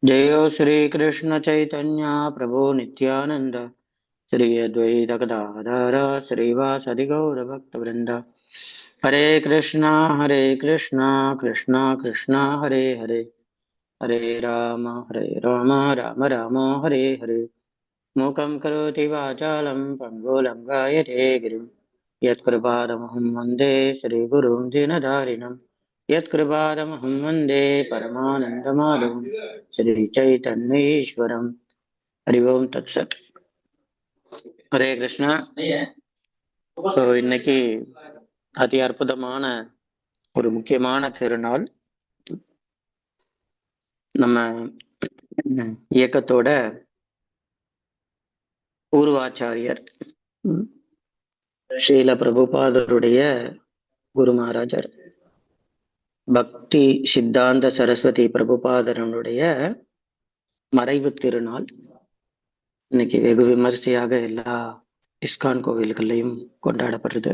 जयो श्री कृष्ण चैतन्य प्रभु नित्यानंद श्री अद्वैत गदाधर श्रीवासदि गौर भक्त वृंद। हरे कृष्णा कृष्णा कृष्णा हरे हरे, हरे राम राम राम हरे हरे। मूकं करोति वाचालं पङ्गुं लङ्घयते गिरिं, यत्कृपादमहं वन्दे श्रीगुरुं दीनधारिणम्। यत्कृपादमहं वन्दे परमानन्दमाधवं श्रीचैतन्येश्वरम्। हरि ओम तत्सत। ஹரே கிருஷ்ணா. ஸோ இன்னைக்கு அதி அற்புதமான ஒரு முக்கியமான திருநாள். நம்ம இயக்கத்தோட பூர்வாச்சாரியர் ஸ்ரீல பிரபுபாதருடைய குரு மகாராஜர் பக்தி சித்தாந்த சரஸ்வதி பிரபுபாதரனுடைய மறைவு திருநாள். இன்னைக்கு வெகு விமர்சையாக எல்லா இஸ்கான் கோவில்கள்லையும் கொண்டாடப்படுறது.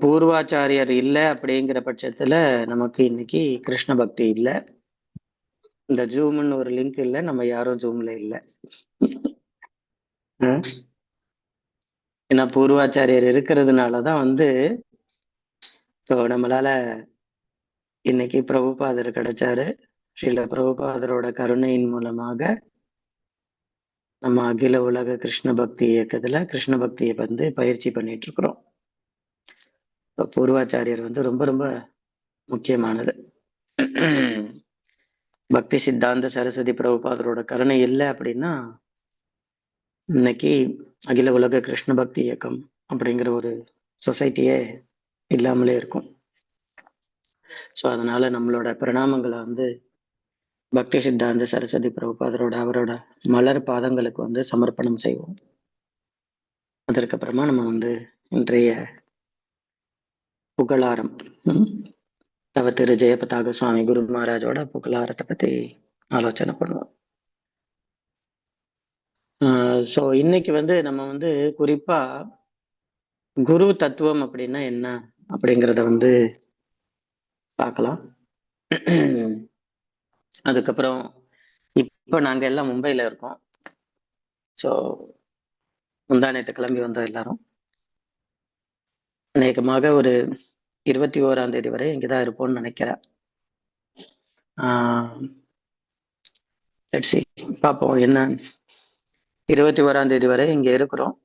பூர்வாச்சாரியர் இல்லை அப்படிங்கிற பட்சத்துல நமக்கு இன்னைக்கு கிருஷ்ண பக்தி இல்லை. இந்த ஜூம்னு ஒரு லிங்க் இல்லை, நம்ம யாரும் ஜூம்ல இல்லை. ஏன்னா பூர்வாச்சாரியர் இருக்கிறதுனாலதான் நம்மளால இன்னைக்கு பிரபுபாதர் கிடைச்சாரு. ஸ்ரீல பிரபுபாதரோட கருணையின் மூலமாக நம்ம அகில உலக கிருஷ்ண பக்தி இயக்கத்துல கிருஷ்ண பக்தியை பயிற்சி பண்ணிட்டு இருக்கிறோம். பூர்வாச்சாரியர் ரொம்ப ரொம்ப முக்கியமானது. பக்தி சித்தாந்த சரஸ்வதி பிரபுபாதரோட கருணை இல்லை அப்படின்னா இன்னைக்கு அகில உலக கிருஷ்ண பக்தி இயக்கம் அப்படிங்கிற ஒரு சொசைட்டியே இல்லாமலே இருக்கும். ஸோ அதனால நம்மளோட பிரணாமங்களை பக்தி சித்தாந்த சரஸ்வதி பிரபுபாதரோட அவரோட மலர் பாதங்களுக்கு சமர்ப்பணம் செய்வோம். அதற்கப்புறமா நம்ம இன்றைய புகழாரம் தவ திரு ஜெயபதாக சுவாமி குரு மகாராஜோட புகழாரத்தை பத்தி ஆலோசனை பண்ணுவோம். ஸோ இன்னைக்கு நம்ம குறிப்பா குரு தத்துவம் அப்படின்னா என்ன அப்படிங்கிறத பார்க்கலாம். அதுக்கப்புறம் இப்போ நாங்க எல்லாம் மும்பையில இருக்கோம். ஸோ முந்தானத்தை கிளம்பி வந்தோம் எல்லாரும். அநேகமாக ஒரு 21ஆம் தேதி வரை இங்கதான் இருப்போம்னு நினைக்கிறேன். பார்ப்போம் என்ன. 21ஆம் தேதி வரை இங்க இருக்கிறோம்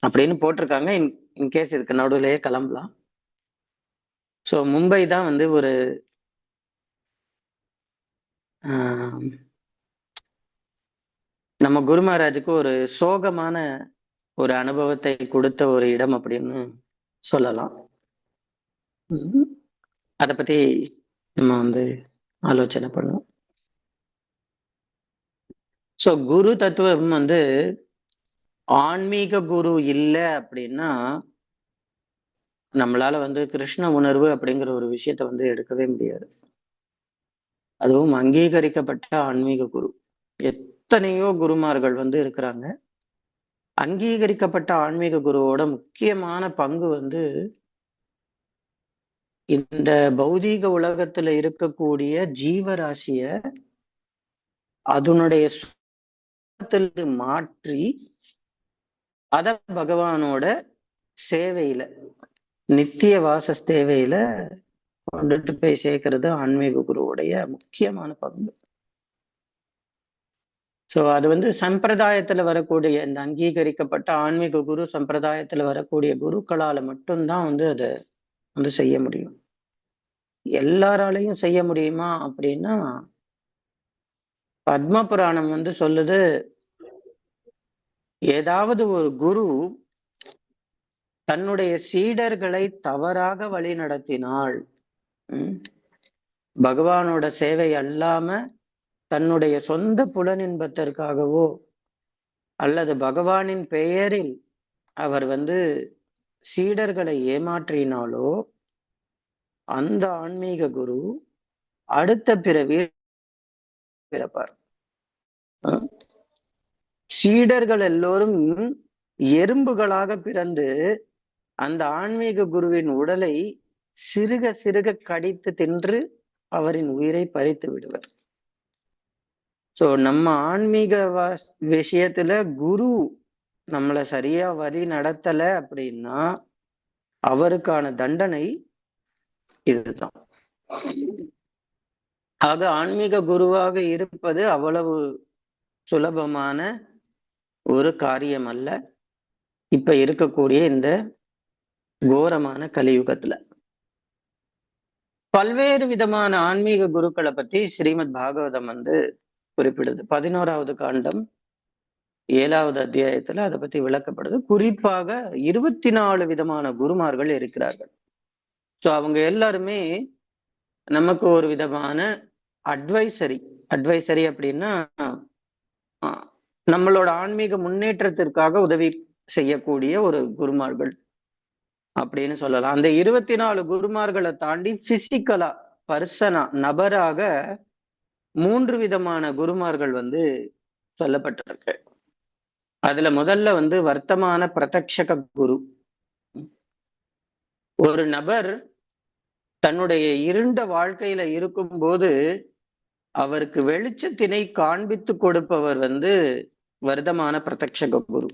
அப்படின்னு போட்டிருக்காங்க. இன்கேஸ் இதுக்கு நடுவுலயே கிளம்பலாம். ஸோ மும்பை தான் ஒரு நம்ம குரு மகாராஜுக்கு ஒரு சோகமான ஒரு அனுபவத்தை கொடுத்த ஒரு இடம் அப்படின்னு சொல்லலாம். அதை பத்தி நம்ம ஆலோசனை பண்ணுவோம். ஸோ குரு தத்துவம் ஆன்மீக குரு இல்லை அப்படின்னா நம்மளால கிருஷ்ண உணர்வு அப்படிங்கிற ஒரு விஷயத்த எடுக்கவே முடியாது. அதுவும் அங்கீகரிக்கப்பட்ட ஆன்மீக குரு. எத்தனையோ குருமார்கள் இருக்கிறாங்க. அங்கீகரிக்கப்பட்ட ஆன்மீக குருவோட முக்கியமான பங்கு இந்த பௌதீக உலகத்துல இருக்கக்கூடிய ஜீவராசிய அதனுடைய மாற்றி அத பகவானோட சேவையில நித்திய வாச சேவையில கொண்டுட்டு போய் சேர்க்கிறது ஆன்மீக குருவுடைய முக்கியமான பங்கு. ஸோ அது சம்பிரதாயத்துல வரக்கூடிய இந்த அங்கீகரிக்கப்பட்ட ஆன்மீக குரு சம்பிரதாயத்துல வரக்கூடிய குருக்களால மட்டும்தான் அதை செய்ய முடியும். எல்லாராலையும் செய்ய முடியுமா அப்படின்னா பத்ம புராணம் சொல்லுது, ஏதாவது ஒரு குரு தன்னுடைய சீடர்களை தவறாக வழி நடத்தினாள், பகவானோட சேவை அல்லாம தன்னுடைய சொந்த புலனின்பத்திற்காகவோ அல்லது பகவானின் பெயரில் அவர் சீடர்களை ஏமாற்றினாலோ அந்த ஆன்மீக குரு அடுத்த பிறவியில் பிறப்பார். சீடர்கள் எல்லோரும் எறும்புகளாக பிறந்து அந்த ஆன்மீக குருவின் உடலை சிறுக சிறுக கடித்து தின்று அவரின் உயிரை பறித்து விடுவர். சோ நம்ம ஆன்மீக விஷயத்துல குரு நம்மளை சரியா வழி நடத்தல அப்படின்னா அவருக்கான தண்டனை இதுதான். ஆக ஆன்மீக குருவாக இருப்பது அவ்வளவு சுலபமான ஒரு காரியம் அல்ல இப்ப இருக்கக்கூடிய இந்த கோரமான கலியுகத்துல. பல்வேறு விதமான ஆன்மீக குருக்களை பத்தி ஸ்ரீமத் பாகவதம் குறிப்பிடுது. 11வது காண்டம் 7வது அத்தியாயத்துல அதை பத்தி விளக்கப்படுது. குறிப்பாக 24 விதமான குருமார்கள் இருக்கிறார்கள். சோ அவங்க எல்லாருமே நமக்கு ஒரு விதமான அட்வைசரி அப்படின்னா நம்மளோட ஆன்மீக முன்னேற்றத்திற்காக உதவி செய்யக்கூடிய ஒரு குருமார்கள் அப்படின்னு சொல்லலாம். அந்த 24 குருமார்களை தாண்டி பிசிக்கலா பர்சனா நபராக 3 விதமான குருமார்கள் சொல்லப்பட்டிருக்கு. அதுல முதல்ல வர்த்தமான பிரத்யக்ஷக குரு. ஒரு நபர் தன்னுடைய இருண்ட வாழ்க்கையில இருக்கும்போது அவருக்கு வெளிச்சத்தினை காண்பித்து கொடுப்பவர் வர்த்தமான பிரத்யக்ஷக குரு.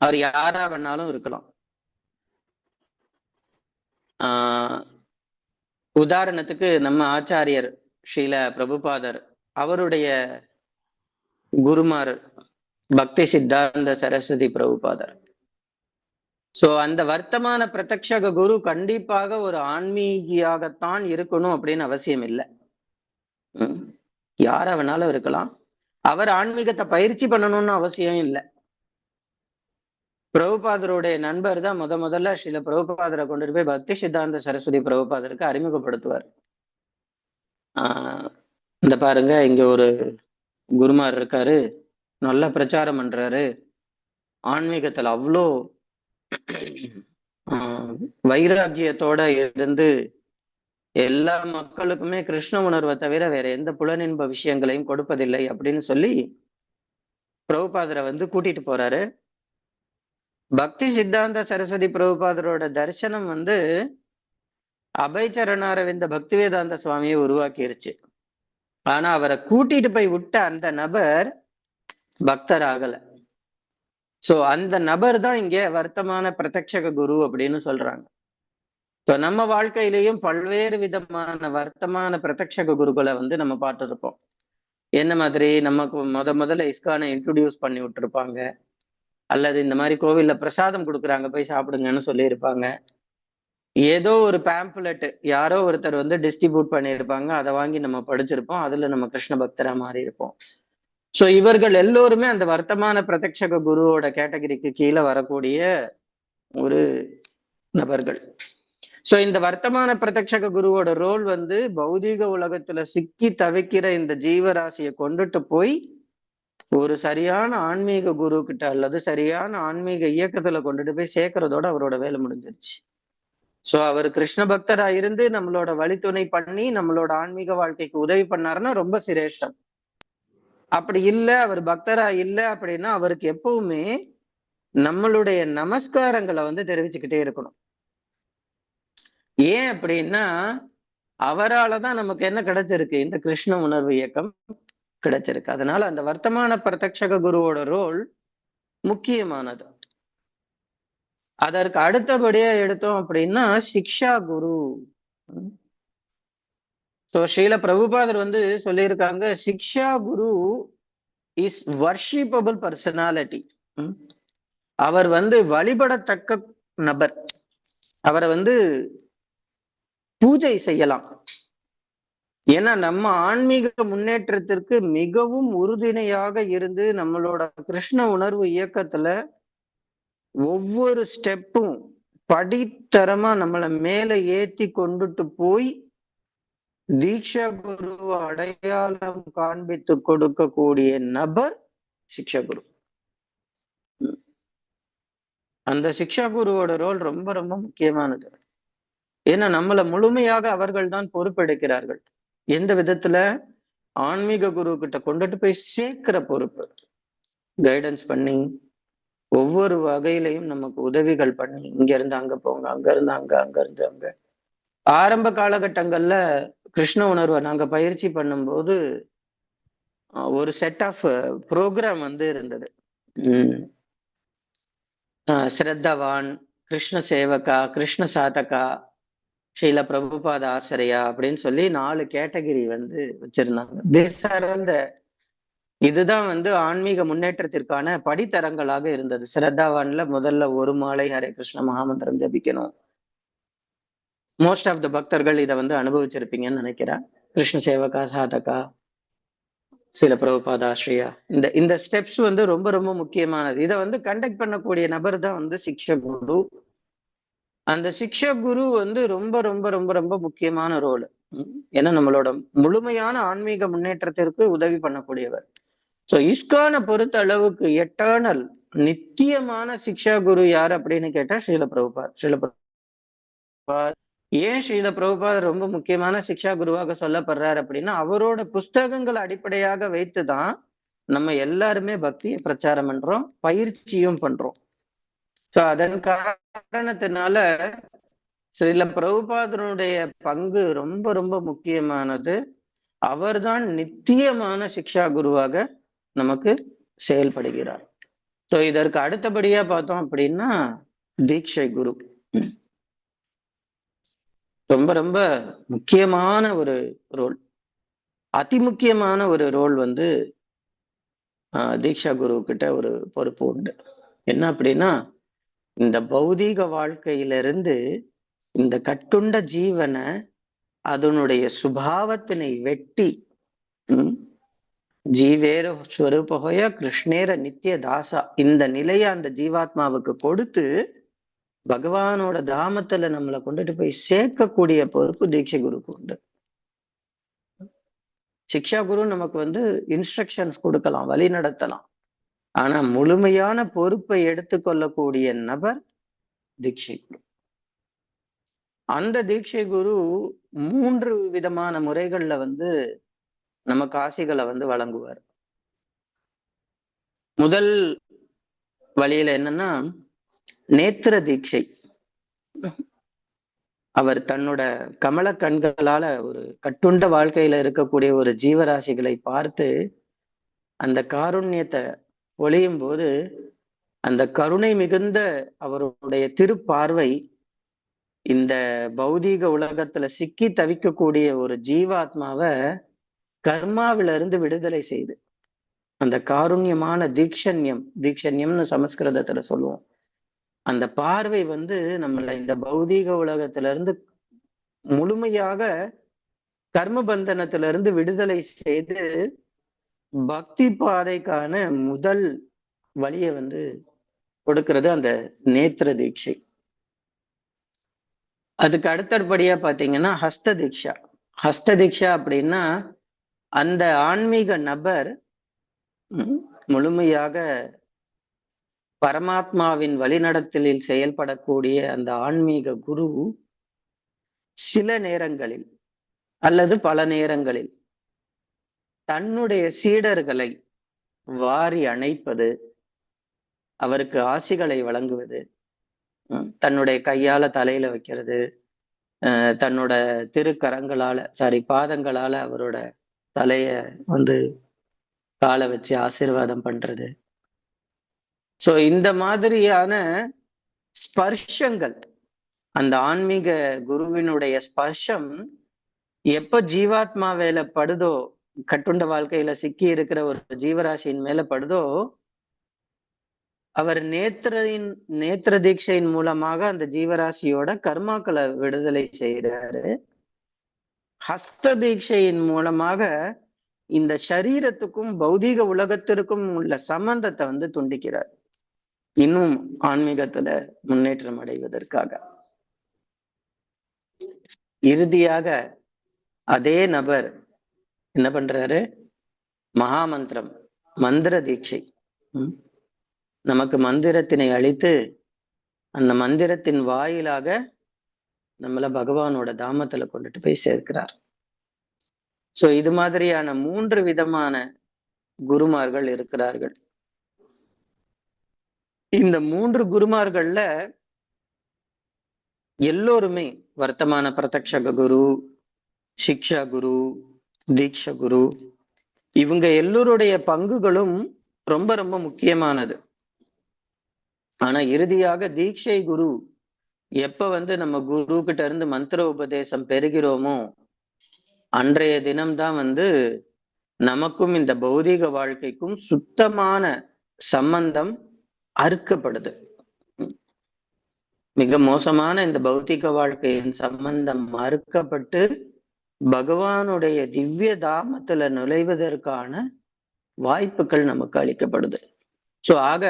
அவர் யாரா வேணாலும் இருக்கலாம். உதாரணத்துக்கு நம்ம ஆச்சாரியர் ஸ்ரீல பிரபுபாதர், அவருடைய குருமார் பக்தி சித்தாந்த சரஸ்வதி பிரபுபாதர். சோ அந்த வர்த்தமான பிரத்யக்ஷக குரு கண்டிப்பாக ஒரு ஆன்மீகியாகத்தான் இருக்கணும் அப்படின்னு அவசியம் இல்லை. யாரா வேணாலும் இருக்கலாம். அவர் ஆன்மீகத்தை பயிற்சி பண்ணணும்னு அவசியம் இல்லை. பிரபுபாதருடைய நண்பர் தான் முதல்ல ஸ்ரீல பிரபுபாதரை கொண்டுட்டு போய் பக்தி சித்தாந்த சரஸ்வதி பிரபுபாதருக்கு அறிமுகப்படுத்துவார். இந்த பாருங்க, இங்க ஒரு குருமார் இருக்காரு, நல்ல பிரச்சாரம் பண்றாரு, ஆன்மீகத்துல அவ்வளோ வைராக்கியத்தோட இருந்து எல்லா மக்களுக்குமே கிருஷ்ண உணர்வை தவிர வேற எந்த புலனின்ப விஷயங்களையும் கொடுப்பதில்லை அப்படின்னு சொல்லி பிரபுபாதரை கூட்டிட்டு போறாரு. பக்தி சித்தாந்த சரஸ்வதி பிரபுபாதரோட தரிசனம் அபயச்சரணாரவிந்த பக்தி வேதாந்த சுவாமியை உருவாக்கிருச்சு. ஆனா அவரை கூட்டிட்டு போய் விட்ட அந்த நபர் பக்தர் ஆகல. சோ அந்த நபர் தான் இங்க வர்த்தமான பிரத்யக்ஷக குரு அப்படின்னு சொல்றாங்க. ஸோ நம்ம வாழ்க்கையிலையும் பல்வேறு விதமான வர்த்தமான பிரத்யக்ஷக குருக்களை நம்ம பார்த்துருப்போம். என்ன மாதிரி நமக்கு முதல்ல இஸ்கானை இன்ட்ரோடியூஸ் பண்ணி விட்டுருப்பாங்க, அல்லது இந்த மாதிரி கோவில்ல பிரசாதம் கொடுக்குறாங்க போய் சாப்பிடுங்கன்னு சொல்லியிருப்பாங்க. ஏதோ ஒரு பேம்ப்லெட் யாரோ ஒருத்தர் டிஸ்ட்ரிபியூட் பண்ணியிருப்பாங்க, அதை வாங்கி நம்ம படிச்சிருப்போம், அதுல நம்ம கிருஷ்ண பக்தரா மாறி இருப்போம். சோ இவர்கள் எல்லோருமே அந்த வர்த்தமான பிரத்யக்ஷக குருவோட கேட்டகரிக்கு கீழே வரக்கூடிய ஒரு நபர்கள். சோ இந்த வர்த்தமான பிரத்யக்ஷக குருவோட ரோல் பௌதீக உலகத்துல சிக்கி தவிக்கிற இந்த ஜீவராசியை கொண்டுட்டு போய் ஒரு சரியான ஆன்மீக குரு கிட்ட அல்லது சரியான ஆன்மீக இயக்கத்துல கொண்டுட்டு போய் சேர்க்கறதோட அவரோட வேலை முடிஞ்சிருச்சு. சோ அவர் கிருஷ்ண பக்தரா இருந்து நம்மளோட வழித்துணை பண்ணி நம்மளோட ஆன்மீக வாழ்க்கைக்கு உதவி பண்ணாருன்னா ரொம்ப சிரேஷ்டம். அப்படி இல்லை, அவர் பக்தரா இல்லை அப்படின்னா அவருக்கு எப்பவுமே நம்மளுடைய நமஸ்காரங்களை தெரிவிச்சுக்கிட்டே இருக்கணும். ஏன் அப்படின்னா அவராலதான் நமக்கு என்ன கிடைச்சிருக்கு, இந்த கிருஷ்ண உணர்வு இயக்கம் கிடைச்சிருக்கு. அதனால அந்த வர்த்தமான பிரத்யக்ஷக குருவோட ரோல் முக்கியமானது. அதற்கு அடுத்தபடியா எடுத்தோம் அப்படின்னா சிக்ஷா குரு. ஸோ ஸ்ரீல பிரபுபாதர் சொல்லியிருக்காங்க, சிக்ஷா குரு இஸ் வர்ஷிப்பபிள் பர்சனாலிட்டி. அவர் வழிபடத்தக்க நபர். அவரை பூஜை செய்யலாம். ஏன்னா நம்ம ஆன்மீக முன்னேற்றத்திற்கு மிகவும் உறுதுணையாக இருந்து நம்மளோட கிருஷ்ண உணர்வு இயக்கத்துல ஒவ்வொரு ஸ்டெப்பும் படித்தரமா நம்மளை மேல ஏத்தி கொண்டுட்டு போய் தீட்சா குரு அடையாளம் காண்பித்து கொடுக்கக்கூடிய நபர் சிக்ஷா குரு. அந்த சிக்ஷா குருவோட ரோல் ரொம்ப ரொம்ப முக்கியமானது. ஏன்னா நம்மளை முழுமையாக அவர்கள் தான் பொறுப்பெடுக்கிறார்கள். எந்த விதத்துல? ஆன்மீக குரு கிட்ட கொண்டுட்டு போய் சேர்க்கிற பொறுப்பு, கைடன்ஸ் பண்ணி ஒவ்வொரு வகையிலையும் நமக்கு உதவிகள் பண்ணி, இங்க இருந்து அங்க போங்க, அங்க இருந்து அங்க, அங்க இருந்து அங்க. ஆரம்ப காலகட்டங்கள்ல கிருஷ்ண உணர்வை நாங்க பயிற்சி பண்ணும்போது ஒரு செட் ஆஃப் ப்ரோக்ராம் வந்து இருந்தது. ஸ்ரத்தவான், கிருஷ்ண சேவகா, கிருஷ்ண சாதகா, ஸ்ரீல பிரபுபாத ஆசிரியா அப்படின்னு சொல்லி 4 கேட்டகரி வந்து வச்சிருந்தாங்க. இதுதான் வந்து ஆன்மீக முன்னேற்றத்திற்கான படித்தரங்களாக இருந்தது. ஸ்ரத்தாவான்ல முதல்ல ஒரு மாலை ஹரே கிருஷ்ண மகாமந்திரம் ஜபிக்கணும். மோஸ்ட் ஆஃப் த பக்தர்கள் இதை வந்து அனுபவிச்சிருப்பீங்கன்னு நினைக்கிறேன். கிருஷ்ண சேவகா, சாதகா, சில பிரபுபாத ஆசிரியா, இந்த ஸ்டெப்ஸ் வந்து ரொம்ப ரொம்ப முக்கியமானது. இதை வந்து கண்டக்ட் பண்ணக்கூடிய நபர் தான் வந்து சிக்ஷ குரு. அந்த சிக்ஷ குரு வந்து ரொம்ப ரொம்ப ரொம்ப ரொம்ப முக்கியமான ரோல். ஏன்னா நம்மளோட முழுமையான ஆன்மீக முன்னேற்றத்திற்கு உதவி பண்ணக்கூடியவர். ஸோ இஸ்கானை பொறுத்த அளவுக்கு எட்டர்னல் நித்தியமான சிக்ஷா குரு யார் அப்படின்னு கேட்டா ஸ்ரீல பிரபுபாத். ஏன் ஸ்ரீல பிரபுபாத் ரொம்ப முக்கியமான சிக்ஷா குருவாக சொல்லப்படுறாரு அப்படின்னா, அவரோட புஸ்தகங்களை அடிப்படையாக வைத்துதான் நம்ம எல்லாருமே பக்தியை பிரச்சாரம் பண்றோம், பயிற்சியும் பண்றோம். சோ அதன் காரணத்தினால ஸ்ரீல பிரபுபாதனுடைய பங்கு ரொம்ப ரொம்ப முக்கியமானது. அவர்தான் நித்தியமான சிக்ஷா குருவாக நமக்கு செயல்படுகிறார். சோ இதற்கு அடுத்தபடியா பார்த்தோம் அப்படின்னா தீட்சை குரு ரொம்ப ரொம்ப முக்கியமான ஒரு ரோல், அதி முக்கியமான ஒரு ரோல் வந்து தீக்ஷா குரு கிட்ட ஒரு பொறுப்பு உண்டு. என்ன அப்படின்னா, இந்த பௌதீக வாழ்க்கையிலிருந்து இந்த கட்டுண்ட ஜீவனை அதனுடைய சுபாவத்தினை வெட்டி ஜீவேர ஸ்வரூபோய கிருஷ்ணேர நித்திய தாசா இந்த நிலைய அந்த ஜீவாத்மாவுக்கு கொடுத்து பகவானோட தாமத்துல நம்மளை கொண்டுட்டு போய் சேர்க்கக்கூடிய பொறுப்பு தீட்சை குருக்கு உண்டு. சிக்ஷா குரு நமக்கு வந்து இன்ஸ்ட்ரக்ஷன்ஸ் கொடுக்கலாம், வழி நடத்தலாம். ஆனா முழுமையான பொறுப்பை எடுத்துக்கொள்ளக்கூடிய நபர் தீட்சை குரு. அந்த தீட்சை குரு 3 விதமான முறைகள்ல வந்து நமக்கு ஆசைகளை வந்து வழங்குவார். முதல் வழியில என்னன்னா நேத்திர தீட்சை. அவர் தன்னோட கமல கண்களால ஒரு கட்டுண்ட வாழ்க்கையில இருக்கக்கூடிய ஒரு ஜீவராசிகளை பார்த்து அந்த காருண்யத்தை ஒளியும் போது அந்த கருணை மிகுந்த அவருடைய திருப்பார்வை இந்த பௌதீக உலகத்துல சிக்கி தவிக்கக்கூடிய ஒரு ஜீவாத்மாவை கர்மாவில இருந்து விடுதலை செய்து அந்த காருண்யமான தீக்ஷண்யம்னு சமஸ்கிருதத்துல சொல்லுவோம். அந்த பார்வை வந்து நம்மள இந்த பௌதீக உலகத்துல இருந்து முழுமையாக கர்ம பந்தனத்திலிருந்து விடுதலை செய்து பக்தி பாதைக்கான முதல் வழியை வந்து கொடுக்கிறது அந்த நேத்திர தீட்சை. அதுக்கு அடுத்தபடியா பாத்தீங்கன்னா ஹஸ்த தீட்சா. ஹஸ்த தீட்சா அப்படின்னா அந்த ஆன்மீக நபர் முழுமையாக பரமாத்மாவின் வழிநடத்தலில் செயல்படக்கூடிய அந்த ஆன்மீக குரு சில நேரங்களில் அல்லது பல நேரங்களில் தன்னுடைய சீடர்களை வாரி அணைப்பது, அவருக்கு ஆசிகளை வழங்குவது, தன்னுடைய கையால தலையில வைக்கிறது, தன்னோட திருக்கரங்களால பாதங்களால அவரோட தலைய வந்து காலை வச்சு ஆசீர்வாதம் பண்றது. சோ இந்த மாதிரியான ஸ்பர்ஷங்கள், அந்த ஆன்மீக குருவினுடைய ஸ்பர்ஷம் எப்ப ஜீவாத்மா மேல படுதோ, கட்டுண்ட வாழ்க்கையில சிக்கி இருக்கிற ஒரு ஜீவராசியின் மேல படுதோ, அவர் நேத்திர தீட்சையின் மூலமாக அந்த ஜீவராசியோட கர்மாக்களை விடுதலை செய்யறாரு. ஹஸ்த தீட்சையின் மூலமாக இந்த சரீரத்துக்கும் பௌதீக உலகத்திற்கும் உள்ள சம்பந்தத்தை வந்து துண்டிக்கிறார், இன்னும் ஆன்மீகத்துல முன்னேற்றம் அடைவதற்காக. இறுதியாக அதே நபர் என்ன பண்றாரு, மகாமந்திரம் மந்திர தீட்சை. நமக்கு மந்திரத்தினை அளித்து அந்த மந்திரத்தின் வாயிலாக நம்மள பகவானோட தாமத்துல கொண்டுட்டு போய் சேர்க்கிறார். சோ இது மாதிரியான 3 விதமான குருமார்கள் இருக்கிறார்கள். இந்த 3 குருமார்கள்ல எல்லோருமே வர்த்தமான பிரத்யக்ஷ குரு, சிக்ஷா குரு, தீக்ஷா குரு, இவங்க எல்லோருடைய பங்குகளும் ரொம்ப ரொம்ப முக்கியமானது. ஆனா இறுதியாக தீட்சை குரு எப்ப நம்ம குரு கிட்ட இருந்து மந்திர உபதேசம் பெறுகிறோமோ அன்றைய தினம்தான் நமக்கும் இந்த பௌதீக வாழ்க்கைக்கும் சுத்தமான சம்பந்தம் அறுக்கப்படுது. மிக மோசமான இந்த பௌத்திக வாழ்க்கையின் சம்பந்தம் மறுக்கப்பட்டு பகவானுடைய திவ்ய தாமத்துல நுழைவதற்கான வாய்ப்புகள் நமக்கு அளிக்கப்படுது. சோ ஆக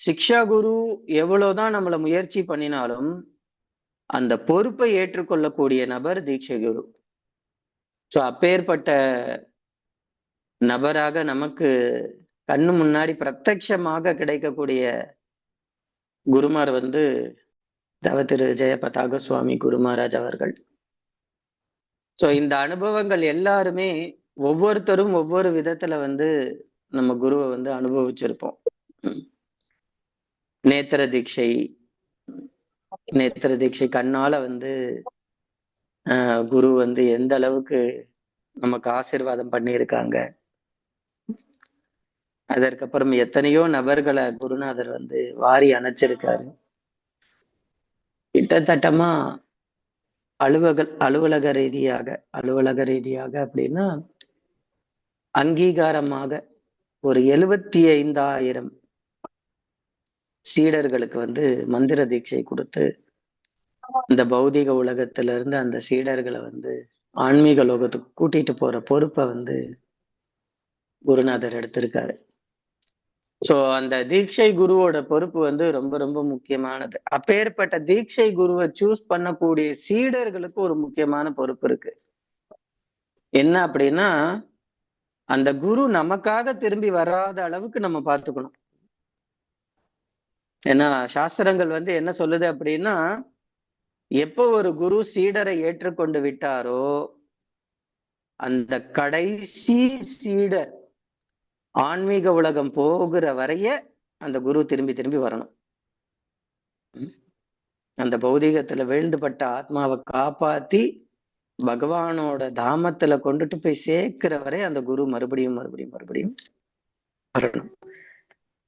சிக்ஷா குரு எவ்வளவுதான் நம்மள முயற்சி பண்ணினாலும் அந்த பொறுப்பை ஏற்றுக்கொள்ளக்கூடிய நபர் தீட்சை குரு. சோ அப்பேற்பட்ட நபராக நமக்கு கண்ணு முன்னாடி பிரத்யட்சமாக கிடைக்கக்கூடிய குருமார் தவ திரு ஜெயபதாக சுவாமி குரு மகாராஜ் அவர்கள். சோ இந்த அனுபவங்கள் எல்லாருமே ஒவ்வொருத்தரும் ஒவ்வொரு விதத்துல நம்ம குருவை அனுபவிச்சிருப்போம். நேத்திர தீட்சை, நேத்திர தீட்சை கண்ணால குரு எந்த அளவுக்கு நமக்கு ஆசீர்வாதம் பண்ணியிருக்காங்க. அதற்கப்புறம் எத்தனையோ நபர்களை குருநாதர் வாரி அணைச்சிருக்காரு. கிட்டத்தட்டமா அலுவலக ரீதியாக அப்படின்னா அங்கீகாரமாக ஒரு 75,000 சீடர்களுக்கு மந்திர தீட்சை கொடுத்து இந்த பௌதிக உலகத்துல இருந்து அந்த சீடர்களை ஆன்மீக லோகத்துக்கு கூட்டிட்டு போற பொறுப்பை குருநாதர் எடுத்திருக்காரு. சோ அந்த தீட்சை குருவோட பொறுப்பு ரொம்ப ரொம்ப முக்கியமானது. அப்பேற்பட்ட தீட்சை குருவை சூஸ் பண்ணக்கூடிய சீடர்களுக்கு ஒரு முக்கியமான பொறுப்பு இருக்கு. என்ன அப்படின்னா, அந்த குரு நமக்காக திரும்பி வராத அளவுக்கு நம்ம பார்த்துக்கணும். ஏன்னா சாஸ்திரங்கள் என்ன சொல்லுது அப்படின்னா, எப்போ ஒரு குரு சீடரை ஏற்றுக்கொண்டு விட்டாரோ அந்த கடைசி சீடர் ஆன்மீக உலகம் போகிற வரைய அந்த குரு திரும்பி திரும்பி வரணும். அந்த பௌதீகத்துல வீழ்ந்துபட்ட ஆத்மாவை காப்பாத்தி பகவானோட தாமத்துல கொண்டுட்டு போய் சேர்க்கிற வரை அந்த குரு மறுபடியும் மறுபடியும் மறுபடியும் வரணும்.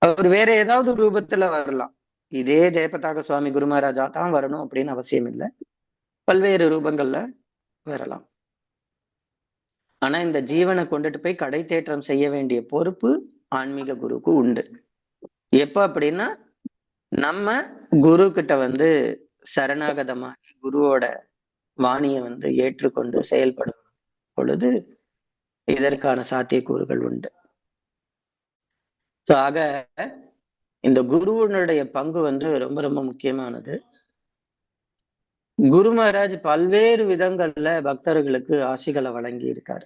அவர் வேற ஏதாவது ரூபத்துல வரலாம். இதே ஜெயபதாக சுவாமி குரு மகாராஜா தான் வரணும் அப்படின்னு அவசியம் இல்லை. பல்வேறு ரூபங்கள்ல வரலாம். ஆனா இந்த ஜீவனை கொண்டுட்டு போய் கடை தேற்றம் செய்ய வேண்டிய பொறுப்பு ஆன்மீக குருக்கு உண்டு. எப்ப அப்படின்னா, நம்ம குரு கிட்ட சரணாகதமாகி குருவோட வாணியை ஏற்றுக்கொண்டு செயல்படும் பொழுது இதற்கான சாத்தியக்கூறுகள் உண்டு. ஆக இந்த குருவனுடைய பங்கு ரொம்ப ரொம்ப முக்கியமானது. குரு மகாராஜ் பல்வேறு விதங்கள்ல பக்தர்களுக்கு ஆசிகளை வழங்கி இருக்காரு.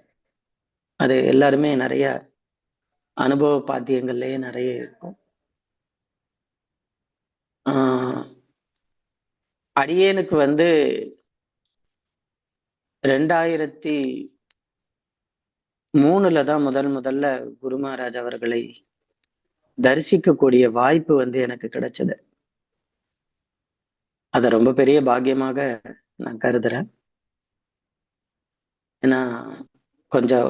அது எல்லாருமே நிறைய அனுபவ பாத்தியங்கள்லயே நிறைய இருக்கும். அடியேனுக்கு 2003 தான் முதல்ல குரு மகாராஜ் அவர்களை தரிசிக்கக்கூடிய வாய்ப்பு எனக்கு கிடைச்சது. அத ரொம்ப பெரிய பாக்கியமாக நான் கருதுறேன். ஏன்னா கொஞ்சம்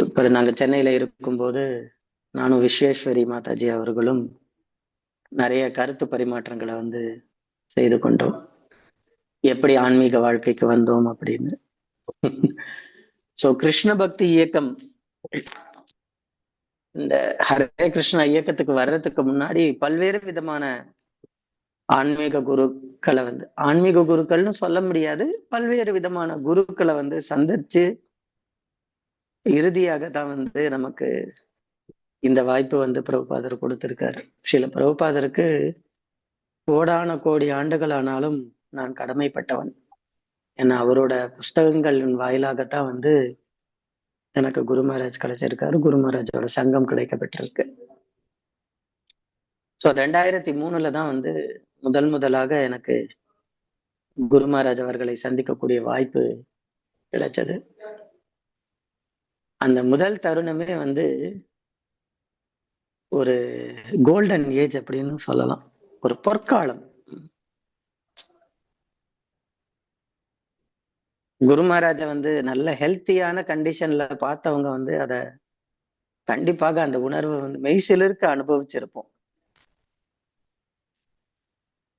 இப்ப நாங்க சென்னையில இருக்கும்போது நானும் விஸ்வேஸ்வரி மாதாஜி அவர்களும் நிறைய கருத்து பரிமாற்றங்களை செய்து கொண்டோம். எப்படி ஆன்மீக வாழ்க்கைக்கு வந்தோம் அப்படின்னு. சோ கிருஷ்ண பக்தி இயக்கம், இந்த ஹரே கிருஷ்ணா இயக்கத்துக்கு வர்றதுக்கு முன்னாடி பல்வேறு விதமான ஆன்மீக குருக்களை ஆன்மீக குருக்கள்னு சொல்ல முடியாது, பல்வேறு விதமான குருக்களை சந்திச்சு இறுதியாக தான் நமக்கு இந்த வாய்ப்பு பிரபுபாதர் கொடுத்திருக்காரு. சில பிரபுபாதருக்கு கோடான கோடி ஆண்டுகள் ஆனாலும் நான் கடமைப்பட்டவன். ஏன்னா அவரோட புஸ்தகங்களின் வாயிலாகத்தான் எனக்கு குரு மகாராஜ் கிடைச்சிருக்காரு. குரு மகாராஜோட சங்கம் கிடைக்கப்பட்டிருக்கு. ஸோ 2003 தான் முதலாக எனக்கு குரு மகாராஜ் அவர்களை சந்திக்கக்கூடிய வாய்ப்பு கிடைச்சது. அந்த முதல் தருணமே ஒரு கோல்டன் ஏஜ் அப்படின்னு சொல்லலாம், ஒரு பொற்காலம். குரு மகாராஜா வந்து நல்ல ஹெல்த்தியான கண்டிஷன்ல பார்த்தவங்க வந்து அத கண்டிப்பாக அந்த உணர்வை வந்து மெய்சிலிருக்க அனுபவிச்சிருப்போம்.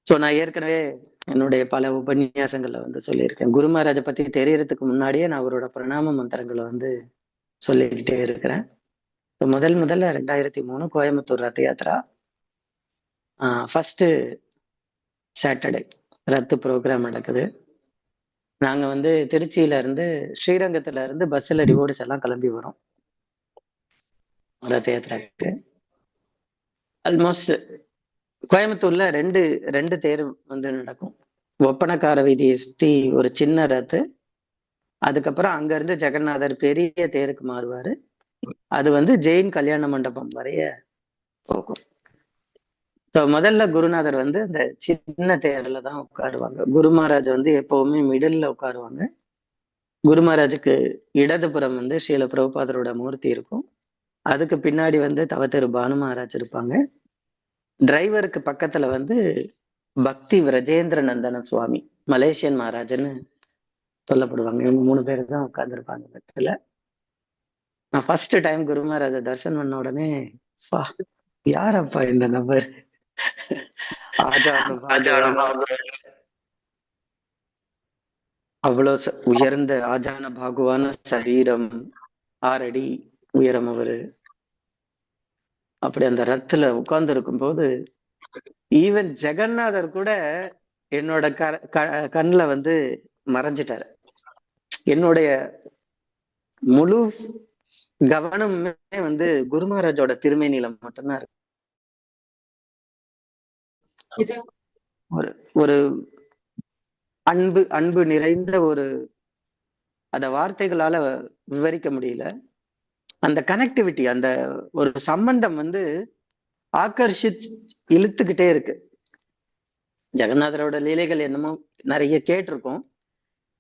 சோ நான் ஏற்கனவே என்னுடைய பல உபன்யாசங்கள்ல வந்து சொல்லியிருக்கேன். குரு மகாராஜை பத்தி தெரியறதுக்கு முன்னாடியே நான் அவரோட பிரணாம மந்திரங்களை வந்து சொல்லிக்கிட்டே இருக்கிறேன். முதல்ல 2003 கோயம்புத்தூர் ரத யாத்திரா. ஃபர்ஸ்ட் சாட்டர்டே ரத்து ப்ரோக்ராம் நடக்குது. நாங்க வந்து திருச்சியில இருந்து ஸ்ரீரங்கத்துல இருந்து பஸ்ல டிவோர்ஸ் எல்லாம் கிளம்பி வரோம் ரத யாத்திராக்கு. ஆல்மோஸ்ட் கோயம்புத்தூர்ல ரெண்டு ரெண்டு தேர் வந்து நடக்கும். ஒப்பனக்கார வீதியை சுத்தி ஒரு சின்ன ரத்து, அதுக்கப்புறம் அங்க இருந்து ஜெகநாதர் பெரிய தேருக்கு மாறுவாரு. அது வந்து ஜெயின் கல்யாண மண்டபம் வரைய போகும். முதல்ல குருநாதர் வந்து அந்த சின்ன தேர்ல தான் உட்காருவாங்க. குரு மகாராஜ் வந்து எப்பவுமே மிடில்ல உட்காருவாங்க. குரு மகாராஜுக்கு இடதுபுறம் வந்து ஸ்ரீல பிரபுபாதரோட மூர்த்தி இருக்கும். அதுக்கு பின்னாடி வந்து தவத்திரு பானு மகாராஜ் இருப்பாங்க. டிரைவருக்கு பக்கத்துல வந்து பக்தி விரஜேந்திர நந்தன சுவாமி, மலேசியன் மகாராஜன்னு சொல்லப்படுவாங்க. இவங்க 3 பேர் தான் உட்கார்ந்துருப்பாங்க பக்கத்துல. நான் ஃபர்ஸ்ட் டைம் குரு மகாராஜ தரிசனம் பண்ண உடனே, "பா, யாரப்பா இந்த நபர்? ஆஜானு பாகுவான அவ்வளவு உயர்ந்த ஆஜான பாகுவான சரீரம், 6 அடி உயரம் அவரு. அப்படி அந்த ரத்துல உட்கார்ந்து இருக்கும் போது ஈவன் ஜெகநாதர் கூட என்னோட கண்ணுல வந்து மறைஞ்சிட்டாரு. என்னுடைய முழு கவனமே வந்து குரு மகாராஜோட திருமேனியில மட்டும்தான் இருக்கு. ஒரு ஒரு அன்பு அன்பு நிறைந்த ஒரு, அத வார்த்தைகளால விவரிக்க முடியல. அந்த கனெக்டிவிட்டி, அந்த ஒரு சம்பந்தம் வந்து ஆக்கர்ஷித் இழுத்துக்கிட்டே இருக்கு. ஜெகநாதரோட லீலைகள் என்னமோ நிறைய கேட்டிருக்கோம்.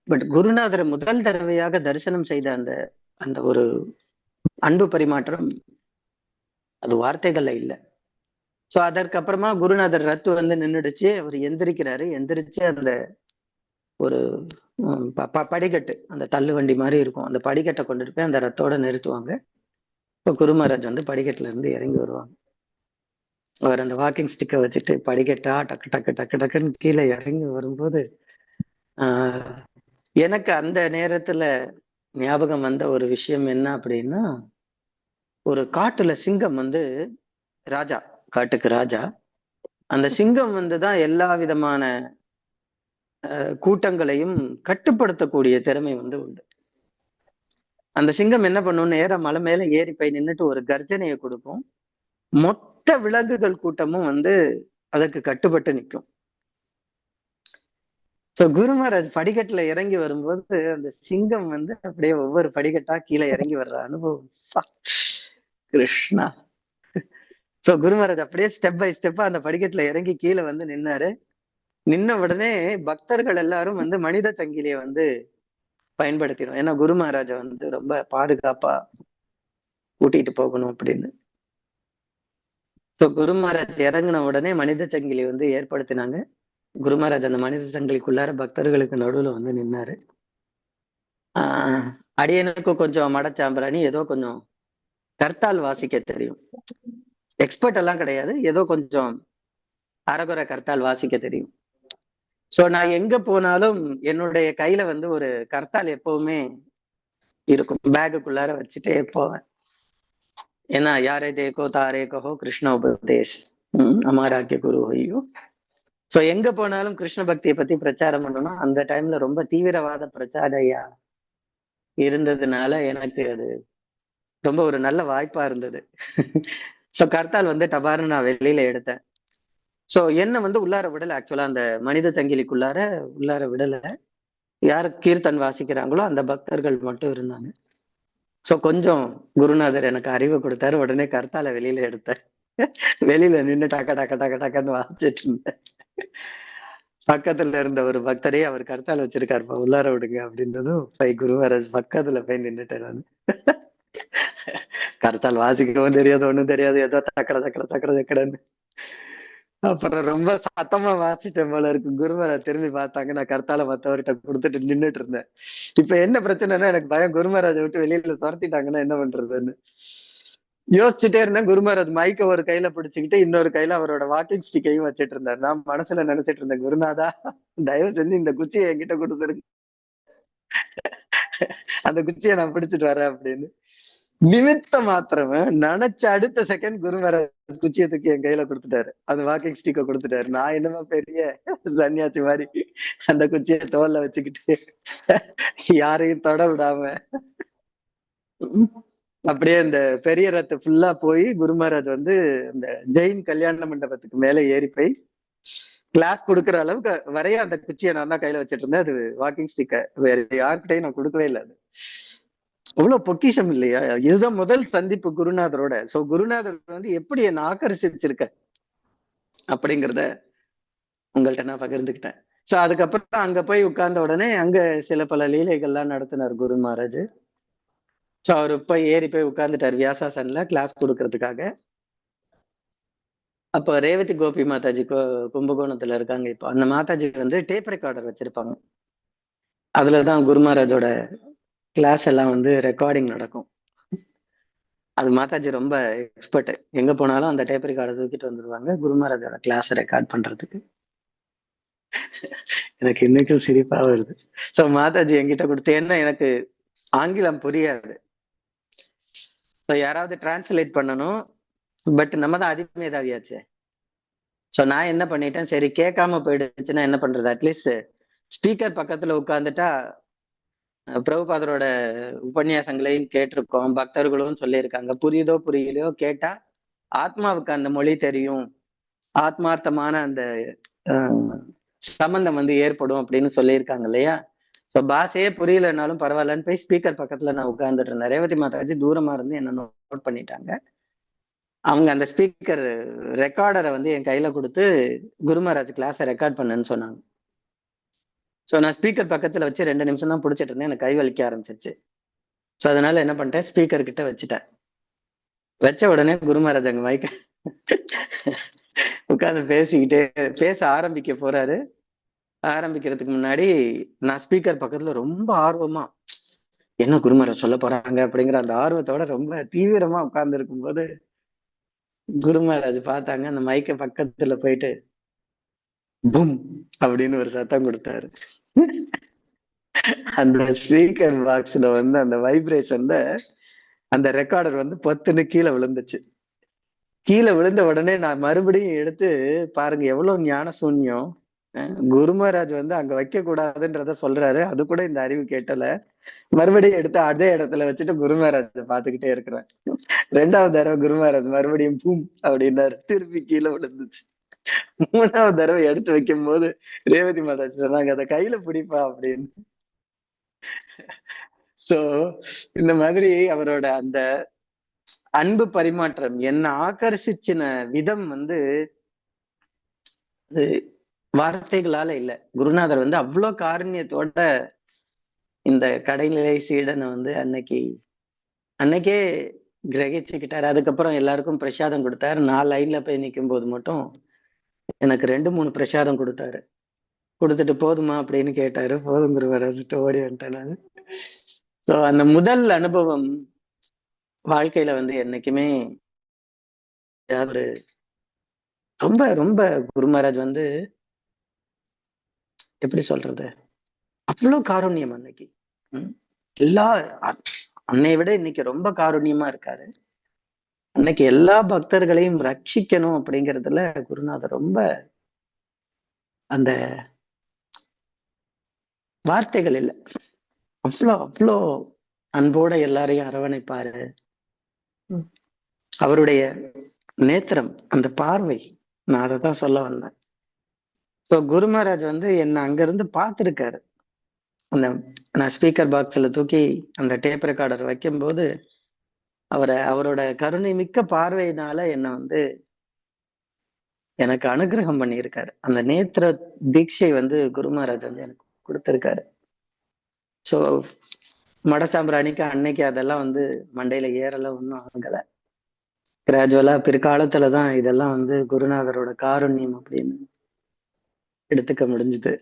பட் குருநாதரை முதல் தடவையாக தரிசனம் செய்த அந்த அந்த ஒரு அன்பு பரிமாற்றம் அது வார்த்தைகள்ல இல்ல. சோ அதற்கப்புறமா குருநாதர் ரத்து வந்து நின்றுடுச்சு. அவர் எந்திரிக்கிறாரு. எந்திரிச்சு அந்த ஒரு படிக்கட்டு, அந்த தள்ளு வண்டி மாதிரி இருக்கும், அந்த படிக்கட்டை கொண்டுட்டு போய் அந்த ரத்தோட நிறுத்துவாங்க. இப்போ குரு மகாராஜ் வந்து படிக்கட்டுல இருந்து இறங்கி வருவாங்க. அவர் அந்த வாக்கிங் ஸ்டிக்கை வச்சுட்டு படிக்கட்டா டக்கு டக்கு டக்கு டக்குன்னு கீழே இறங்கி வரும்போது எனக்கு அந்த நேரத்துல ஞாபகம் வந்த ஒரு விஷயம் என்ன அப்படின்னா, ஒரு காட்டுல சிங்கம் வந்து ராஜா, காட்டுக்கு ராஜா. அந்த சிங்கம் வந்துதான் எல்லா விதமான கூட்டங்களையும் கட்டுப்படுத்தக்கூடிய திறமை வந்து உண்டு. அந்த சிங்கம் என்ன பண்ணும், நேரா மலை மேல ஏறி போய் நின்னுட்டு ஒரு கர்ஜனையை கொடுக்கும். மொத்த விலங்குகள் கூட்டமும் வந்து அதற்கு கட்டுப்பட்டு நிற்கும். குரு மகாராஜ் படிக்கட்டுல இறங்கி வரும்போது அந்த சிங்கம் வந்து அப்படியே ஒவ்வொரு படிக்கட்டா கீழே இறங்கி வர்ற அனுபவம். கிருஷ்ணா. குரு மகாராஜ் அப்படியே ஸ்டெப் பை ஸ்டெப்பா அந்த படிக்கட்டுல இறங்கி கீழே வந்து நின்னாரு. நின்ன உடனே பக்தர்கள் எல்லாரும் வந்து மனித சங்கிலியை வந்து பயன்படுத்திடும். ஏன்னா குரு மகாராஜா வந்து ரொம்ப பாதுகாப்பா கூட்டிட்டு போகணும் அப்படின்னு. குரு மகாராஜ் இறங்கின உடனே மனித சங்கிலி வந்து ஏற்படுத்தினாங்க. குரு மகாராஜ் அந்த மனித சங்கிலிக்குள்ளார பக்தர்களுக்கு நடுவுல வந்து நின்னாரு. அடியனுக்கு கொஞ்சம் மடச்சாம்பிராணி, ஏதோ கொஞ்சம் கர்த்தால் வாசிக்க தெரியும். எக்ஸ்பர்ட் எல்லாம் கிடையாது, ஏதோ கொஞ்சம் அரகுர கர்த்தால் வாசிக்க தெரியும். சோ நான் எங்க போனாலும் என்னுடைய கையில வந்து ஒரு கர்த்தால் எப்பவுமே இருக்கும், பேக்குக்குள்ளார வச்சுட்டே போவேன். ஏன்னா யாரே தேக்கோ தாரே கஹோ கிருஷ்ண உபதேஷ் அமாராக்கிய குரு ஐயோ. சோ எங்க போனாலும் கிருஷ்ண பக்தியை பத்தி பிரச்சாரம் பண்ணணும். அந்த டைம்ல ரொம்ப தீவிரவாத பிரச்சாரையா இருந்ததுனால எனக்கு அது ரொம்ப ஒரு நல்ல வாய்ப்பா இருந்தது. சோ கர்த்தால் வந்து டபார்னு நான் வெளியில எடுத்தேன். சோ என்ன வந்து உள்ளார விடல. ஆக்சுவலா அந்த மனித சங்கிலிக்குள்ளார உள்ளார விடல. யாரு கீர்த்தன் வாசிக்கிறாங்களோ அந்த பக்தர்கள் மட்டும் இருந்தாங்க. சோ கொஞ்சம் குருநாதர் எனக்கு அறிவு கொடுத்தாரு. உடனே கர்த்தால வெளியில எடுத்தார். வெளியில நின்று டக்க டக்க டக்க டக்குன்னு வாசிச்சுட்டு இருந்தேன். பக்கத்துல இருந்த ஒரு பக்தரே, அவர் கர்த்தால வச்சிருக்காருப்பா, உள்ளார விடுங்க அப்படின்றதும் போய் குரு மகாராஜ் பக்கத்துல போய் நின்றுட்டேன் நான். கர்த்தால் வாசிக்கவும் தெரியாது, ஒண்ணும் தெரியாது, ஏதோ தக்கட தக்கட தக்கட தக்கடன்னு அப்புறம் ரொம்ப சத்தமா வாசிட்டேன் போல இருக்கு. குருமராஜ் திரும்பி பார்த்தாங்க. நான் கர்த்தால மத்தவர்கிட்ட கொடுத்துட்டு நின்னுட்டு இருந்தேன். இப்ப என்ன பிரச்சனைன்னா எனக்கு பயம், குருமராஜை விட்டு வெளியில துரத்திட்டாங்கன்னா என்ன பண்றதுன்னு யோசிச்சுட்டே இருந்தேன். குருமராஜ் மைக்க ஒரு கையில பிடிச்சுக்கிட்டு இன்னொரு கையில அவரோட வாக்கிங் ஸ்டிக்கையும் வச்சிட்டு இருந்தார். நான் மனசுல நினைச்சிட்டு இருந்தேன், குருநாதா தயவு செஞ்சு இந்த குச்சியை என்கிட்ட கொடுத்துருங்க, அந்த குச்சியை நான் பிடிச்சிட்டு வரேன் அப்படின்னு. நிமித்த மாத்திரமே நினைச்ச அடுத்த செகண்ட் குருமராஜ் குச்சியை தூக்கி என் கையில கொடுத்துட்டாரு. அந்த வாக்கிங் ஸ்டிக்க கொடுத்துட்டாரு. நான் என்னமோ பெரிய சன்னியாசி மாதிரி அந்த குச்சியை தோல்ல வச்சுக்கிட்டு யாரையும் தொட விடாம அப்படியே இந்த பெரிய ரத்தை ஃபுல்லா போய் குருமராஜ் வந்து இந்த ஜெயின் கல்யாண மண்டபத்துக்கு மேல ஏறி போய் கிளாஸ் கொடுக்குற அளவுக்கு வரைய அந்த குச்சியை நான் தான் கையில வச்சிட்டு இருந்தேன். அது வாக்கிங் ஸ்டிக்க வேற யார்கிட்டையும் நான் கொடுக்கவே இல்லை. அது அவ்வளவு பொக்கிஷம் இல்லையா? இதுதான் முதல் சந்திப்பு குருநாதரோட. சோ குருநாதர் வந்து எப்படி என்ன ஆக்கர்ஷிச்சிருக்க அப்படிங்கிறத உங்கள்ட்ட நான் பகிர்ந்துக்கிட்டேன். சோ அதுக்கப்புறம் அங்க போய் உட்கார்ந்த உடனே அங்க சில பல லீலைகள்லாம் நடத்தினார் குரு மகாராஜ். சோ அவரு போய் ஏறி போய் உட்கார்ந்துட்டாரு வியாசாசன்ல கிளாஸ் கொடுக்கறதுக்காக. அப்ப ரேவதி கோபி மாதாஜி கும்பகோணத்துல இருக்காங்க. இப்போ அந்த மாதாஜி வந்து டேப் ரெக்கார்டர் வச்சிருப்பாங்க. அதுலதான் குரு மகாராஜோட கிளாஸ் எல்லாம் வந்து ரெக்கார்டிங் நடக்கும். அது மாதாஜி ரொம்ப எக்ஸ்பர்ட். எங்க போனாலும் அந்த டேப் ரெக்கார்டை தூக்கிட்டு வந்துருவாங்க குரு மகாராஜோட கிளாஸ் ரெக்கார்ட் பண்றதுக்கு. எனக்கு இன்னைக்கும் சிரிப்பா வருது. சோ மாதாஜி என்கிட்ட கொடுத்து, என்ன எனக்கு ஆங்கிலம் புரியாது, யாராவது டிரான்ஸ்லேட் பண்ணணும், பட் நம்ம தான் அதிமேதாவியாச்சு. சோ நான் என்ன பண்ணிட்டேன், சரி கேட்காம போயிடுச்சுன்னா என்ன பண்றது, அட்லீஸ்ட் ஸ்பீக்கர் பக்கத்துல உட்கார்ந்துட்டா பிரபுபாதரோட உபன்யாசங்களையும் கேட்டிருக்கோம், பக்தர்களும் சொல்லியிருக்காங்க, புரியுதோ புரியலையோ கேட்டா ஆத்மாவுக்கு அந்த மொழி தெரியும், ஆத்மார்த்தமான அந்த சம்பந்தம் வந்து ஏற்படும் அப்படின்னு சொல்லியிருக்காங்க இல்லையா. ஸோ பாஷையே புரியலனாலும் பரவாயில்லன்னு போய் ஸ்பீக்கர் பக்கத்துல நான் உட்கார்ந்துட்டு இருந்தேன். ரேவதி மாதாஜி தூரமா இருந்து என்ன நோட் பண்ணிட்டாங்க. அவங்க அந்த ஸ்பீக்கர் ரெக்கார்டரை வந்து என் கையில கொடுத்து குரு மகாராஜ் கிளாஸை ரெக்கார்ட் பண்ணுன்னு சொன்னாங்க. ஸோ நான் ஸ்பீக்கர் பக்கத்துல வச்சு 2 நிமிஷம் தான் பிடிச்சிட்டு இருந்தேன். எனக்கு கை வலிக்க ஆரம்பிச்சிருச்சு. ஸோ அதனால என்ன பண்ணிட்டேன், ஸ்பீக்கர் கிட்ட வச்சுட்டேன். வச்ச உடனே குரு மகாராஜ் அங்க மைக்க உட்கார்ந்து பேச ஆரம்பிக்க போறாரு. ஆரம்பிக்கிறதுக்கு முன்னாடி நான் ஸ்பீக்கர் பக்கத்துல ரொம்ப ஆர்வமா என்ன குரு மகாராஜ் சொல்ல போறாங்க அப்படிங்கிற அந்த ஆர்வத்தோட ரொம்ப தீவிரமா உட்கார்ந்து இருக்கும்போது குரு மகாராஜ் பார்த்தாங்க. அந்த மைக்க பக்கத்துல போயிட்டு பூம் அப்படின்னு ஒரு சத்தம் கொடுத்தாரு. அந்த ஸ்பீக்கர் பாக்ஸ்ல வந்து அந்த வைப்ரேஷன்ல அந்த ரெக்கார்டர் வந்து பொத்துன்னு கீழே விழுந்துச்சு. கீழே விழுந்த உடனே நான் மறுபடியும் எடுத்து பாருங்க எவ்வளவு ஞான சூன்யம். குரு மகாராஜ் வந்து அங்க வைக்க கூடாதுன்றத சொல்றாரு, அது கூட இந்த அறிவு கேட்டல. மறுபடியும் எடுத்து அதே இடத்துல வச்சுட்டு குரு மகாராஜ் பாத்துக்கிட்டே இருக்கிறேன். 2வது தடவை குரு மகாராஜ் மறுபடியும் பூம் அப்படின்னாரு, திருப்பி கீழே விழுந்துச்சு. 3வது தடவை எடுத்து வைக்கும் போது ரேவதி மாதாஜி சொன்னாங்க, அதை கையில பிடிப்பா அப்படின்னு. சோ இந்த மாதிரி அவரோட அந்த அன்பு பரிமாற்றம் என்ன ஆக்கர்ஷிச்சின விதம் வந்து வார்த்தைகளால இல்ல. குருநாதர் வந்து அவ்வளவு காருண்யத்தோட இந்த கடைநிலை சீடனை வந்து அன்னைக்கே கிரகிச்சுக்கிட்டாரு. அதுக்கப்புறம் எல்லாருக்கும் பிரசாதம் கொடுத்தாரு. 4 லைன்ல போய் நிற்கும் போது மட்டும் எனக்கு 2, 3 பிரசாதம் கொடுத்தாரு. கொடுத்துட்டு போதுமா அப்படின்னு கேட்டாரு. போதும் குருவரசுட்டு ஓடி வந்துட்டேன் நான். ஸோ அந்த முதல் அனுபவம் வாழ்க்கையில வந்து என்னைக்குமே ஒரு ரொம்ப ரொம்ப குரு மகாராஜ் வந்து எப்படி சொல்றது, அவ்வளவு காருண்யம் அன்னைக்கு. எல்லா அன்னை விட இன்னைக்கு ரொம்ப காருண்யமா இருக்காரு. அன்னைக்கு எல்லா பக்தர்களையும் ரட்சிக்கணும் அப்படிங்கிறதுல குருநாதர் ரொம்ப அந்த வார்த்தைகள் இல்லை, அவ்வளோ அன்போட எல்லாரையும் அரவணைப்பாரு. அவருடைய நேத்திரம், அந்த பார்வை, நான் அதை தான் சொல்ல வந்தேன். ஸோ குரு மகாராஜ் வந்து என்ன அங்க இருந்து பார்த்திருக்காரு. அந்த நான் ஸ்பீக்கர் பாக்ஸ்ல தூக்கி அந்த டேப் ரெக்கார்டர் வைக்கும்போது அவரோட கருணை மிக்க பார்வையினால என்ன வந்து எனக்கு அனுகிரகம் பண்ணியிருக்காரு. அந்த நேத்திர தீட்சை வந்து குரு மகாராஜ் வந்து எனக்கு கொடுத்திருக்காரு. ஸோ மட சாம்பிராணிக்கு அன்னைக்கு அதெல்லாம் வந்து மண்டையில ஏறல, ஒன்றும் ஆகல. கிராஜுவலா பிற்காலத்துல தான் இதெல்லாம் வந்து குருநாதரோட காருண்யம் அப்படின்னு எடுத்துக்க முடிஞ்சுது.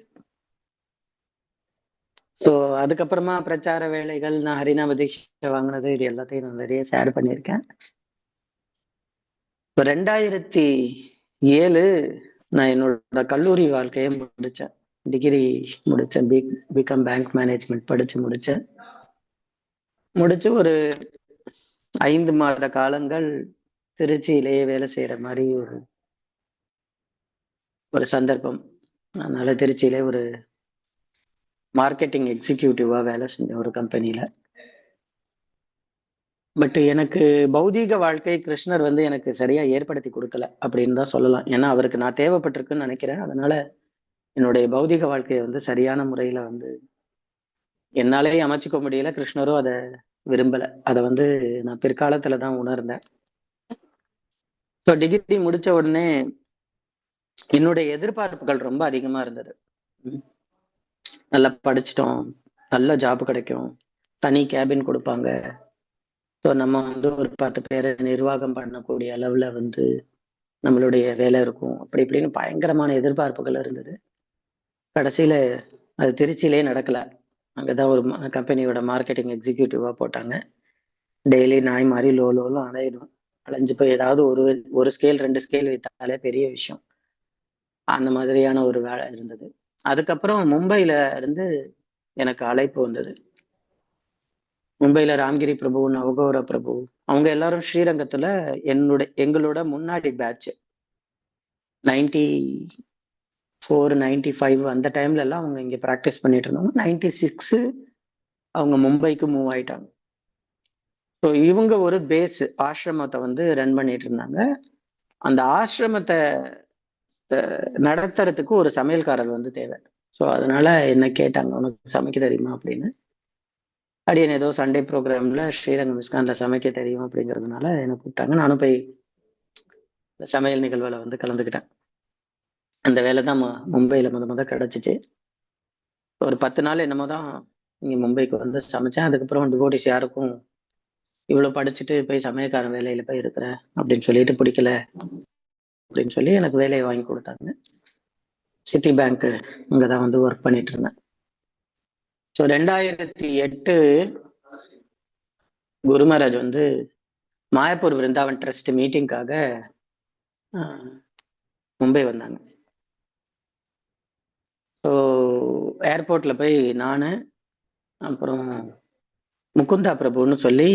ஸோ அதுக்கப்புறமா பிரச்சார வேலைகள், நான் ஹரிநாம தீட்சை வாங்கினது, இது எல்லாத்தையும் நான் நிறைய ஷேர் பண்ணியிருக்கேன். இப்போ 2007 நான் என்னோட கல்லூரி வாழ்க்கையை முடிச்சேன். டிகிரி முடிச்சேன். பிகாம் பேங்க் மேனேஜ்மெண்ட் படிச்சு முடிச்சேன். முடிச்சு ஒரு 5 மாத காலங்கள் திருச்சியிலேயே வேலை செய்யற மாதிரி ஒரு சந்தர்ப்பம். அதனால திருச்சியிலே ஒரு மார்க்கெட்டிங் எக்ஸிக்யூட்டிவா வேலை செஞ்சேன் ஒரு கம்பெனில. பட் எனக்கு பௌதீக வாழ்க்கை கிருஷ்ணர் வந்து எனக்கு சரியா ஏற்படுத்தி கொடுக்கல அப்படின்னு தான் சொல்லலாம். ஏன்னா அவருக்கு நான் தேவைப்பட்டிருக்குன்னு நினைக்கிறேன். அதனால என்னுடைய பௌதீக வாழ்க்கையை வந்து சரியான முறையில வந்து என்னாலேயே அமைச்சுக்க முடியல. கிருஷ்ணரும் அதை விரும்பல. அதை வந்து நான் பிற்காலத்துல தான் உணர்ந்தேன். ஸோ டிகிரி முடிச்ச உடனே என்னுடைய எதிர்பார்ப்புகள் ரொம்ப அதிகமா இருந்தது. நல்லா படிச்சிட்டோம், நல்ல ஜாப் கிடைக்கும், தனி கேபின் கொடுப்பாங்க, ஸோ நம்ம வந்து ஒரு 10 பேரை நிர்வாகம் பண்ணக்கூடிய அளவுல வந்து நம்மளுடைய வேலை இருக்கும், அப்படி இப்படின்னு பயங்கரமான எதிர்பார்ப்புகள் இருந்தது. கடைசியில அது திருச்சியிலே நடக்கல. அங்கதான் ஒரு கம்பெனியோட மார்க்கெட்டிங் எக்ஸிக்யூட்டிவா போட்டாங்க. டெய்லி நாய் மாதிரி லோலும் அலையிடும். அலைஞ்சு போய் ஏதாவது ஒரு ஸ்கேல் 2 ஸ்கேல் வைத்தாலே பெரிய விஷயம். அந்த மாதிரியான ஒரு வேலை இருந்தது. அதுக்கப்புறம் மும்பையில இருந்து எனக்கு அழைப்பு வந்தது. மும்பையில ராம்கிரி பிரபு, நவகோர பிரபு, அவங்க எல்லாரும் ஸ்ரீரங்கத்துல எங்களோட முன்னாடி பேட்ச் 94, 95 அந்த டைம்ல எல்லாம் அவங்க இங்க பிராக்டிஸ் பண்ணிட்டு இருந்தாங்க. 96 அவங்க மும்பைக்கு மூவ் ஆயிட்டாங்க. ஸோ இவங்க ஒரு பேஸ் ஆசிரமத்தை வந்து ரன் பண்ணிட்டு இருந்தாங்க. அந்த ஆசிரமத்தை நடத்துறதுக்கு ஒரு சமையல்காரர் வந்து தேவை. ஸோ அதனால என்ன கேட்டாங்க, உனக்கு சமைக்க தெரியுமா அப்படின்னு. அடியன் ஏதோ சண்டே ப்ரோக்ராம்ல ஸ்ரீரங்கம் மிஸ்கான்ல சமைக்க தெரியும் அப்படிங்கிறதுனால என்னை கூப்பிட்டாங்க. நானும் போய் சமையல் நிகழ்வுல வந்து கலந்துக்கிட்டேன். அந்த வேலை தான் மும்பையில முத கிடைச்சிச்சு. ஒரு 10 நாள் என்னமோ தான் இங்க மும்பைக்கு வந்து சமைச்சேன். அதுக்கப்புறம் டிவோட்டிஸ் யாருக்கும் இவ்வளவு படிச்சுட்டு போய் சமயக்காரன் வேலையில போய் இருக்கிற அப்படின்னு சொல்லிட்டு பிடிக்கல அப்படின்னு சொல்லி எனக்கு வேலையை வாங்கி கொடுத்தாங்க. சிட்டி பேங்க் இங்கதான் வந்து ஒர்க் பண்ணிட்டு இருந்தேன். ஸோ 2008 குரு மகாராஜ் வந்து மாயப்பூர் விருந்தாவன் ட்ரஸ்ட் மீட்டிங்காக மும்பை வந்தாங்க. ஸோ ஏர்போர்ட்ல போய் நான் அப்புறம் முகுந்தா பிரபுன்னு சொல்லி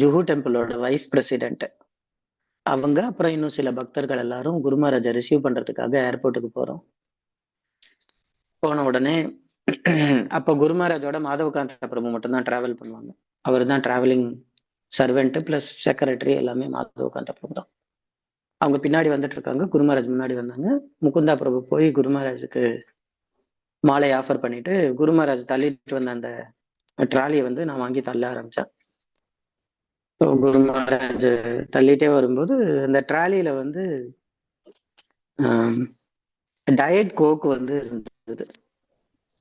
ஜுஹு டெம்பிளோட வைஸ் பிரசிடென்ட் அவங்க, அப்புறம் இன்னும் சில பக்தர்கள் எல்லாரும் குரு மகாராஜை ரிசீவ் பண்றதுக்காக ஏர்போர்ட்டுக்கு போறோம். போன உடனே அப்ப குரு மகாராஜோட மாதவகாந்த பிரபு மட்டும்தான் டிராவல் பண்ணுவாங்க. அவர் தான் டிராவலிங் சர்வெண்ட் பிளஸ் செக்ரட்டரி, எல்லாமே மாதவகாந்த பிரபு தான். அவங்க பின்னாடி வந்துட்டு இருக்காங்க, குரு மகாராஜ் முன்னாடி வந்தாங்க. முகுந்தா பிரபு போய் குரு மகாராஜுக்கு மாலை ஆஃபர் பண்ணிட்டு குரு மகாராஜ் தள்ளிட்டு வந்த அந்த ட்ராலியை வந்து நான் வாங்கி தள்ள ஆரம்பிச்சேன். குரு மகாராஜ் தள்ளிட்டே வரும்போது அந்த ட்ராலியில வந்து டயட் கோக் வந்து இருந்தது.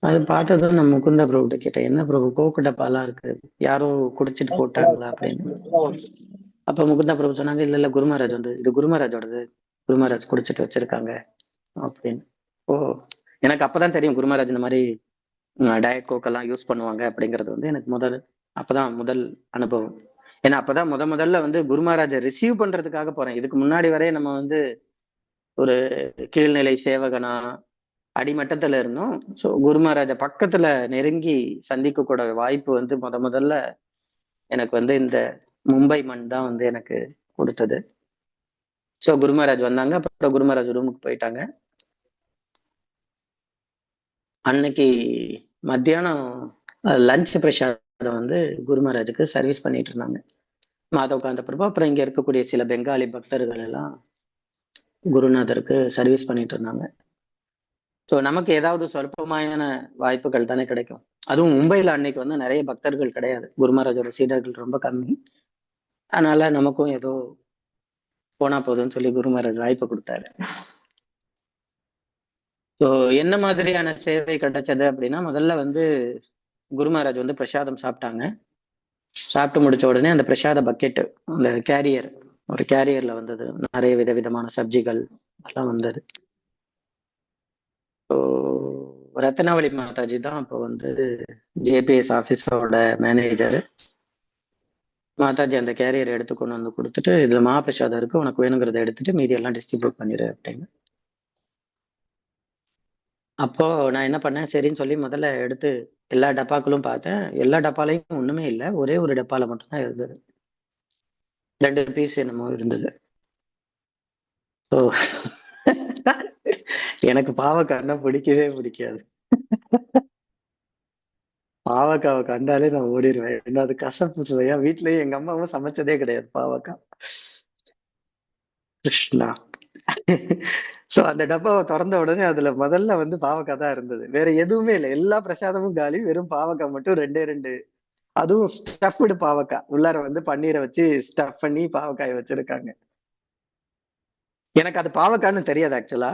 அது பார்த்ததும் நான் முகுந்தா பிரபுட்ட கேட்டேன், என்ன பிரபு கோக்கு டப்பாலாம் இருக்கு, யாரோ குடிச்சிட்டு போட்டாங்களா அப்படின்னு. அப்ப முகுந்தா பிரபு சொன்னாங்க, இல்ல குரு மகாராஜ் வந்து இது குரு மகாராஜோடது, குரு மகாராஜ் குடிச்சிட்டு வச்சிருக்காங்க அப்படின்னு. ஓ, எனக்கு அப்பதான் தெரியும் குரு மகாராஜ் இந்த மாதிரி டயட் கோக்கெல்லாம் யூஸ் பண்ணுவாங்க அப்படிங்கிறது வந்து எனக்கு அப்பதான் முதல் அனுபவம். ஏன்னா அப்பதான் முதல்ல வந்து குரு மகாராஜை ரிசீவ் பண்றதுக்காக போறேன். இதுக்கு முன்னாடி வரை நம்ம வந்து ஒரு கீழ்நிலை சேவகனா அடிமட்டத்துல இருந்தோம். ஸோ குரு மகாராஜ பக்கத்துல நெருங்கி சந்திக்க கூட வாய்ப்பு வந்து முதல்ல எனக்கு வந்து இந்த மும்பை மண் தான் வந்து எனக்கு கொடுத்தது. ஸோ குரு மகாராஜ் வந்தாங்க. அப்புறம் குரு மகாராஜ் ரூமுக்கு போயிட்டாங்க. அன்னைக்கு மத்தியானம் லஞ்ச் பிரசாதம் வந்து குரு மகாராஜுக்கு சர்வீஸ் பண்ணிட்டு இருந்தாங்க மாதவகாந்த பிரபு. அப்புறம் இங்க இருக்கக்கூடிய சில பெங்காலி பக்தர்கள் எல்லாம் குருநாதருக்கு சர்வீஸ் பண்ணிட்டு இருந்தாங்க. ஸோ நமக்கு ஏதாவது சொற்பமான வாய்ப்புகள் தானே கிடைக்கும். அதுவும் மும்பைல அன்னைக்கு வந்து நிறைய பக்தர்கள் கிடையாது, குரு மகாராஜோட சீடர்கள் ரொம்ப கம்மி. அதனால நமக்கும் ஏதோ போனா போதும்னு சொல்லி குரு மகாராஜ் வாய்ப்பு கொடுத்தாரு. ஸோ என்ன மாதிரியான சேவை கிடைச்சது அப்படின்னா, முதல்ல வந்து குரு மகாராஜ் வந்து பிரசாதம் சாப்பிட்டாங்க. சாப்பிட்டு முடிச்ச உடனே அந்த பிரசாத பக்கெட், அந்த கேரியர் ஒரு கேரியர்ல வந்தது. நிறைய விதவிதமான சப்ஜிகள் எல்லாம் வந்தது. ஸோ ரத்னாவளி மாதாஜி தான் அப்போ வந்து ஜேபிஎஸ் ஆஃபீஸோட மேனேஜர். மாதாஜி அந்த கேரியர் எடுத்து கொண்டு வந்து கொடுத்துட்டு, இதுல மகாபிரசாதம் இருக்கு, உனக்கு வேணுங்கிறத எடுத்துட்டு மீதி எல்லாம் டிஸ்ட்ரிபியூட் பண்ணிடு அப்படின்னு. அப்போ நான் என்ன பண்ணேன், சரின்னு சொல்லி முதல்ல எடுத்து எல்லா டப்பாக்களும் பார்த்தேன். எல்லா டப்பாலையும் ஒண்ணுமே இல்லை, ஒரே ஒரு டப்பால மட்டும்தான் இருந்தது. 2 பீஸ் என்னமோ இருந்தது. ஸோ எனக்கு பாவக்காய்னா பிடிக்கவே பிடிக்காது. பாவக்காவை கண்டாலே நான் ஓடிடுவேன். என்ன அது கசப்பு சுவையா, வீட்லயே எங்க அம்மாவும் சமைச்சதே கிடையாது பாவக்காய். கிருஷ்ணா. சோ அந்த டப்பாவை திறந்த உடனே அதுல முதல்ல வந்து பாவக்காய் தான் இருந்தது. வேற எதுவுமே இல்லை, எல்லா பிரசாதமும் காலி, வெறும் பாவக்காய் மட்டும் 2 அதுவும் ஸ்டஃப்டு பாவக்காய். உள்ளார வந்து பன்னீரை வச்சு ஸ்டஃப் பண்ணி பாவக்காய் வச்சிருக்காங்க. எனக்கு அது பாவக்கான்னு தெரியாது ஆக்சுவலா.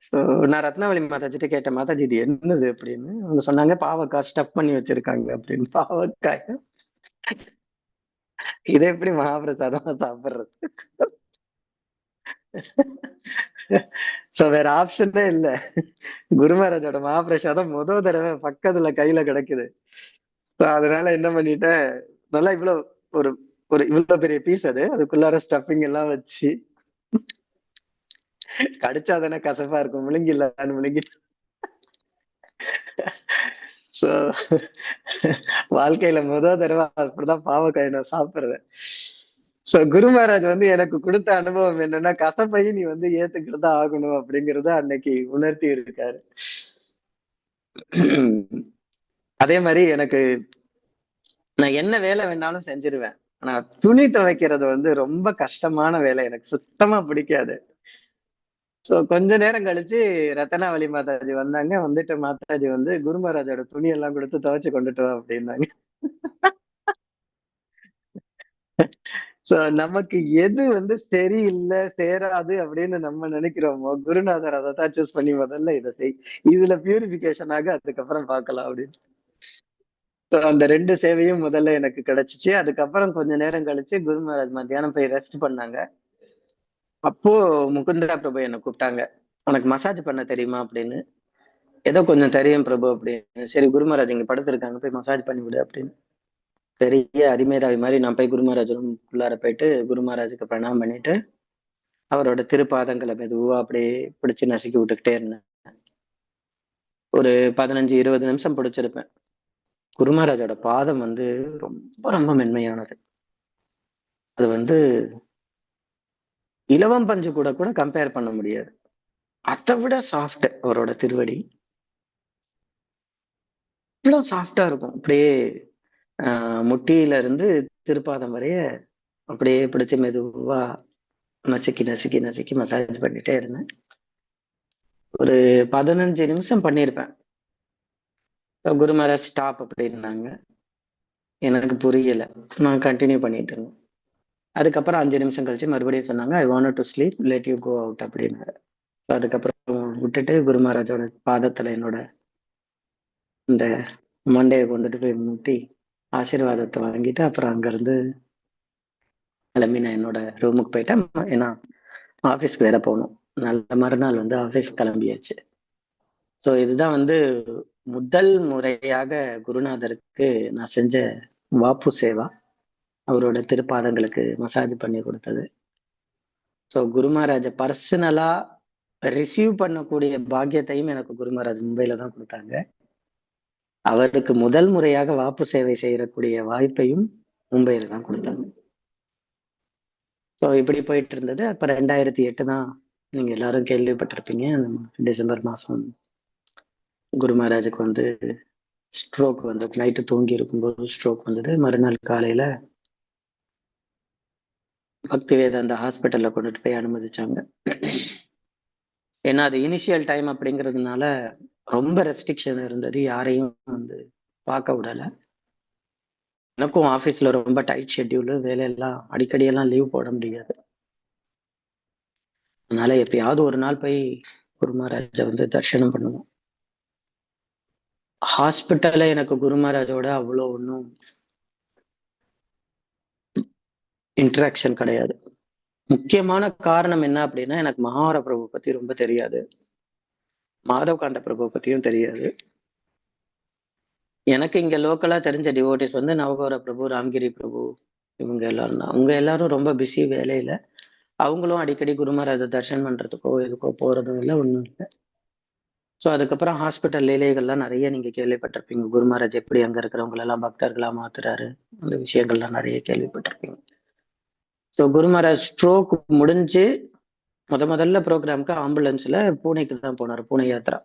ஸோ நான் ரத்னாவளி மாதாஜிட்ட கேட்டேன், மாதாஜி இது என்னது அப்படின்னு. அவங்க சொன்னாங்க பாவக்காய் ஸ்டஃப் பண்ணி வச்சிருக்காங்க அப்படின்னு. பாவக்காய் இதை எப்படி மகாபிரசாதமா சாப்பிடுறது? சோ வேற ஆப்ஷனே இல்ல. குரு மகாராஜோட மகாபிரசாதம் தடவை பக்கத்துல கையில கிடைக்குது. சோ அதனால என்ன பண்ணிட்டேன், நல்லா இவ்வளவு ஒரு ஒரு இவ்வளவு பெரிய பீஸ், அதுக்குள்ளார ஸ்டஃபிங் எல்லாம் வச்சு கடிச்சா தானே கசப்பா இருக்கும், முழுங்கிடலான்னு முழுங்கி. சோ வாழ்க்கையில தடவை அப்படிதான் பாவக்காய் நான் சாப்பிடுறேன். சோ குரு மகாராஜ் வந்து எனக்கு கொடுத்த அனுபவம் என்னன்னா, கசப்பையும் நீ வந்து ஏத்துக்கிட்டு தான் ஆகணும் அப்படிங்கறத அன்னைக்கு உணர்த்தி இருக்காரு. அதே மாதிரி எனக்கு, நான் என்ன வேலை வேணாலும் செஞ்சிருவேன். ஆனா துணி துவைக்கிறது வந்து ரொம்ப கஷ்டமான வேலை, எனக்கு சுத்தமா பிடிக்காது. சோ கொஞ்ச நேரம் கழிச்சு ரத்தனாவளி மாதாஜி வந்தாங்க. வந்துட்டு மாதாஜி வந்து குரு மகாராஜோட துணி எல்லாம் கொடுத்து துவைச்சு கொண்டுட்டு வா அப்படின்னாங்க. சோ நமக்கு எது வந்து சரியில்லை சேராது அப்படின்னு நம்ம நினைக்கிறோமோ, குருநாதர் அதை தான் சூஸ் பண்ணி முதல்ல இதை செய், இதுல பியூரிபிகேஷன் ஆக அதுக்கப்புறம் பார்க்கலாம் அப்படின்னு. So அந்த 2 சேவையும் முதல்ல எனக்கு கிடைச்சிச்சு. அதுக்கப்புறம் கொஞ்ச நேரம் கழிச்சு குரு மகாராஜ் மத்தியானம் போய் ரெஸ்ட் பண்ணாங்க. அப்போ முகுந்தா பிரபு என்ன கூப்பிட்டாங்க, உனக்கு மசாஜ் பண்ண தெரியுமா அப்படின்னு. ஏதோ கொஞ்சம் தெரியும் பிரபு அப்படின்னு. சரி குரு மகாராஜ் இங்க படுத்திருக்காங்க, போய் மசாஜ் பண்ணி விடு அப்படின்னு. பெரிய அடிமேதாவி மாதிரி நான் போய் குரு மகாராஜ் ரூம் உள்ளார போயிட்டு குரு மகாராஜுக்கு பிரணாம் பண்ணிட்டு அவரோட திருப்பாதங்களை மெதுவா அப்படியே பிடிச்சு நசுக்கி விட்டுக்கிட்டே இருந்தேன். ஒரு 15-20 நிமிஷம் பிடிச்சிருப்பேன். குரு மகாராஜோட பாதம் வந்து ரொம்ப ரொம்ப மென்மையானது. அது வந்து இலவம் பஞ்சு கூட கூட கம்பேர் பண்ண முடியாது. அதை விட சாஃப்ட் அவரோட திருவடி. இவ்வளவு சாஃப்டா இருக்கும். அப்படியே முட்டியில இருந்து திருப்பாதம் வரைய அப்படியே பிடிச்சு மெதுவா நசுக்கி நசுக்கி நசுக்கி மசாஜ் பண்ணிட்டே இருந்தேன். ஒரு 15 நிமிஷம் பண்ணியிருப்பேன். குரு மகாராஜ் ஸ்டாப் அப்படின்னாங்க. எனக்கு புரியல, நான் கண்டினியூ பண்ணிட்டு இருந்தேன். அதுக்கப்புறம் 5 நிமிஷம் கழிச்சு மறுபடியும் சொன்னாங்க, I want to sleep, let you go out அப்படின்னாரு. அதுக்கப்புறம் விட்டுட்டு குரு மகாராஜோட பாதத்துல என்னோட இந்த மண்டையை கொண்டுட்டு போய் முட்டி ஆசீர்வாதத்தை வாங்கிட்டு அப்புறம் அங்கிருந்து கிளம்பி நான் என்னோட ரூமுக்கு போயிட்டேன். ஏன்னா ஆஃபீஸ்க்கு வேற போகணும். நல்ல மறுநாள் வந்து ஆஃபீஸ் கிளம்பியாச்சு. ஸோ இதுதான் வந்து முதல் முறையாக குருநாதருக்கு நான் செஞ்ச வாப்பு சேவா, அவரோட திருப்பாதங்களுக்கு மசாஜ் பண்ணி கொடுத்தது. ஸோ குரு மகாராஜ பர்சனலா ரிசீவ் பண்ணக்கூடிய பாக்கியத்தையும் எனக்கு குரு மகாராஜ் மும்பையில தான் கொடுத்தாங்க. அவருக்கு முதல் முறையாக வாப்பு சேவை செய்யக்கூடிய வாய்ப்பையும் மும்பையில தான் கொடுத்தாங்க. ஸோ இப்படி போயிட்டு இருந்தது. அப்ப 2008 தான், நீங்க எல்லாரும் கேள்விப்பட்டிருப்பீங்க, டிசம்பர் மாசம் குரு மகாராஜுக்கு வந்து ஸ்ட்ரோக் வந்து, நைட்டு தூங்கி இருக்கும்போது ஸ்ட்ரோக் வந்தது. மறுநாள் காலையில பக்தி வேதாந்த ஹாஸ்பிட்டல்ல கொண்டுட்டு போய் அனுமதிச்சாங்க. ஏன்னா அது இனிஷியல் டைம் அப்படிங்கிறதுனால ரொம்ப ரெஸ்ட்ரிக்ஷன் இருந்தது, யாரையும் வந்து பார்க்க விடல. எனக்கும் ஆபீஸ்ல ரொம்ப டைட் ஷெட்யூல், வேலையெல்லாம் அடிக்கடி எல்லாம் லீவ் போட முடியாது. அதனால எப்பயாவது ஒரு நாள் போய் குரு மகாராஜை வந்து தரிசனம் பண்ணுவோம். ஹாஸ்பிட்டல்ல எனக்கு குரு மகாராஜோட அவ்வளோ ஒன்றும் இன்டராக்ஷன் கிடையாது. முக்கியமான காரணம் என்ன அப்படின்னா, எனக்கு மகாவர பிரபு பத்தி ரொம்ப தெரியாது. மாதவகாந்த பிரபு பத்தியும் தெரியாது. எனக்கு இங்க லோக்கலா தெரிஞ்ச டிவோட்டிஸ் வந்து நவகோர பிரபு, ராம்கிரி பிரபு இவங்க எல்லாரும் தான். அவங்க எல்லாரும் ரொம்ப பிஸி வேலையில. அவங்களும் அடிக்கடி குருமராஜ தரிசனம் பண்றதுக்கோ, இதுக்கோ போறதும் இல்ல, ஒண்ணும் இல்ல. ஸோ அதுக்கப்புறம் ஹாஸ்பிட்டல் லீலைகள்லாம் நிறைய நீங்க கேள்விப்பட்டிருப்பீங்க. குரு மகாராஜ் எப்படி அங்க இருக்கிறவங்க எல்லாம் பக்தர்களா மாத்துறாரு. அந்த விஷயங்கள்லாம் நிறைய கேள்விப்பட்டிருப்பீங்க. ஸோ குரு மகாராஜ் ஸ்ட்ரோக் முடிஞ்சு முதல்ல ப்ரோக்ராம்க்கு ஆம்புலன்ஸ்ல பூனேக்கு தான் போனாரு. பூனே யாத்ரா.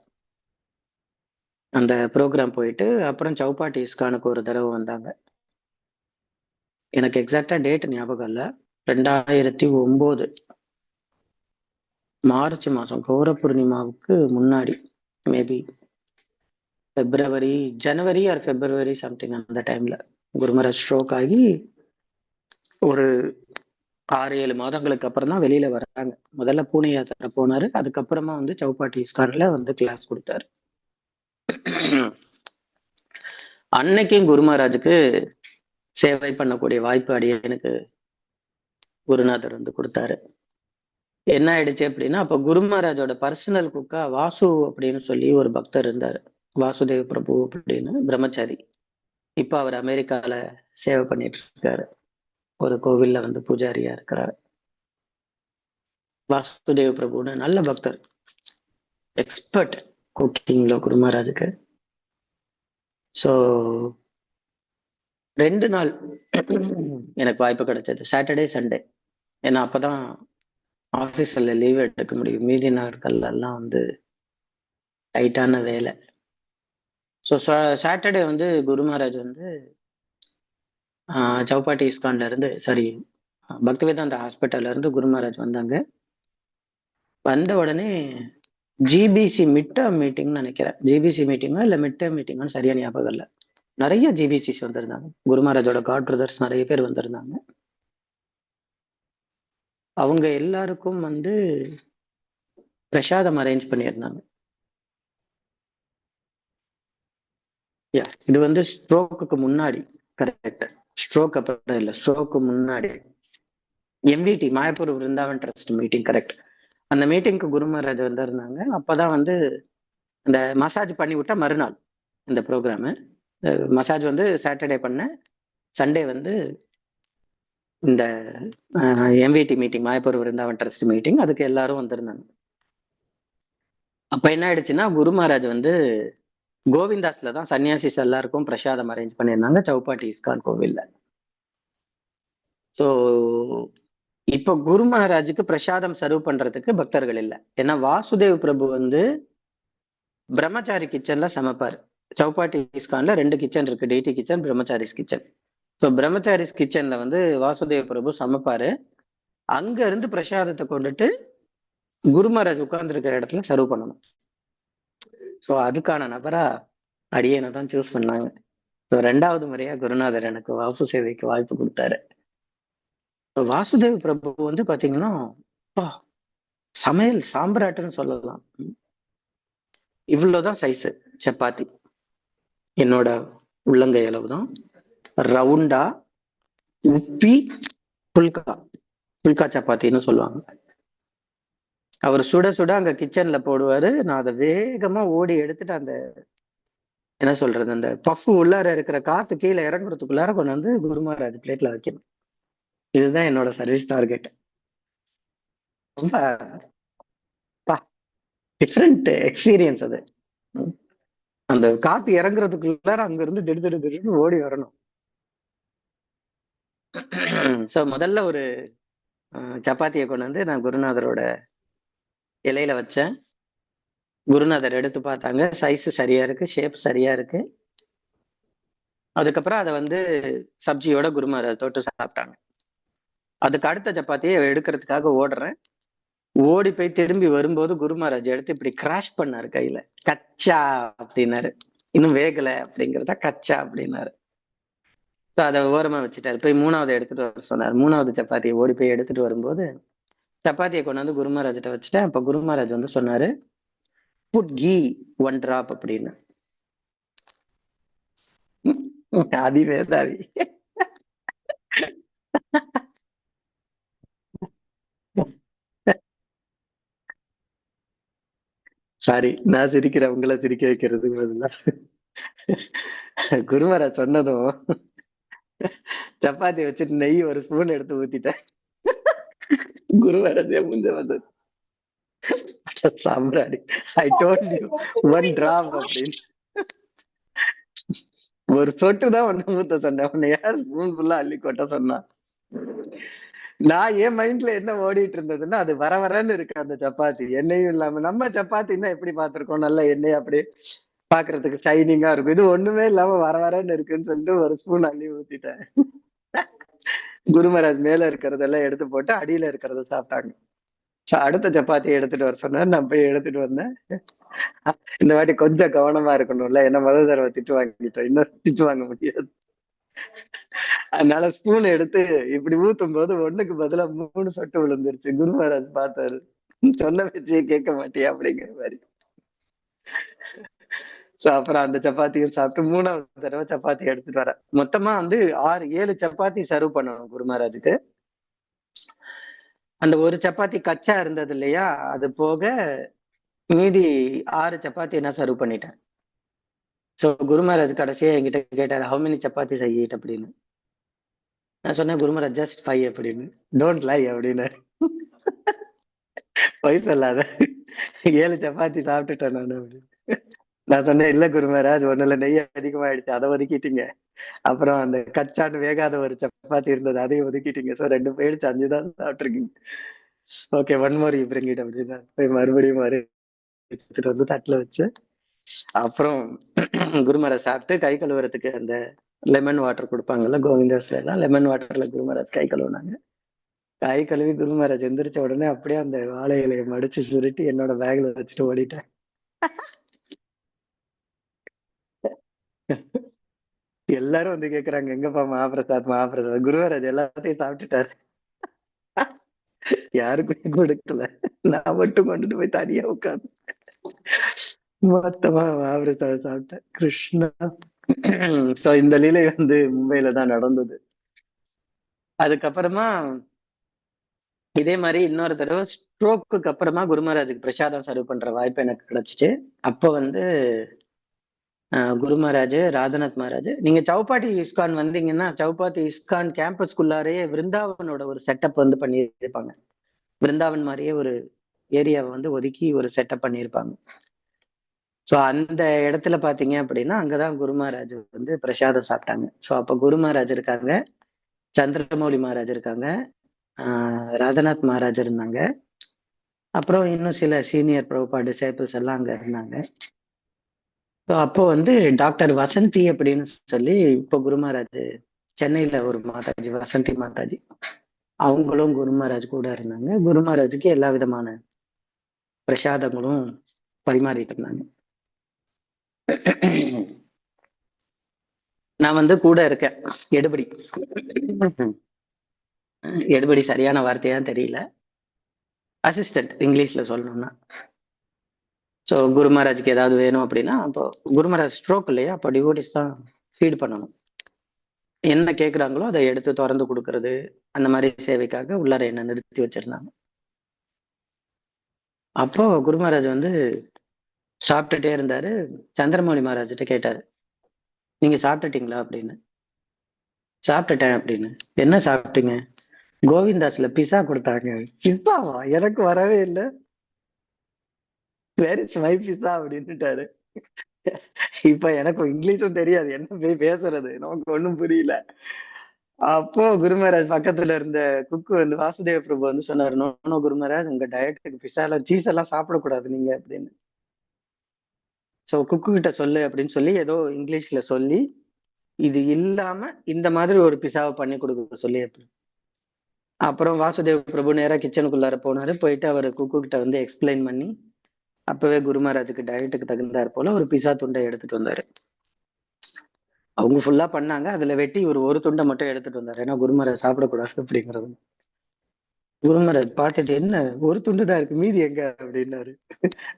அந்த ப்ரோக்ராம் போயிட்டு அப்புறம் சௌபாட்டி இஸ்கானுக்கு ஒரு தடவை வந்தாங்க. எனக்கு எக்ஸாக்டா டேட் ஞாபகம் இல்ல. 2009 மார்ச் மாசம் கௌர பூர்ணிமாவுக்கு முன்னாடி, மேபி பிப்ரவரி, ஜனவரி ஆர் பிப்ரவரி சம்திங் அந்த டைம்ல குருமராஜ் ஸ்ட்ரோக் ஆகி ஒரு 6-7 மாதங்களுக்கு அப்புறம் தான் வெளியில வர்றாங்க. முதல்ல பூனே யாத்திரை போனாரு. அதுக்கப்புறமா வந்து சௌபாட்டி இஸ்கான்ல வந்து கிளாஸ் கொடுத்தாரு. அன்னைக்கும் குரு மகாராஜுக்கு சேவை பண்ணக்கூடிய வாய்ப்பு அடியனுக்கு குருநாதர் வந்து கொடுத்தாரு. என்ன ஆயிடுச்சு அப்படின்னா, அப்ப குரு மகாராஜோட பர்சனல் குக்கா வாசு அப்படின்னு சொல்லி ஒரு பக்தர் இருந்தாரு. வாசுதேவ் பிரபு அப்படின்னு பிரம்மச்சாரி. இப்ப அவர் அமெரிக்கால சேவை பண்ணிட்டு இருக்காரு. ஒரு கோவில்ல வந்து பூஜாரியா இருக்கிறாரு. வாசுதேவ் பிரபுன்னு நல்ல பக்தர், எக்ஸ்பர்ட் குக்கிங்ல குரு மகாராஜுக்கு. ஸோ 2 நாள் எனக்கு வாய்ப்பு கிடைச்சது, சாட்டர்டே சண்டே. ஏன்னா அப்பதான் ஆபீஸ்ல லீவ் எடுக்க முடியும். மீதி நாட்கள்ல எல்லாம் வந்து டைட்டான வேலை. ஸோ சாட்டர்டே வந்து குரு மகாராஜ் வந்து சௌபாட்டி இஸ்கான்ல இருந்து, சாரி, பக்திவேதாந்த ஹாஸ்பிட்டல்ல இருந்து குரு மகாராஜ் வந்தாங்க. வந்த உடனே ஜிபிசி மிட் டேர்ம் மீட்டிங்னு நினைக்கிறேன். ஜிபிசி மீட்டிங்கா இல்ல மிட் டேர்ம் மீட்டிங்னு சரியா ஞாபகம் இல்லை. நிறைய ஜிபிசிஸ் வந்திருந்தாங்க. குரு மகாராஜோட காட் பிரதர்ஸ் நிறைய பேர் வந்திருந்தாங்க. அவங்க எல்லாருக்கும் வந்து பிரசாதம் அரேஞ்ச் பண்ணியிருந்தாங்க. இது வந்து ஸ்ட்ரோக்குக்கு முன்னாடி. கரெக்ட். ஸ்ட்ரோக் அப்புறம் இல்ல, ஸ்ட்ரோக்கு முன்னாடி. MVD Mayapur Vrindavan trust meeting. Correct. அந்த மீட்டிங்க்கு குரு மகாராஜ் வந்திருந்தாங்க. அப்பதான் வந்து இந்த மசாஜ் பண்ணி விட்டா மறுநாள் இந்த ப்ரோக்ராமு. மசாஜ் வந்து சாட்டர்டே பண்ண, சண்டே வந்து இந்த MVD meeting, Mayapur Vrindavan trust meeting. அதுக்கு எல்லாரும் வந்திருந்தாங்க. அப்ப என்ன ஆயிடுச்சுன்னா, குரு மகாராஜ் வந்து கோவிந்தாஸ்ல தான் சன்னியாசிஸ் எல்லாருக்கும் பிரசாதம் அரேஞ்ச் பண்ணியிருந்தாங்க, சௌபாட்டி இஸ்கான் கோவில்ல. ஸோ இப்போ குரு மகாராஜுக்கு பிரசாதம் சர்வ் பண்றதுக்கு பக்தர்கள் இல்லை. ஏன்னா வாசுதேவ் பிரபு வந்து பிரம்மச்சாரி கிச்சன்ல சமைப்பாரு. சௌபாட்டி இஸ்கான்ல 2 கிச்சன் இருக்கு, டிடி கிச்சன், பிரம்மச்சாரிஸ் கிச்சன். ஸோ பிரம்மச்சாரிஸ் கிச்சன்ல வந்து வாசுதேவ் பிரபு சமைப்பாரு. அங்க இருந்து பிரசாதத்தை கொண்டுட்டு குரு மகாராஜ் உட்கார்ந்து இருக்கிற இடத்துல சர்வ் பண்ணணும். ஸோ அதுக்கான நபரா அடியனை தான் சூஸ் பண்ணாங்க. ஸோ 2வது முறையா குருநாதர் எனக்கு வாப்பு சேவைக்கு வாய்ப்பு கொடுத்தாரு. வாசுதேவ் பிரபு வந்து பாத்தீங்கன்னா, அப்பா, சமையல் சாம்பிராட்டுன்னு சொல்லலாம். இவ்வளவுதான் சைஸ் சப்பாத்தி, என்னோட உள்ளங்கை அளவு தான், ரவுண்டா உப்பி, புல்கா புல்கா சப்பாத்தின்னு சொல்லுவாங்க. அவர் சுட சுட அங்க கிச்சன்ல போடுவாரு. நான் அதை வேகமா ஓடி எடுத்துட்டு அந்த என்ன சொல்றது, அந்த பஃப் உள்ளார இருக்கிற காத்து கீழே இறங்குறதுக்குள்ளார கொண்டு வந்து குரு மகாராஜ் பிளேட்ல வைக்கணும். இதுதான் என்னோட சர்வீஸ் டார்கெட். ரொம்ப டிஃப்ரெண்ட் எக்ஸ்பீரியன்ஸ் அது. அந்த காத்து இறங்குறதுக்குள்ளார அங்க இருந்து திடு திடு திடுன்னு ஓடி வரணும். சோ முதல்ல ஒரு சப்பாத்தியை கொண்டு வந்து நான் குருநாதரோட இலையில வச்சேன். குருநாதர் எடுத்து பார்த்தாங்க, சைஸ் சரியா இருக்கு, ஷேப் சரியா இருக்கு. அதுக்கப்புறம் அதை வந்து சப்ஜியோட குருமாராஜ் தொட்டு சாப்பிட்டாங்க. அதுக்கு அடுத்த சப்பாத்தியை எடுக்கிறதுக்காக ஓடுறேன். ஓடி போய் திரும்பி வரும்போது குரு மகாராஜ் எடுத்து இப்படி கிராஷ் பண்ணாரு கையில. கச்சா அப்படின்னாரு. இன்னும் வேகல அப்படிங்கிறத கச்சா அப்படின்னாரு. அதை ஓரமா வச்சுட்டாரு. போய் 3வது எடுத்துட்டு வர சொன்னார். 3வது சப்பாத்தியை ஓடி போய் எடுத்துட்டு வரும்போது சப்பாத்தியை கொண்டு வந்து குரு மகாராஜ்கிட்ட வச்சுட்டேன். அப்ப குரு மகாராஜ் வந்து சொன்னாரு, புட் கீ 1 drop அப்படின்னு. அதிவேதாவி. சாரி, நான் சிரிக்கிறேன் உங்களை சிரிக்க வைக்கிறதுக்கு பதிலா. குருமராஜ் சொன்னதும் சப்பாத்தி வச்சுட்டு நெய் ஒரு ஸ்பூன் எடுத்து ஊத்திட்டேன். குருமராஜ் முஞ்ச வந்து சாம்பிராணி. I told you one drop அப்படின்னு. ஒரு சொட்டு தான் ஒண்ணு ஊத்த சொன்னேன். உன்னை யார் ஸ்பூன் ஃபுல்லா அள்ளி கொட்ட சொன்னா? நான் என் மைண்ட்ல என்ன ஓடிட்டு இருந்ததுன்னா, அது வர வரன்னு இருக்கு அந்த சப்பாத்தி. எண்ணெயும் இல்லாம. நம்ம சப்பாத்தின்னா எப்படி பார்த்திருக்கோம்? நல்ல எண்ணெய் அப்படியே பாக்குறதுக்கு ஷைனிங்கா இருக்கும். இது ஒண்ணுமே இல்லாம வர வரன்னு இருக்குன்னு சொல்லிட்டு ஒரு ஸ்பூன் அள்ளி ஊத்திட்டேன். குருமராஜ் மேல இருக்கிறதெல்லாம் எடுத்து போட்டு அடியில இருக்கிறத சாப்பிட்டாங்க. அடுத்த சப்பாத்தி எடுத்துட்டு வர சொன்னார். நான் போய் எடுத்துட்டு வந்தேன். இந்த வாட்டி கொஞ்சம் கவனமா இருக்கணும்ல. ஏன்னா முதல் தடவை திட்டு வாங்கிட்டோம். இன்னும் திட்டு வாங்க முடியாது. அதனால ஸ்பூன் எடுத்து இப்படி ஊத்தும் போது ஒண்ணுக்கு பதிலா 3 சொட்டு விழுந்துருச்சு. குரு மகாராஜ் பார்த்தாரு. சொன்ன பேச்சையே கேட்க மாட்டியா அப்படிங்கிற மாதிரி. சோ அப்புறம் அந்த சப்பாத்தியும் சாப்பிட்டு 3வது தடவை சப்பாத்தி எடுத்துட்டு வரேன். மொத்தமா வந்து 7 சப்பாத்தி சர்வ் பண்ணணும் குரு மகாராஜுக்கு. அந்த ஒரு சப்பாத்தி கச்சா இருந்தது இல்லையா, அது போக மீதி 6 சப்பாத்தி நான் சர்வ் பண்ணிட்டேன். சோ குரு மகாராஜ் கடைசியா என்கிட்ட கேட்டாரு, how many chapati I eat அப்படின்னு. நான் சொன்னேன் குரு மகாராஜ் ஜஸ்ட் 5 அப்படின்னு. டோன்ட் லை அப்படின்னு. பொய் சொல்லாத, 7 சப்பாத்தி சாப்பிட்டுட்டேன் நான் அப்படின்னு. நான் சொன்னேன் இல்ல குரு மகாராஜ், ஒண்ணுல நெய் அதிகமாயிடுச்சு, அதை ஒதுக்கிட்டீங்க. அப்புறம் அந்த கச்சான்னு வேகாத ஒரு சப்பாத்தி இருந்தது, அதையும் ஒதுக்கிட்டீங்க. சோ 2 போயிடுச்சு, 5 தான் சாப்பிட்டுருக்கீங்க. Okay, one more you bring it அப்படின்னு போய் மறுபடியும் எடுத்துட்டு வந்து தட்டுல வச்சு அப்புறம் குரு மகாராஜ் சாப்பிட்டு கை கழுவுறதுக்கு அந்த லெமன் வாட்டர் கொடுப்பாங்கல்ல கோவிந்தாஸ்ல எல்லாம், லெமன் வாட்டர்ல குரு மகாராஜ் கை கழுவுனாங்க. கை கழுவி குரு மகாராஜ் எந்திரிச்ச உடனே அப்படியே அந்த வாழை இலையை மடிச்சு சுருட்டி என்னோட பேக்ல வச்சுட்டு ஓடிட்டேன். எல்லாரும் வந்து கேக்குறாங்க, எங்கப்பா மகாபிரசாத் மகாபிரசாத்? குரு மகாராஜ் எல்லாத்தையும் சாப்பிட்டுட்டாரு, யாருக்குமே கொடுக்கல. நான் மட்டும் கொண்டுட்டு போய் தனியா உட்காந்து மொத்தமா மகாபிரசாத் சாப்பிட்டேன். கிருஷ்ணா. சோ இந்த லீலை வந்து மும்பைல தான் நடந்தது. அதுக்கப்புறமா இதே மாதிரி இன்னொரு தடவை ஸ்ட்ரோக்குக்கு அப்புறமா குரு மகாராஜுக்கு பிரசாதம் சர்வ் பண்ற வாய்ப்பு எனக்கு கிடைச்சிச்சு. அப்போ வந்து குரு மகாராஜ், ராதநாத் மகாராஜ், நீங்க சௌபாட்டி இஸ்கான் வந்தீங்கன்னா சௌபாட்டி இஸ்கான் கேம்பஸ்குள்ளாரே விருந்தாவனோட ஒரு செட்டப் வந்து பண்ணியிருப்பாங்க. விருந்தாவன் மாதிரியே ஒரு ஏரியாவை வந்து ஒதுக்கி ஒரு செட்டப் பண்ணியிருப்பாங்க. ஸோ அந்த இடத்துல பாத்தீங்க அப்படின்னா அங்கதான் குரு மகாராஜ் வந்து பிரசாதம் சாப்பிட்டாங்க. ஸோ அப்ப குரு மகாராஜ் இருக்காங்க, சந்திரமௌலி மகாராஜ் இருக்காங்க, ராதநாத் மகாராஜ் இருந்தாங்க, அப்புறம் இன்னும் சில சீனியர் பிரபுபா டிசைபிள்ஸ் எல்லாம் அங்க இருந்தாங்க. ஸோ அப்போ வந்து டாக்டர் வசந்தி அப்படின்னு சொல்லி இப்போ குரு மகாராஜ் சென்னையில ஒரு மாதாஜி, வசந்தி மாதாஜி, அவங்களும் குரு மகாராஜ் கூட இருந்தாங்க. குரு மகாராஜுக்கு எல்லா விதமான பிரசாதங்களும் பரிமாறிட்டு இருந்தாங்க. நான் வந்து கூட இருக்கேன், எடுபடி. எடுபடி சரியான வார்த்தையான்னு தெரியல, அசிஸ்டன்ட் இங்கிலீஷ்ல சொல்லணும்னா. ஸோ குரு மகாராஜுக்கு ஏதாவது வேணும் அப்படின்னா, அப்போ குரு மகாராஜ் ஸ்ட்ரோக் இல்லையா, அப்போ டிவோட்டிஸ் தான் ஃபீட் பண்ணணும். என்ன கேட்குறாங்களோ அதை எடுத்து திறந்து கொடுக்கறது, அந்த மாதிரி சேவைக்காக உள்ளார என்ன நிறுத்தி வச்சிருந்தாங்க. அப்போ குரு மகாராஜ் வந்து சாப்பிட்டுட்டே இருந்தாரு. சந்திரமௌலி மகாராஜ்கிட்ட கேட்டாரு, நீங்க சாப்பிட்டுட்டீங்களா அப்படின்னு. சாப்பிட்டுட்டேன் அப்படின்னு. என்ன சாப்பிட்டீங்க? கோவிந்தாஸ்ல பிஸா கொடுத்தாங்க. பிஸாவா? எனக்கு வரவே இல்லை, வேர் இஸ் மை பிஸா அப்படின்னுட்டாரு. இப்ப எனக்கு இங்கிலீஷும் தெரியாது, என்ன போய் பேசுறது, நமக்கு ஒண்ணும் புரியல. அப்போ குரு மகாராஜ் பக்கத்துல இருந்த குக்கு வந்து வாசுதேவ பிரபு வந்து சொன்னாரு, நோ குரு மகாராஜ், உங்க டயட்டுக்கு பிஸா எல்லாம் சீஸ் எல்லாம் சாப்பிடக்கூடாது நீங்க அப்படின்னு. சோ குக்கு கிட்ட சொல்லு அப்படின்னு சொல்லி ஏதோ இங்கிலீஷ்ல சொல்லி, இது இல்லாம இந்த மாதிரி ஒரு பிஸாவை பண்ணி கொடுக்க சொல்லி. அப்புறம் வாசுதேவ பிரபு நேரா கிச்சனுக்குள்ளார போனாரு. போயிட்டு அவர் குக்கு கிட்ட வந்து எக்ஸ்பிளைன் பண்ணி அப்பவே குரு மகாராஜுக்கு டயட்டுக்கு தகுந்தாற் போல ஒரு பிஸா துண்டை எடுத்துட்டு வந்தாரு. அவங்க ஃபுல்லா பண்ணாங்க, அதுல வெட்டி ஒரு துண்டை மட்டும் எடுத்துட்டு வந்தாரு, ஏன்னா குரு மகாராஜ் சாப்பிடக்கூடாது அப்படிங்கிறது. குரு மகாராஜ் பார்த்துட்டு, என்ன ஒரு துண்டு தான் இருக்கு, மீதி எங்க அப்படின்னாரு.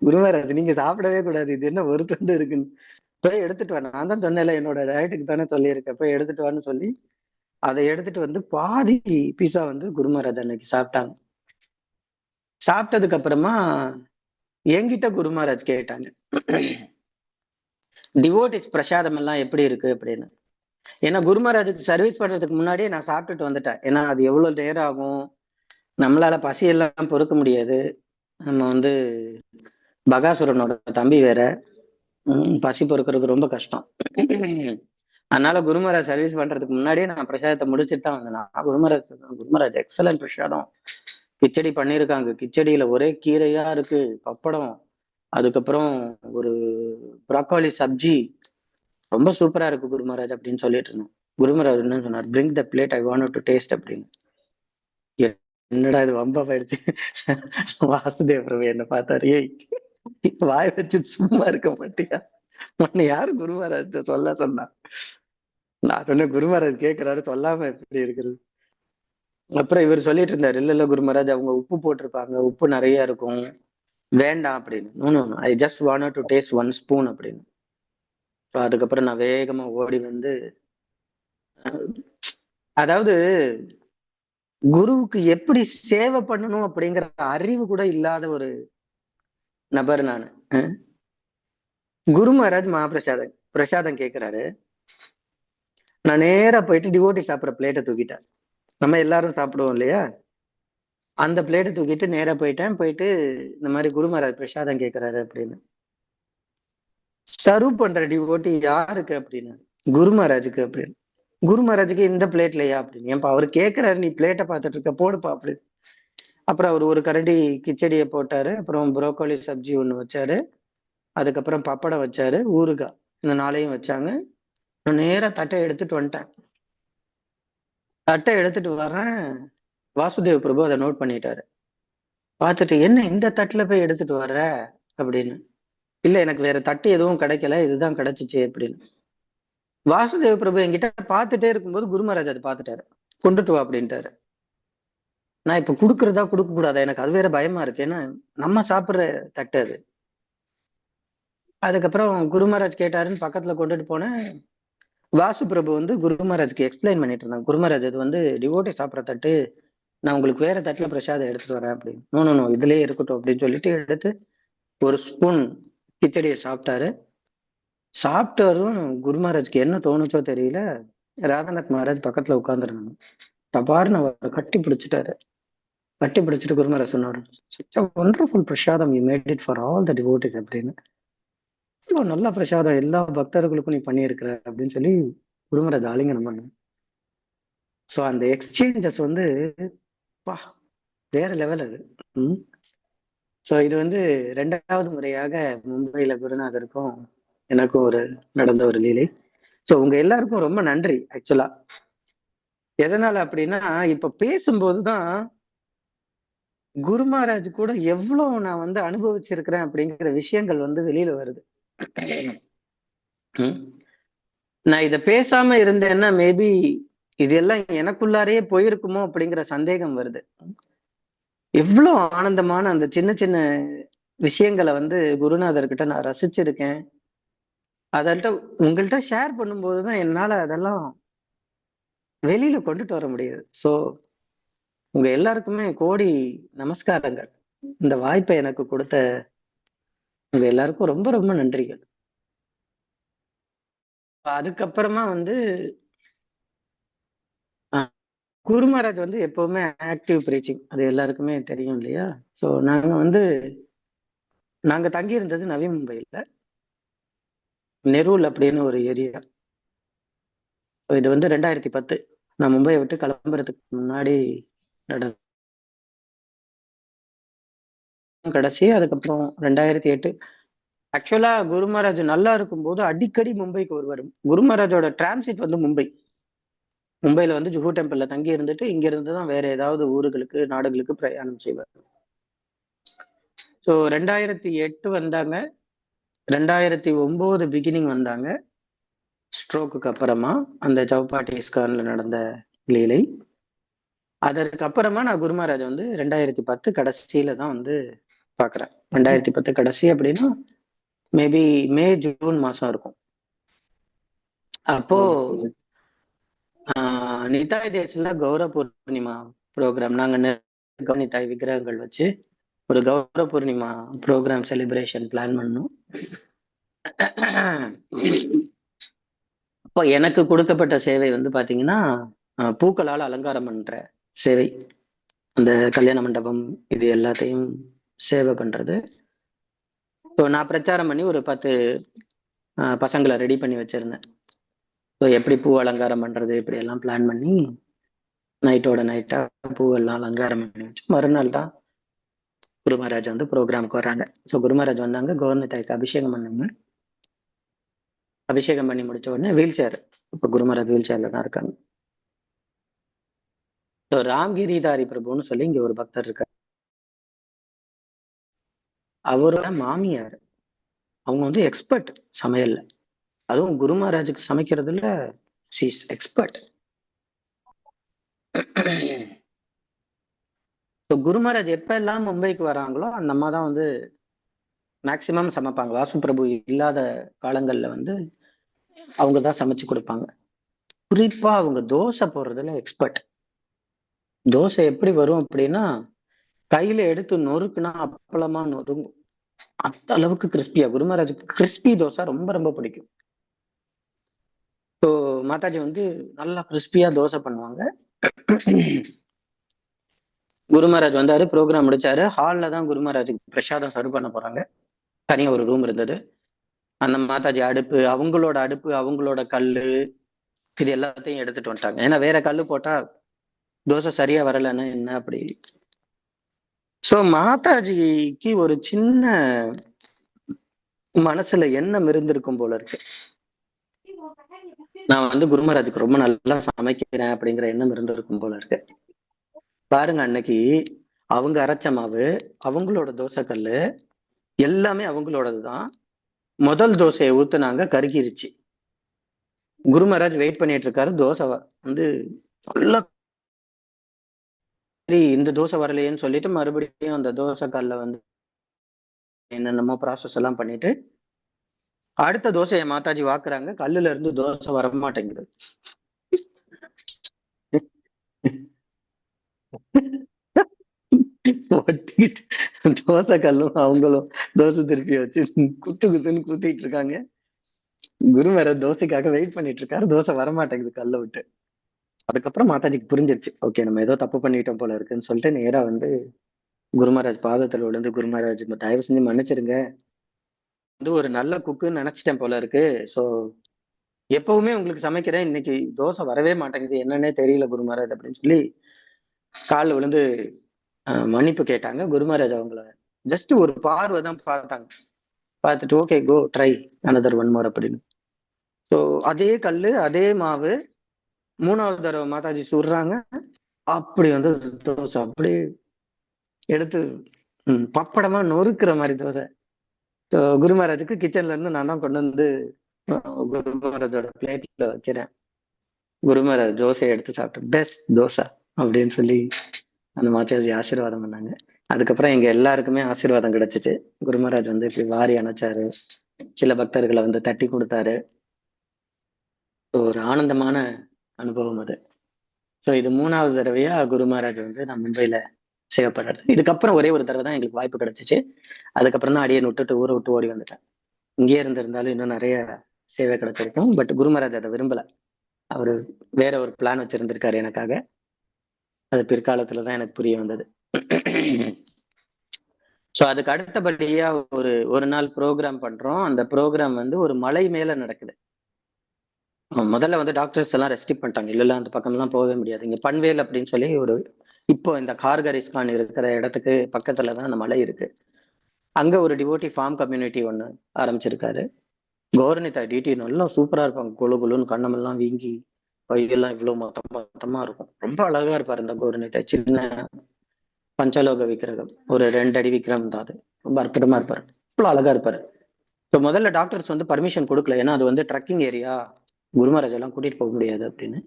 குரு மகாராஜ், நீங்க சாப்பிடவே கூடாது, இது என்ன ஒரு துண்டு இருக்குன்னு, போய் எடுத்துட்டு வா, நான் தான் சொன்னேன்ல என்னோட டயட்டுக்கு தானே சொல்லியிருக்கேன், போய் எடுத்துட்டு வான்னு சொல்லி அதை எடுத்துட்டு வந்து பாதி பீஸா வந்து குரு மகாராஜ் அன்னைக்கு சாப்பிட்டாங்க. சாப்பிட்டதுக்கு அப்புறமா என்கிட்ட குரு மகாராஜ் கேட்டாங்க, டிவோட்டிஸ் பிரசாதம் எல்லாம் எப்படி இருக்கு அப்படின்னு. ஏன்னா குரு மகாராஜுக்கு சர்வீஸ் பண்றதுக்கு முன்னாடியே நான் சாப்பிட்டுட்டு வந்துட்டேன். ஏன்னா அது எவ்வளவு நேரம் ஆகும், நம்மளால பசி எல்லாம் பொறுக்க முடியாது. நம்ம வந்து பகாசுரனோட தம்பி வேற. பசி பொறுக்கிறது ரொம்ப கஷ்டம். அதனால குருமராஜ் சர்வீஸ் பண்றதுக்கு முன்னாடியே நான் பிரசாதத்தை முடிச்சுட்டு தான் வந்தேன். குருமராஜ் எக்ஸலன்ட் பிரசாதம். கிச்சடி பண்ணியிருக்காங்க. கிச்சடியில ஒரே கீரையா இருக்கு, பப்படம், அதுக்கப்புறம் ஒரு ப்ராக்காலி சப்ஜி, ரொம்ப சூப்பரா இருக்கு குருமராஜ் அப்படின்னு சொல்லிட்டு இருந்தோம். குருமராஜ் என்ன சொன்னார், bring the plate, I want to taste அப்படின்னு. என்னடா இது வம்பா போயிடுச்சு. வாசுதேவ பிரபு என்ன பார்த்தாரு, ஏய் வாய் வச்சு சும்மா இருக்க மாட்டியா, உன்னை யாரு குருமராஜ் சொல்ல சொன்னா. நான் சொன்னேன், குருமராஜ் கேட்கிறாரு சொல்லாம எப்படி இருக்கிறது. அப்புறம் இவர் சொல்லிட்டு இருந்தாரு, இல்ல இல்ல குருமராஜ், அவங்க உப்பு போட்டிருப்பாங்க, உப்பு நிறைய இருக்கும், வேண்டாம் அப்படின்னு. I just want to taste 1 spoon அப்படின்னு. அதுக்கப்புறம் நான் வேகமா ஓடி வந்து, அதாவது குருவுக்கு எப்படி சேவை பண்ணணும் அப்படிங்கிற அறிவு கூட இல்லாத ஒரு நபர் நானு. குரு மகாராஜ் மகாபிரசாதம் பிரசாதம் கேட்கிறாரு. நான் நேரா போயிட்டு டிவோட்டி சாப்பிட்ற பிளேட்டை தூக்கிட்டேன். நம்ம எல்லாரும் சாப்பிடுவோம் இல்லையா, அந்த பிளேட்டை தூக்கிட்டு நேரா போயிட்டு இந்த மாதிரி குரு மகாராஜ் பிரசாதம் கேட்கிறாரு அப்படின்னு. சர்வ் பண்ற டிவோட்டி யாருக்கு அப்படின்னு, குரு மகாராஜுக்கு அப்படின்னு. குரு மகாராஜுக்கு இந்த பிளேட்லயா அப்படின்னு. ஏன்பா அவர் கேட்கிறாரு, நீ பிளேட்டை பார்த்துட்டு இருக்க, போடுப்பா அப்படின்னு. அப்புறம் அவர் ஒரு கரண்டி கிச்சடியை போட்டாரு, அப்புறம் புரோக்கோலி சப்ஜி ஒண்ணு வச்சாரு, அதுக்கப்புறம் பப்படம் வச்சாரு, ஊறுகாய், இந்த 4ஐயும் வச்சாங்க. நான் நேரா தட்டை எடுத்துட்டு வந்துட்டேன். தட்டை எடுத்துட்டு வர்றேன், வாசுதேவ் பிரபு அதை நோட் பண்ணிட்டாரு. பார்த்துட்டு, என்ன இந்த தட்டுல போய் எடுத்துட்டு வர்ற அப்படின்னு. இல்ல எனக்கு வேற தட்டு எதுவும் கிடைக்கல, இதுதான் கிடைச்சிச்சு அப்படின்னு. வாசுதேவ பிரபு என்கிட்ட பார்த்துட்டே இருக்கும்போது குரு மகாராஜ் அதை பார்த்துட்டாரு. கொண்டுட்டு வா அப்படின்ட்டாரு. நான் இப்ப குடுக்கறதா கொடுக்க கூடாதா, எனக்கு அது வேற பயமா இருக்கு, ஏன்னா நம்ம சாப்பிடுற தட்டு அது. அதுக்கப்புறம் குரு மகாராஜ் கேட்டாருன்னு பக்கத்துல கொண்டுட்டு போனேன். வாசு பிரபு வந்து குரு மகாராஜ்க்கு எக்ஸ்பிளைன் பண்ணிட்டு இருந்தாங்க. குரு மகாராஜ், இது வந்து டிவோட்டி சாப்பிட்ற தட்டு, நான் உங்களுக்கு வேற தட்டுல பிரசாதம் எடுத்துட்டு வரேன் அப்படின்னு. நோ இதுலயே இருக்கட்டும் அப்படின்னு சொல்லிட்டு எடுத்து 1 ஸ்பூன் கிச்சடியை சாப்பிட்டாரு. சாப்பிட்டாரும் குரு மகாராஜ்க்கு என்ன தோணுச்சோ தெரியல, ராதாநாத் மகாராஜ் பக்கத்துல உட்கார்ந்துருந்தாங்க. டபார்னு அவர் கட்டி பிடிச்சிட்டாரு. கட்டி பிடிச்சிட்டு குரு மகாராஜ் சொன்னாரு, such a wonderful பிரசாதம், you made it for all the devotees அப்படின்னு. இவ்வளவு நல்ல பிரசாதம் எல்லா பக்தர்களுக்கும் நீ பண்ணியிருக்கிற அப்படின்னு சொல்லி குரு மகாராஜ் ஆலிங்கனம் பண்ணாங்க. ஸோ அந்த எக்ஸ்சேஞ்சஸ் வந்து பா, வேற லெவல் அது. ஸோ இது வந்து 2வது முறையாக மும்பையில குருநாதருக்கும் எனக்கும் நடந்த ஒரு லீலை. ஸோ உங்க எல்லாருக்கும் ரொம்ப நன்றி. ஆக்சுவலா எதனால அப்படின்னா, இப்ப பேசும்போதுதான் குரு மகாராஜ் கூட எவ்வளவு நான் வந்து அனுபவிச்சிருக்கிறேன் அப்படிங்கிற விஷயங்கள் வந்து வெளியில வருது. நான் இத பேசாம இருந்தேன்னா மேபி இதெல்லாம் எனக்குள்ளாரையே போயிருக்குமோ அப்படிங்கிற சந்தேகம் வருது. எவ்வளவு ஆனந்தமான அந்த சின்ன சின்ன விஷயங்களை வந்து குருநாதர்கிட்ட நான் ரசிச்சிருக்கேன். அதல்ட்ட உங்கள்கிட்ட ஷேர் பண்ணும்போதுதான் என்னால அதெல்லாம் வெளியில கொண்டுட்டு வர முடியுது. சோ உங்க எல்லாருக்குமே கோடி நமஸ்காரங்கள். இந்த வாய்ப்பை எனக்கு கொடுத்த உங்க எல்லாருக்கும் ரொம்ப ரொம்ப நன்றிகள். அதுக்கப்புறமா வந்து குரு மகாராஜ் வந்து எப்பவுமே ஆக்டிவ் பிரீச்சிங், அது எல்லாருக்குமே தெரியும் இல்லையா. சோ நாங்க தங்கி இருந்தது நவி மும்பைல, நெரூல் அப்படின்னு ஒரு ஏரியா. இது வந்து 2010 நான் மும்பையை விட்டு கிளம்புறதுக்கு முன்னாடி நடந்த கடைசி. அதுக்கப்புறம் 2008 ஆக்சுவலா குரு மகாராஜ் நல்லா இருக்கும்போது அடிக்கடி மும்பைக்கு வருவார். குரு மகாராஜோட டிரான்சிட் வந்து மும்பைல வந்து ஜுஹு டெம்பிள்ல தங்கி இருந்துட்டு இங்க இருந்து தான் வேற ஏதாவது ஊர்களுக்கு நாடுகளுக்கு பிரயாணம் செய்வார். ஸோ 2008 வந்தாங்க, 2009 பிகினிங் வந்தாங்க, ஸ்ட்ரோக்குக்கு அப்புறமா அந்த சௌபாட்டி இஸ்கான்ல நடந்த லீலை. அதற்கு அப்புறமா நான் குரு மகாராஜ் வந்து 2010 கடைசியில தான் வந்து பாக்குறேன். 2010 கடைசி அப்படின்னா மேபி மே ஜூன் மாசம் இருக்கும். அப்போ நிதாய் தேசில கௌரவ பூர்ணிமா ப்ரோக்ராம், நாங்க நிதாய் விக்கிரகங்கள் வச்சு ஒரு கௌரவ பூர்ணிமா ப்ரோக்ராம் செலிப்ரேஷன் பிளான் பண்ணோம். அப்போ எனக்கு கொடுக்கப்பட்ட சேவை வந்து பாத்தீங்கன்னா பூக்களால் அலங்காரம் பண்ற சேவை. அந்த கல்யாண மண்டபம் இது எல்லாத்தையும் சேவை பண்றது. ஸோ நான் பிரச்சாரம் பண்ணி ஒரு 10 பசங்களை ரெடி பண்ணி வச்சிருந்தேன். ஸோ எப்படி பூ அலங்காரம் பண்றது இப்படி எல்லாம் பிளான் பண்ணி நைட்டோட நைட்டா பூவெல்லாம் அலங்காரம் பண்ணி வச்சு மறுநாள் தான் குரு மகாராஜ் வந்து ப்ரோக்ராமுக்கு வர்றாங்க. ஸோ குரு மகாராஜ் வந்தாங்க, கவர்னர் தாய்க்கு அபிஷேகம் பண்ணாங்க. அபிஷேகம் பண்ணி முடிச்ச உடனே வீல் சேர், இப்போ குரு மகாராஜ் வீல் சேர்ல தான் இருக்காங்க. ஸோ ராம்கிரிதாரி பிரபுன்னு சொல்லி இங்க ஒரு பக்தர் இருக்காரு. அவரோட மாமியார், அவங்க வந்து எக்ஸ்பர்ட் சமையல்ல, அதுவும் குரு மகாராஜுக்கு சமைக்கிறதுல ஷீஸ் எக்ஸ்பர்ட். குரு மகாராஜ் எப்ப எல்லாம் மும்பைக்கு வராங்களோ அந்த அம்மா தான் வந்து மேக்சிமம் சமைப்பாங்க. வாசு பிரபு இல்லாத காலங்கள்ல வந்து அவங்க தான் சமைச்சு கொடுப்பாங்க. குறிப்பா அவங்க தோசை போடுறதுல எக்ஸ்பர்ட். தோசை எப்படி வரும் அப்படின்னா, கையில எடுத்து நொறுக்குனா அப்பளமா நொறுங்கும். அந்த அளவுக்கு கிறிஸ்பியா. குரு மகாராஜுக்கு கிறிஸ்பி தோசை ரொம்ப ரொம்ப பிடிக்கும். ஸோ மாதாஜி வந்து நல்லா கிறிஸ்பியா தோசை பண்ணுவாங்க. குரு மகாராஜ் வந்தாரு, ப்ரோக்ராம் முடிச்சாரு. ஹால்ல தான் குரு மகாராஜுக்கு பிரசாதம் சர்வ் பண்ண போறாங்க. தனியா ஒரு ரூம் இருந்தது. அந்த மாதாஜி அடுப்பு, அவங்களோட அடுப்பு, அவங்களோட கல்லு, இது எல்லாத்தையும் எடுத்துட்டு வந்துட்டாங்க. ஏன்னா வேற கல்லு போட்டா தோசை சரியா வரலன்னா என்ன அப்படி. சோ மாதாஜிக்கு ஒரு சின்ன மனசுல எண்ணம் இருந்திருக்கும் போல இருக்கு. நான் வந்து குரு மகாராஜுக்கு ரொம்ப நல்லா சமைக்கிறேன் அப்படிங்கிற எண்ணம் இருந்திருக்கும் போல இருக்கு. பாருங்க, அன்னைக்கு அவங்க அரைச்ச மாவு, அவங்களோட தோசை கல்லு எல்லாமே அவங்களோடதுதான். முதல் தோசையை ஊத்துனாங்க, கருகிருச்சு. குரு மகாராஜ் வெயிட் பண்ணிட்டு இருக்காரு. தோசை வந்து நல்லா, சரி இந்த தோசை வரலையேன்னு சொல்லிட்டு மறுபடியும் அந்த தோசை கல்ல வந்து என்னென்னமோ ப்ராசஸ் எல்லாம் பண்ணிட்டு அடுத்த தோசையை மாதாஜி வாக்குறாங்க. கல்லுல இருந்து தோசை வர மாட்டேங்குது. ஒட்டிக்கிட்டு தோசை கல்லும் அவங்களும் தோசை திருப்பி வச்சு குத்து குத்துன்னு குத்திட்டு இருக்காங்க. குரு வேற தோசைக்காக வெயிட் பண்ணிட்டு இருக்காரு. தோசை வரமாட்டேங்குது கல்ல விட்டு. அதுக்கப்புறம் மாதாஜிக்கு புரிஞ்சிருச்சு, ஓகே நம்ம ஏதோ தப்பு பண்ணிட்டோம் போல இருக்குன்னு சொல்லிட்டு நேரா வந்து குரு மகாராஜ் பாதத்துல விழுந்து, குரு மகாராஜ் தயவு செஞ்சு மன்னிச்சிருங்க, வந்து ஒரு நல்ல குக்குன்னு நினைச்சிட்டேன் போல இருக்கு. சோ எப்பவுமே உங்களுக்கு சமைக்கிறேன், இன்னைக்கு தோசை வரவே மாட்டேங்குது, என்னன்னே தெரியல குரு மகாராஜ் அப்படின்னு சொல்லி காலில் விழுந்து மன்னிப்பு கேட்டாங்க. குரு மகாராஜ் அவங்கள ஜஸ்ட் ஒரு பார்வை தான் பார்த்தாங்க. பார்த்துட்டு okay go try another one more அப்படின்னு. ஸோ அதே கல்லு அதே மாவு மூணாவது தடவை மாதாஜி சுடுறாங்க. அப்படி வந்து தோசை அப்படி எடுத்து பப்படமா நொறுக்கிற மாதிரி தோசை. ஸோ குரு மகாராஜுக்கு கிச்சன்ல இருந்து நான் தான் கொண்டு வந்து குரு மகாராஜோட பிளேட்ல வைக்கிறேன். குரு மகாராஜ் தோசையை எடுத்து சாப்பிட்டு பெஸ்ட் தோசை அப்படின்னு சொல்லி அந்த மாதாஜி ஆசீர்வாதம் பண்ணாங்க. அதுக்கப்புறம் எங்க எல்லாருக்குமே ஆசீர்வாதம் கிடைச்சிச்சு. குரு மகாராஜ் வந்து இப்படி வாரி அணைச்சாரு, சில பக்தர்களை வந்து தட்டி கொடுத்தாரு. ஒரு ஆனந்தமான அனுபவம் அது. ஸோ இது 3வது தடவையா குரு மகாராஜ் வந்து நான் மும்பைல சேவைப்படுறது. இதுக்கப்புறம் ஒரே ஒரு தடவை தான் எங்களுக்கு வாய்ப்பு கிடைச்சிச்சு. அதுக்கப்புறம் தான் அடியை விட்டுட்டு ஊரை விட்டு ஓடி வந்துட்டேன். இங்கேயே இருந்திருந்தாலும் இன்னும் நிறைய சேவை கிடைச்சிருக்கும். பட் குரு மகாராஜ் அதை விரும்பல. அவரு வேற ஒரு பிளான் வச்சிருந்திருக்காரு எனக்காக. அது பிற்காலத்துலதான் எனக்கு புரிய வந்தது. ஸோ அதுக்கு அடுத்தபடியா ஒரு நாள் ப்ரோக்ராம் பண்றோம். அந்த ப்ரோக்ராம் வந்து ஒரு மலை மேல நடக்குது. முதல்ல வந்து டாக்டர்ஸ் எல்லாம் ரெஸ்ட்ரிக்ட் பண்ணிட்டாங்க, இல்ல அந்த பக்கம் எல்லாம் போகவே முடியாது, இங்க பன்வேல் அப்படின்னு சொல்லி இப்போ இந்த கார்கரிஸ்கான் இருக்கிற இடத்துக்கு பக்கத்துல தான் அந்த மலை இருக்கு. அங்க ஒரு டிவோட்டி ஃபார்ம் கம்யூனிட்டி ஒண்ணு ஆரம்பிச்சிருக்காரு. கௌரனிதா டிடி நல்லா சூப்பரா இருப்பாங்க, குழு குழுன்னு கண்ணமெல்லாம் வீங்கி கையெல்லாம் இவ்வளவு மொத்தமா இருக்கும். ரொம்ப அழகா இருப்பாரு இந்த கௌரனிதா. சின்ன பஞ்சலோக விக்கிரகம், ஒரு 2 அடி விக்கிரகம் தான் அது. ரொம்ப அற்புதமா இருப்பாரு, இவ்வளவு அழகா இருப்பாரு. ஸோ முதல்ல டாக்டர்ஸ் வந்து பர்மிஷன் கொடுக்கல, ஏன்னா அது வந்து ட்ரக்கிங் ஏரியா, குரு மகாராஜ் எல்லாம் கூட்டிட்டு போக முடியாது அப்படின்னு.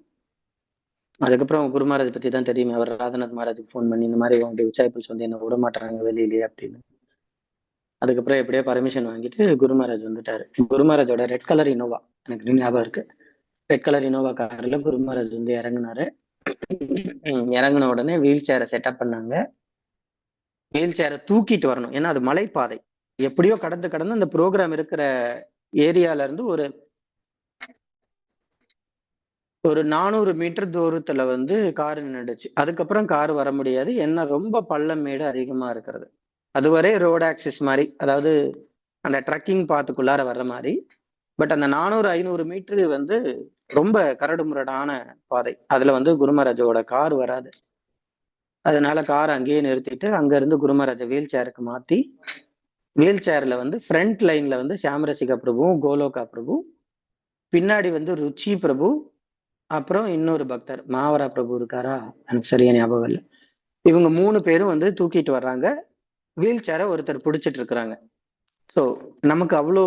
அதுக்கப்புறம் குரு மகாராஜ் பத்தி தான் தெரியுமே, அவர் ராதநாத் மகாராஜுக்கு ஃபோன் பண்ணி இந்த மாதிரி உங்களுடைய டிசைபிள்ஸ் வந்து என்ன விட மாட்டாங்க வெளியிலேயே அப்படின்னு. அதுக்கப்புறம் எப்படியோ பர்மிஷன் வாங்கிட்டு குரு மகாராஜ் வந்துட்டாரு. குரு மகாராஜோட ரெட் கலர் இனோவா எனக்கு ஞாபகம் இருக்கு. ரெட் கலர் இனோவா கார்ல குரு மகாராஜ் வந்து இறங்குனாரு. இறங்கின உடனே வீல் சேரை செட்டப் பண்ணாங்க. வீல் சேரை தூக்கிட்டு வரணும். ஏன்னா அது மலைப்பாதை. எப்படியோ கடந்து கடந்து அந்த ப்ரோக்ராம் இருக்கிற ஏரியால இருந்து ஒரு ஒரு 400 மீட்டர் தூரத்துல வந்து கார் நின்னுடுச்சு. அதுக்கப்புறம் கார் வர முடியாது. ஏன்னா ரொம்ப பள்ளம் மேடு அதிகமா இருக்கிறது. அதுவரை ரோட் ஆக்சிஸ் மாதிரி, அதாவது அந்த ட்ரக்கிங் பாத்துக்குள்ளார வர்ற மாதிரி. பட் அந்த 400 500 மீட்டர் வந்து ரொம்ப கரடு முரடான பாதை. அதுல வந்து குருமராஜோட கார் வராது. அதனால கார் அங்கேயே நிறுத்திட்டு அங்க இருந்து குருமராஜ வீல் சேருக்கு மாத்தி, வீல் சேர்ல வந்து ஃப்ரண்ட் லைன்ல வந்து சியாமரசிகா பிரபுவும் கோலோகா பிரபு, பின்னாடி வந்து ருச்சி பிரபு, அப்புறம் இன்னொரு பக்தர் மாவரா பிரபு இருக்காரா, எனக்கு சரியா ஞாபகம் இல்லை. இவங்க 3 பேரும் வந்து தூக்கிட்டு வர்றாங்க. வீல் சேரை ஒருத்தர் பிடிச்சிட்டு இருக்கிறாங்க. ஸோ நமக்கு அவ்வளோ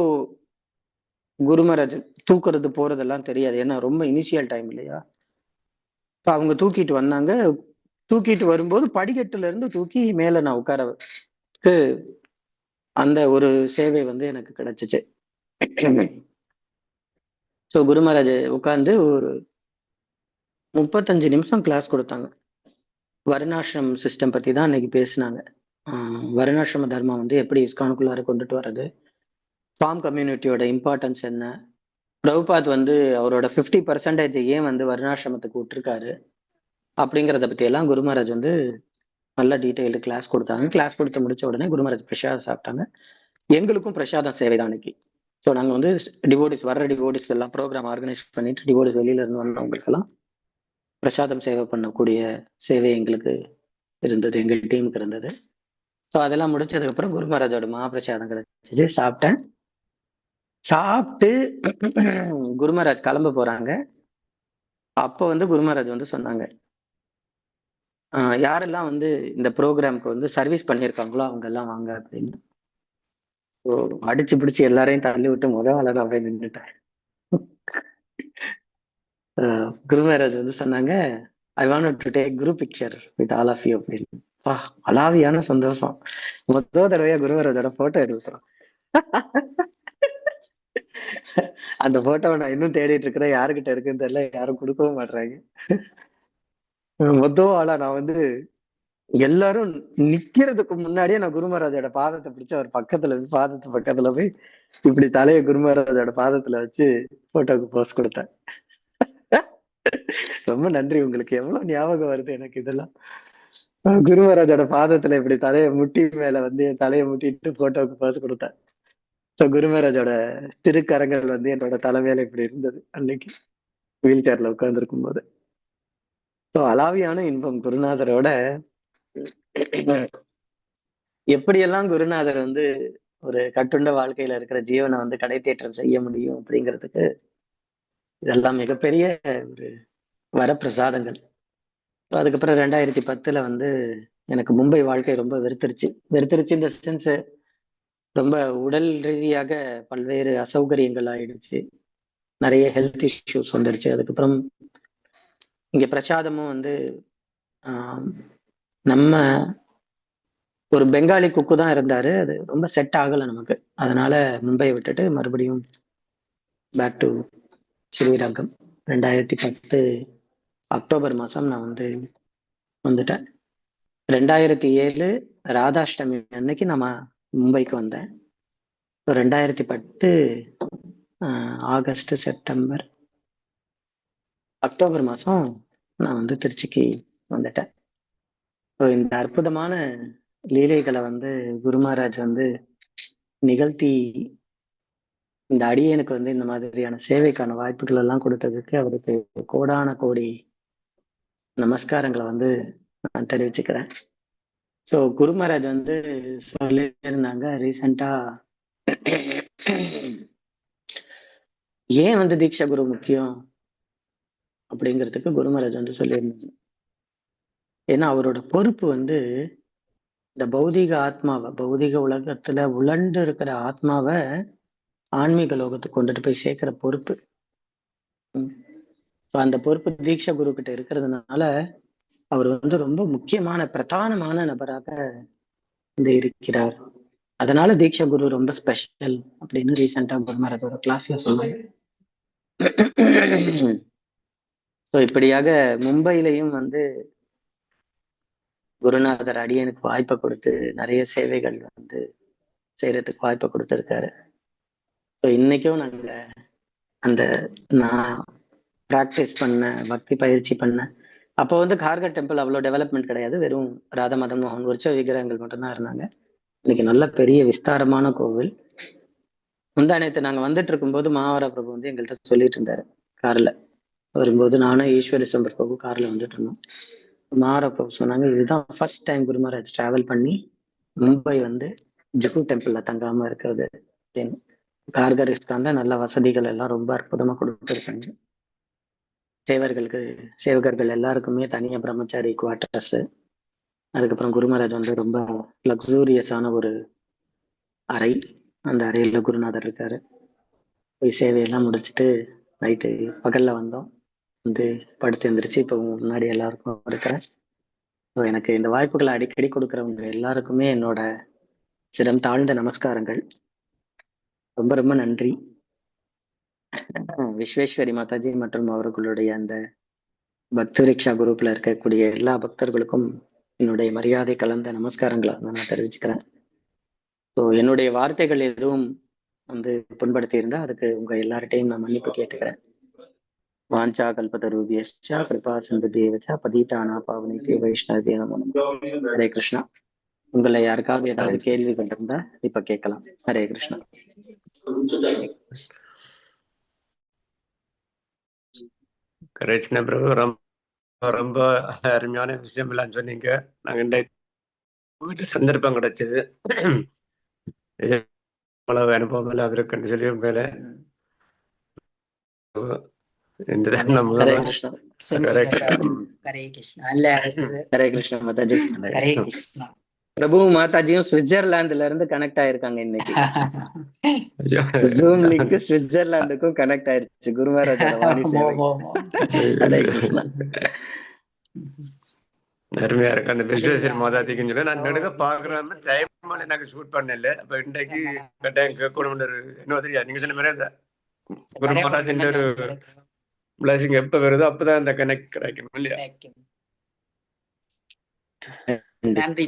குருமராஜ் தூக்குறது போறதெல்லாம் தெரியாது. ஏன்னா ரொம்ப இனிஷியல் டைம் இல்லையா. இப்ப அவங்க தூக்கிட்டு வந்தாங்க. தூக்கிட்டு வரும்போது படிக்கட்டுல இருந்து தூக்கி மேல நான் உட்கார வச்சு அந்த ஒரு சேவை வந்து எனக்கு கிடைச்சிச்சு. ஸோ குருமராஜ் உட்கார்ந்து ஒரு 35 நிமிஷம் கிளாஸ் கொடுத்தாங்க. வருணாசிரம் சிஸ்டம் பத்தி தான் இன்னைக்கு பேசினாங்க. வருணாசிரம தர்மம் வந்து எப்படி இஸ்கானுக்குள்ளார கொண்டுட்டு வர்றது, ஃபார்ம் கம்யூனிட்டியோட இம்பார்ட்டன்ஸ் என்ன, பிரபுபாத் வந்து அவரோட 50% ஏன் வந்து வருணாசிரமத்துக்கு விட்டுருக்காரு அப்படிங்கிறத பத்தி எல்லாம் குருமராஜ் வந்து நல்ல டீட்டெயில்டு கிளாஸ் கொடுத்தாங்க. கிளாஸ் கொடுத்து முடிச்ச உடனே குருமராஜ் பிரசாதம் சாப்பிட்டாங்க. எங்களுக்கும் பிரசாதம் சேவை தான் அன்னைக்கு. ஸோ நாங்கள் வந்து டிவோடிஸ் வர்ற டிவோடிஸ் எல்லாம் ப்ரோக்ராம் ஆர்கனைஸ் பண்ணிட்டு டிவோடிஸ் வெளியில இருந்து வந்தவங்களுக்கு எல்லாம் பிரசாதம் சேவை பண்ணக்கூடிய சேவை எங்களுக்கு இருந்தது, எங்கள் டீமுக்கு இருந்தது. ஸோ அதெல்லாம் முடிச்சதுக்கு அப்புறம் குருமராஜோட மகாபிரசாதம் கிடைச்சிச்சு, சாப்பிட்டேன். சாப்பிட்டு குருமராஜ் கிளம்ப போறாங்க. அப்போ வந்து குருமராஜ் வந்து சொன்னாங்க, யாரெல்லாம் வந்து இந்த ப்ரோக்ராம்க்கு வந்து சர்வீஸ் பண்ணியிருக்காங்களோ அவங்க எல்லாம் வாங்க அப்படின்னு. ஸோ அடிச்சு பிடிச்சு எல்லாரையும் தள்ளி விட்டு முதல் ஆளா நான் போய் நின்றுட்டேன். குருமராஜ் வந்து சொன்னாங்க, I want to take group picture with all of you அப்படின்னு. அலாவியான சந்தோஷம். முதல் தடவையா குருமராஜோட போட்டோ எடுக்கிறோம். அந்த போட்டோவை நான் இன்னும் தேடிட்டு இருக்கிறேன். யாருக்கிட்ட இருக்குன்னு தெரியல, யாரும் கொடுக்கவும் மாட்றாங்க. மொத்தம் ஆளா நான் வந்து எல்லாரும் நிக்கிறதுக்கு முன்னாடியே நான் குருமராஜோட பாதத்தை பிடிச்சு அவர் பக்கத்துல பாதத்து பக்கத்துல போய் இப்படி தலையை குருமராஜோட பாதத்துல வச்சு போட்டோக்கு போஸ்ட் கொடுத்தேன். ரொம்ப நன்றி. உங்களுக்கு எவ்வளவு ஞாபகம் வருது எனக்கு இதெல்லாம். குருமராஜோட பாதத்துல இப்படி தலையை முட்டி மேல வந்து என் தலையை முட்டிட்டு போட்டோக்கு போஸ்ட் கொடுத்தேன். ஸோ குருமராஜோட திருக்கரங்கள் வந்து என்னோட தலைமையில இப்படி இருந்தது அன்னைக்கு வீல் சேர்ல உட்கார்ந்து போது. ஸோ அலாவியான இன்பம் குருநாதரோட. எப்படியெல்லாம் குருநாதர் வந்து ஒரு கட்டுண்ட வாழ்க்கையில இருக்கிற ஜீவனை வந்து கடைத்தேற்றம் செய்ய முடியும் அப்படிங்கிறதுக்கு இதெல்லாம் மிகப்பெரிய ஒரு வரப்பிரசாதங்கள். அதுக்கப்புறம் 2010 வந்து எனக்கு மும்பை வாழ்க்கை ரொம்ப வெறுத்துருச்சு இந்த சென்ஸ். ரொம்ப உடல் ரீதியாக பல்வேறு அசௌகரியங்கள் ஆயிடுச்சு, நிறைய ஹெல்த் இஷ்யூஸ் வந்துருச்சு. அதுக்கப்புறம் இங்க பிரசாதமும் வந்து நம்ம ஒரு பெங்காலி குக்கு தான் இருந்தாரு, அது ரொம்ப செட் ஆகலை நமக்கு. அதனால மும்பையை விட்டுட்டு மறுபடியும் பேக் டு ஸ்ரீரங்கம். 2010 அக்டோபர் மாசம் நான் வந்து வந்துட்டேன். 2007 ராதாஷ்டமி அன்னைக்கு நம்ம மும்பைக்கு வந்தேன். 2010 ஆகஸ்ட் செப்டம்பர் அக்டோபர் மாசம் நான் வந்து திருச்சிக்கு வந்துட்டேன். இந்த அற்புதமான லீலைகளை வந்து குருமராஜ் வந்து நிகழ்த்தி இந்த அடியனுக்கு வந்து இந்த மாதிரியான சேவைக்கான வாய்ப்புகள் எல்லாம் கொடுத்ததுக்கு அவருக்கு கோடான கோடி நமஸ்காரங்களை வந்து நான் தெரிவிச்சுக்கிறேன். ஸோ குருமராஜ் வந்து சொல்லியிருந்தாங்க ரீசெண்டா, ஏன் வந்து தீட்சா குரு முக்கியம் அப்படிங்கிறதுக்கு குருமராஜ் வந்து சொல்லியிருந்தாங்க. ஏன்னா அவரோட பொறுப்பு வந்து இந்த பௌதிக ஆத்மாவை, பௌதிக உலகத்துல உழண்டு இருக்கிற ஆத்மாவை ஆன்மீக லோகத்துக்கு கொண்டுட்டு போய் சேர்க்கிற பொறுப்பு. அந்த பொறுப்பு தீட்சா குரு கிட்ட இருக்கிறதுனால அவர் வந்து ரொம்ப முக்கியமான பிரதானமான நபராக வந்து இருக்கிறார். அதனால தீட்சா குரு ரொம்ப ஸ்பெஷல் அப்படின்னு ரீசெண்டா குருமராஜோட கிளாஸ்ல சொன்னாங்க. இப்படியாக மும்பையிலையும் வந்து குருநாதர் அடியனுக்கு வாய்ப்பை கொடுத்து நிறைய சேவைகள் வந்து செய்யறதுக்கு வாய்ப்பை கொடுத்துருக்காரு. ஸோ இன்னைக்கும் நாங்க அந்த நான் ப்ராக்டிஸ் பண்ண பக்தி பயிற்சி பண்ண அப்போ வந்து கார்கட் டெம்பிள் அவ்வளோ டெவலப்மெண்ட் கிடையாது, வெறும் ராதா மதன் மோகன் உற்சவ விக்கிரகங்கள் மட்டும்தான் இருந்தாங்க. இன்னைக்கு நல்ல பெரிய விஸ்தாரமான கோவில். முந்தா நேத்து நாங்க வந்துட்டு இருக்கும்போது மாவர பிரபு வந்து எங்கள்கிட்ட சொல்லிட்டு இருந்தாரு, கார்ல வரும்போது நானும் ஈஸ்வரி சம்பர் பிரபு கார்ல வந்துட்டு இருந்தோம். மாவர பிரபு சொன்னாங்க, இதுதான் ஃபர்ஸ்ட் டைம் குரு மகாராஜ் டிராவல் பண்ணி மும்பை வந்து ஜுஹு டெம்பிள்ல தங்காம இருக்கிறது அப்படின்னு. கார்கரிஸ்தான்ல நல்ல வசதிகள் எல்லாம் ரொம்ப அற்புதமா கொடுத்துருக்காங்க. சேவகர்கள் எல்லாருக்குமே தனியா பிரம்மச்சாரி குவார்டர்ஸ். அதுக்கப்புறம் குரு மகாராஜ் வந்து ரொம்ப லக்ஸூரியஸான ஒரு அறை, அந்த அறையில குருநாதர் இருக்காரு. போய் சேவையெல்லாம் முடிச்சுட்டு நைட்டு பகல்ல வந்தோம், வந்து படுத்து எழுந்திரிச்சு இப்போ முன்னாடி எல்லாருக்கும் இருக்கிறேன். ஸோ எனக்கு இந்த வாய்ப்புகளை அடிக்கடி கொடுக்குறவங்க எல்லாருக்குமே என்னோட சிரம் தாழ்ந்த நமஸ்காரங்கள். ரொம்ப ரொம்ப நன்றி. விஸ்வேஸ்வரி மாதாஜி மற்றும் அவர்களுடைய அந்த பக்தி ரிக்ஷா குரூப்ல இருக்கக்கூடிய எல்லா பக்தர்களுக்கும் என்னுடைய மரியாதை கலந்த நமஸ்காரங்களை நான் தெரிவிச்சுக்கிறேன். ஸோ என்னுடைய வார்த்தைகள் எதுவும் வந்து புண்படுத்தி இருந்தா அதுக்கு உங்க எல்லார்ட்டையும் நான் மன்னிப்பு கேட்டுக்கிறேன். வாஞ்சா கல்பதரூபியஸ்ச கிருபா சிந்து தேவச்ச பதிதானா பாவனிகே வைஷ்ணவே நமோ நமः. ஹரே கிருஷ்ணா. உங்களை யாருக்காவது ஏதாவது கேள்விகள் இருந்தா இப்ப கேட்கலாம். ஹரே கிருஷ்ணா. கிருஷ்ண பிரபு, ரொம்ப ரொம்ப அருமையான விஷயம் எல்லாம் சொன்னீங்க. நாங்க இந்த சந்தர்ப்பம் கிடைச்சது, அவ்வளவு அனுபவம் எல்லாம் இருக்குன்னு சொல்லி உண்மையில இந்த தருணம் ஹரே முதல்ல கிருஷ்ணா. ஹரே கிருஷ்ணா. இல்ல ஹரே கிருஷ்ணா மாதாஜி. ஹரே கிருஷ்ணா. பிரபு மாதாஜியும் சுவிட்சர்லாந்துல இருந்து கனெக்ட் ஆயிருக்காங்க இன்னைக்கு. ஜூம் லிங்க் சுவிட்சர்லாந்துக்கும் கனெக்ட் ஆயிருச்சு குரு மகாராஜோட வாணி சேவை. ஹரே கிருஷ்ணா. அருமையா இருக்கு அந்த விஸ்வேஸ்வரி மாதாஜிக்குன்னு சொல்லி நான் நடுக்க பாக்குறேன். டைம் எனக்கு ஷூட் பண்ணல. அப்ப இன்றைக்கு கட்டாயம் கேட்கணும். என்ன தெரியாது, நீங்க சொன்ன மாதிரி அந்த குரு மகாராஜின் ஒரு பிளஸிங் எப்ப வருதோ அப்பதான் அந்த கனெக்ட் கிடைக்கும் இல்லையா? நன்றி.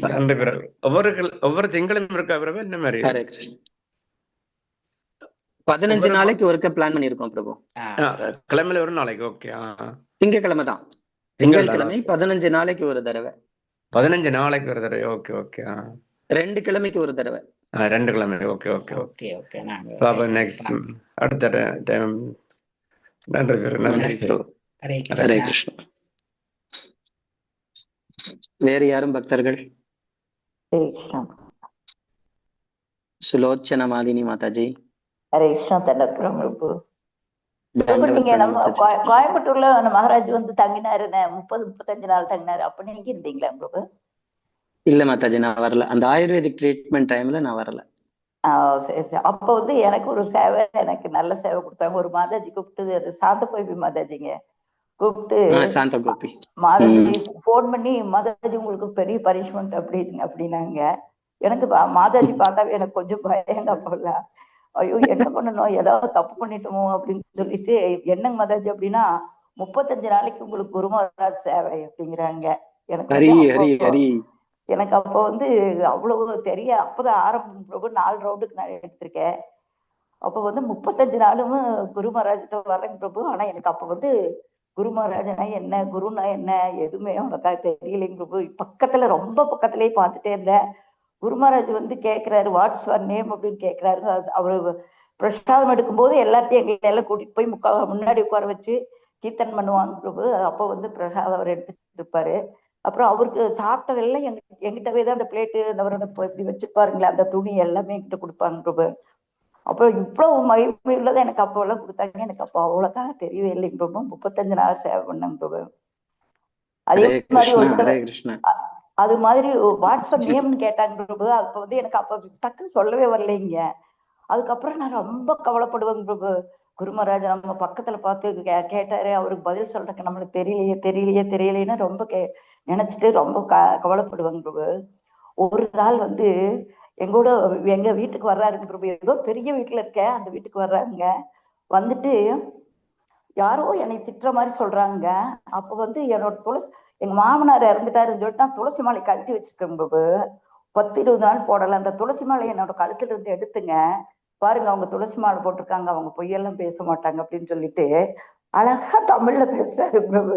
ஒவ்வொரு திங்களும் இருக்கா பிரபு? என்ன மாதிரி? ஹரே கிருஷ்ணா. 15 நாளைக்கு ஒருக்க பிளான் பண்ணிருக்கோம் பிரபு. கிழமையில ஒரு நாளைக்கு. ஓகே. திங்கக்கிழமை தான். திங்கட்கிழமை 15 நாளைக்கு ஒரு தடவை. 15 நாளைக்கு ஒரு தடவை. Okay okay. 2 கிழமைக்கு ஒரு தடவை. 2 கிழமை. Okay okay okay okay. பாப்பா நெக்ஸ்ட் அடுத்த டைம். நன்றி நன்றி. ஹரே கிருஷ்ணா. வேறு யாரும் பக்தர்கள்? சுலோச்சன மாலினி மாதாஜி. ஹரே கிருஷ்ணா. தண்டபுரம் பிரபு. நீங்க நம்ம கோயம்புத்தூர்ல மகாராஜ் வந்து தங்கினாரு 30-35 நாள் தங்கினாரு. அப்ப நீங்க இருந்தீங்களா பிரபு? இல்ல மாதாஜி, நான் வரல. அந்த ஆயுர்வேதிக் ட்ரீட்மெண்ட் டைம்ல நான் வரல. சரி சரி. அப்ப வந்து எனக்கு ஒரு சேவை, எனக்கு நல்ல சேவை கொடுத்தாங்க. ஒரு மாதாஜி கூப்பிட்டு, அது சாந்த கோபி மாதாஜிங்க கூப்பிட்டு, சாந்த கோபி மாதாஜி போன் பண்ணி, மாதாஜி உங்களுக்கு பெரிய பனிஷ்மெண்ட் அப்படின்னாங்க. எனக்கு மாதாஜி பார்த்தாவே எனக்கு கொஞ்சம் பயங்க. அப்பெல்லாம் ஐயோ என்ன பண்ணணும், ஏதாவது தப்பு பண்ணிட்டோமோ அப்படின்னு சொல்லிட்டு, என்னங்க மாதாஜி அப்படின்னா 35 நாளைக்கு உங்களுக்கு குரு மகாராஜ் சேவை அப்படிங்கிறாங்க. எனக்கு அப்போ வந்து அவ்வளவு தெரிய, அப்பதான் ஆரம்பம் பிரபு. 4 ரவுண்டுக்கு நான் எடுத்திருக்கேன். அப்போ வந்து 35 நாளும் குரு மகாராஜ்கிட்ட வர்றேங்க பிரபு. ஆனா எனக்கு அப்ப வந்து குரு மகாராஜனா என்ன, குருனா என்ன எதுவுமே உனக்காக தெரியலைங்க பிரபு. பக்கத்துல, ரொம்ப பக்கத்துலயே பார்த்துட்டே இருந்தேன். குரு மகாராஜ் வந்து கேட்கிறாரு, வாட்ஸ் யுவர் நேம் அப்படின்னு கேட்கிறாரு. அவரு பிரசாதம் எடுக்கும்போது எல்லாத்தையும் எங்களை எல்லாம் கூட்டிட்டு போய் முன்னாடி உட்கார வச்சு கீர்த்தன் பண்ணுவாங்க பிரபு. அப்போ வந்து பிரசாதம் அவர் எடுத்துட்டு இருப்பாரு. அப்புறம் அவருக்கு சாப்பிட்டதெல்லாம் எங்கிட்டவே தான் அந்த பிளேட்டு, அந்த இப்படி வச்சுப்பாருங்களா, அந்த துணி எல்லாமே என்கிட்ட கொடுப்பாங்க பிரபு. அப்புறம் இவ்வளவு மகிமை உள்ளதை எனக்கு அப்போ எல்லாம் கொடுத்தாங்க. எனக்கு அப்போ அவ்வளோக்காக தெரியவே இல்லைங்க பிரபு. 35 நாள் சேவை பண்ணாங்க பிரபு. அதே மாதிரி அது மாதிரி வாட்ஸ்அப் நேம்னு கேட்டாங்க பிரபு. அப்ப வந்து எனக்கு அப்ப டக்குன்னு சொல்லவே வரலைங்க. அதுக்கப்புறம் நான் ரொம்ப கவலைப்படுவேங்க பிரபு. குரு மகாராஜ் நம்ம பக்கத்துல பார்த்து கேட்டாரு, அவருக்கு பதில் சொல்றதுக்கு நம்மளுக்கு தெரியலையேன்னு ரொம்ப நினைச்சிட்டு ரொம்ப கவலைப்படுவாங்க பிரபு. ஒரு நாள் வந்து எங்கூட எங்க வீட்டுக்கு வர்றாருங்க பிரபு. ஏதோ பெரிய வீட்டுல இருக்க அந்த வீட்டுக்கு வர்றாருங்க. வந்துட்டு யாரோ என்னை திட்டுற மாதிரி சொல்றாங்க. அப்ப வந்து எங்க மாமனார் இறந்துட்டாருன்னு சொல்லிட்டு நான் துளசி மாலை கழட்டி வச்சிருக்கேன் பிரபு. 10-20 நாள் போடல. அந்த துளசி மாலை என்னோட கழுத்துல இருந்து எடுத்துங்க, பாருங்க அவங்க துளசி மாலை போட்டிருக்காங்க, அவங்க பொய்யெல்லாம் பேச மாட்டாங்க அப்படின்னு சொல்லிட்டு அழகா தமிழ்ல பேசுறாரு பிரபு.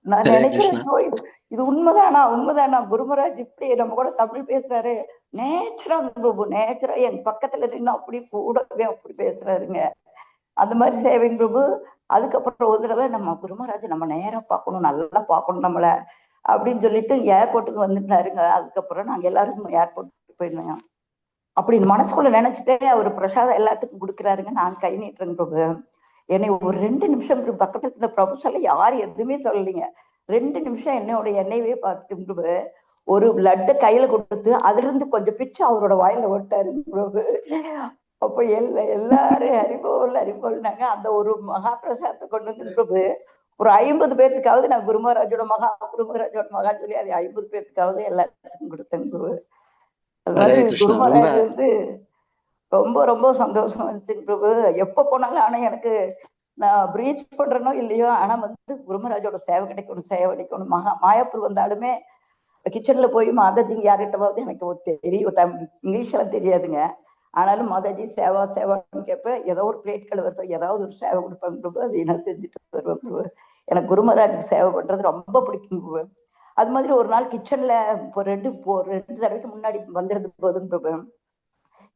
நான் ஹரே நினைக்கிறேன், கிருஷ்ணா. ஐயோ, இது உண்மைதானா குருமராஜ் இப்படி நம்ம கூட தமிழ் பேசுறாரு. நேச்சரா பிரபு, நேச்சரா என் பக்கத்துல நின்று அப்படி கூடவே அப்படி பேசுறாருங்க. அந்த மாதிரி சேவைங்க பிரபு. அதுக்கப்புறம் ஒரு தடவை நம்ம குருமராஜ் நம்ம நேரா பார்க்கணும், நல்லா பார்க்கணும் நம்மள அப்படின்னு சொல்லிட்டு ஏர்போர்ட்டுக்கு வந்துட்டாருங்க. அதுக்கப்புறம் நாங்க எல்லாரும் ஏர்போர்ட்டுக்கு போயிருந்தோம். அப்படி மனசுக்குள்ள நினைச்சிட்டே அவர் பிரசாதம் எல்லாத்துக்கும் கொடுக்குறாருங்க. நான் கை நீட்டுறேங்க பிரபு. என்னை ஒரு 2 நிமிஷம் பக்கத்துல இருந்த பிரபு சொல்ல யாரும் எதுவுமே சொல்லலைங்க. 2 நிமிஷம் என்னோட எண்ணெயவே பார்த்துட்டு பிரபு ஒரு லட்டு கையில கொடுத்து அதுல இருந்து கொஞ்சம் பிச்சு அவரோட வாயில ஓட்டாரு பிரபு. அப்ப எல்லாரும் ஹரிபோல்னாங்க. அந்த ஒரு மகாபிரசாதத்தை கொண்டு வந்து பிரபு ஒரு 50 பேர்த்துக்காவது நான் குருமராஜோட மகான்னு சொல்லி அது 50 பேர்த்துக்காவது எல்லாத்துக்கும் கொடுத்தேன் பிரபு. அது ஹரே மாதிரி கிருஷ்ணா. ரொம்ப குருமராஜ் வந்து ரொம்ப ரொம்ப சந்தோஷமா இருந்துச்சு பிரபு. எப்ப போனாலும் ஆனா எனக்கு நான் பிரீச் பண்றேனோ இல்லையோ, ஆனா வந்து குருமராஜோட சேவை கிடைக்கணும். மாயாப்பூர் வந்தாலுமே கிச்சன்ல போய் மாதாஜி யார்கிட்டவாவது எனக்கு தெரியும், இங்கிலீஷ்ல தெரியாதுங்க. ஆனாலும் மாதாஜி சேவான்னு கேட்பேன். ஏதோ ஒரு பிளேட் கழுவுறதோ ஏதாவது ஒரு சேவை கொடுப்பாங்க பிரபு. அதை நான் செஞ்சுட்டு வருவேன் பிரபு. எனக்கு குருமராஜுக்கு சேவை பண்றது ரொம்ப பிடிக்கும் பிரபு. அது மாதிரி ஒரு நாள் கிச்சன்ல ரெண்டு தடவைக்கு முன்னாடி வந்திருந்த போதுங்க பிரபு,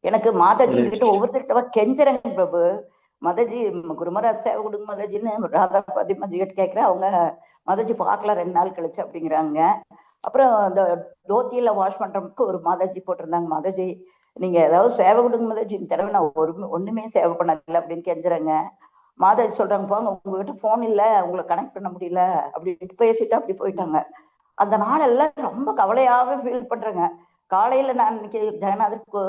எனக்கு மாதாஜி கிட்ட ஒவ்வொருத்தருக்கிட்டவா கெஞ்சறேங்க பிரபு. மாதாஜி குருமராஜ் சேவை கொடுங்க மாதாஜின்னு ராதா பாத்திமாஜி கிட்ட கேட்கிறேன். அவங்க மாதாஜி பார்க்கல 2 நாள் கழிச்சு அப்படிங்கிறாங்க. அப்புறம் அந்த தோத்தியில வாஷ் பண்றதுக்கு ஒரு மாதாஜி போட்டிருந்தாங்க. மாதாஜி நீங்க ஏதாவது சேவை கொடுங்க மாதாஜி, இந்த தடவை நான் ஒண்ணுமே சேவை பண்ணல அப்படின்னு கெஞ்சுறேங்க. மாதாஜி சொல்றாங்க, போங்க உங்ககிட்ட போன் இல்ல, உங்களை கனெக்ட் பண்ண முடியல அப்படின்ட்டு பேசிட்டு அப்படி போயிட்டாங்க. அந்த நாளெல்லாம் ரொம்ப கவலையாவே ஃபீல் பண்றேங்க. காலையில நான் இன்னைக்கு ஜெகநாதருக்கு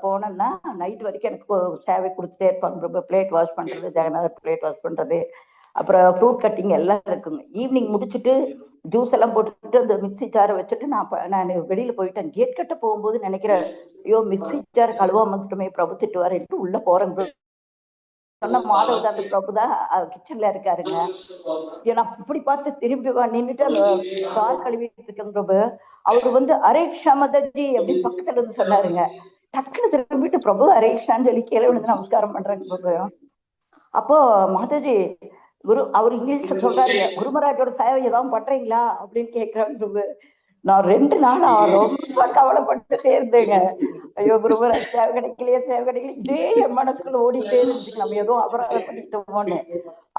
போனேன்னா நைட் வரைக்கும் எனக்கு சேவை கொடுத்துட்டே இருப்பாங்க ரொம்ப. பிளேட் வாஷ் பண்றது, ஜெகநாதர் பிளேட் வாஷ் பண்றது, அப்புறம் ஃப்ரூட் கட்டிங் எல்லாம் இருக்குங்க. ஈவினிங் முடிச்சுட்டு ஜூஸ் எல்லாம் போட்டுட்டு அந்த மிக்சி ஜாரை வச்சுட்டு நான் வெளியில போயிட்டேன். கேட் கட்ட போகும்போது நினைக்கிறேன், ஐயோ மிக்சி ஜார் கழுவாம வந்துட்டுமே, பிரபு திட்டுவாருன்ட்டு உள்ள போறேன். சொன்ன மாதவதாண்ட பிரபு தான் கிச்சன்ல இருக்காருங்க. ஏன்னா இப்படி பார்த்து திரும்பி நின்றுட்டு அந்த கார் கழுவிட்டு இருக்கேன் பிரபு. அவரு வந்து அரேக்ஷா மாதாஜி அப்படின்னு பக்கத்துல இருந்து சொன்னாருங்க. டக்குன்னு திரும்பிட்டு பிரபு அரேக்ஷான்னு சொல்லி கீழே விழுந்து நமஸ்காரம் பண்றாங்க பிரபு. அப்போ மாதாஜி அவர் இங்கிலீஷ்ல சொல்றாருங்க, குருமராஜோட சேவை ஏதாவது பண்றீங்களா அப்படின்னு கேட்கிறாங்க பிரபு. நான் 2 நாளா ரொம்ப கவலைப்பட்டுட்டே இருந்தேங்க. ஐயோ குருமராஜ் சேவை கிடைக்கலையே. இதே என் மனசுக்குள்ள ஓடிட்டே இருந்துச்சு, நம்ம ஏதோ அபராதம் பண்ணிட்டோமோன்னு.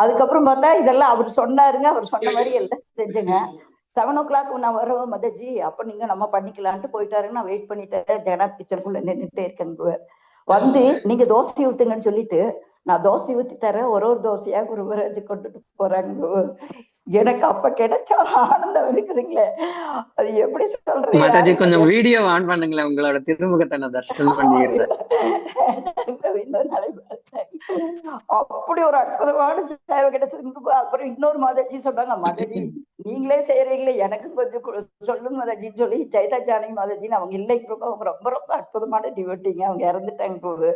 அதுக்கப்புறம் பார்த்தா இதெல்லாம் அவர் சொன்னாருங்க. அவர் சொன்ன மாதிரி எல்லாம் செஞ்சுங்க. 7 o'clock நான் வருவேன் மாதாஜி, அப்ப நீங்க நம்ம பண்ணிக்கலான்ட்டு போயிட்டாருங்க. நான் வெயிட் பண்ணிட்டேன், ஜெகநாத் கிச்சனுக்குள்ள நின்றுட்டே இருக்கேன். வந்து நீங்க தோசை ஊத்துங்கன்னு சொல்லிட்டு நான் தோசை ஊத்தி தரேன். ஒரு தோசையா குருமராஜ் கொண்டுட்டு போறாங்க. எனக்கு அப்ப கிடைச்ச ஆனந்தம் இருக்குதுங்களே, அது எப்படி சொல்றது. மாதாஜி கொஞ்சம் வீடியோ ஆன் பண்ணுங்களேன், உங்களோட திருமுகத்தை நான் தரிசனம் பண்ணிக்கிறேன். அப்படி ஒரு அற்புதமான சேவை கிடைச்சது. அப்புறம் இன்னொரு மாதாஜி சொன்னாங்க, மாதாஜி நீங்களே செய்யறீங்களே எனக்கு கொஞ்சம் சொல்லுங்க மாதாஜின்னு சொல்லி சைதா ஜானகி மாதாஜின்னு அவங்க இல்லைங்க. அவங்க ரொம்ப ரொம்ப அற்புதமான டிவோட்டிங்க. அவங்க இறந்துட்டாங்க போது.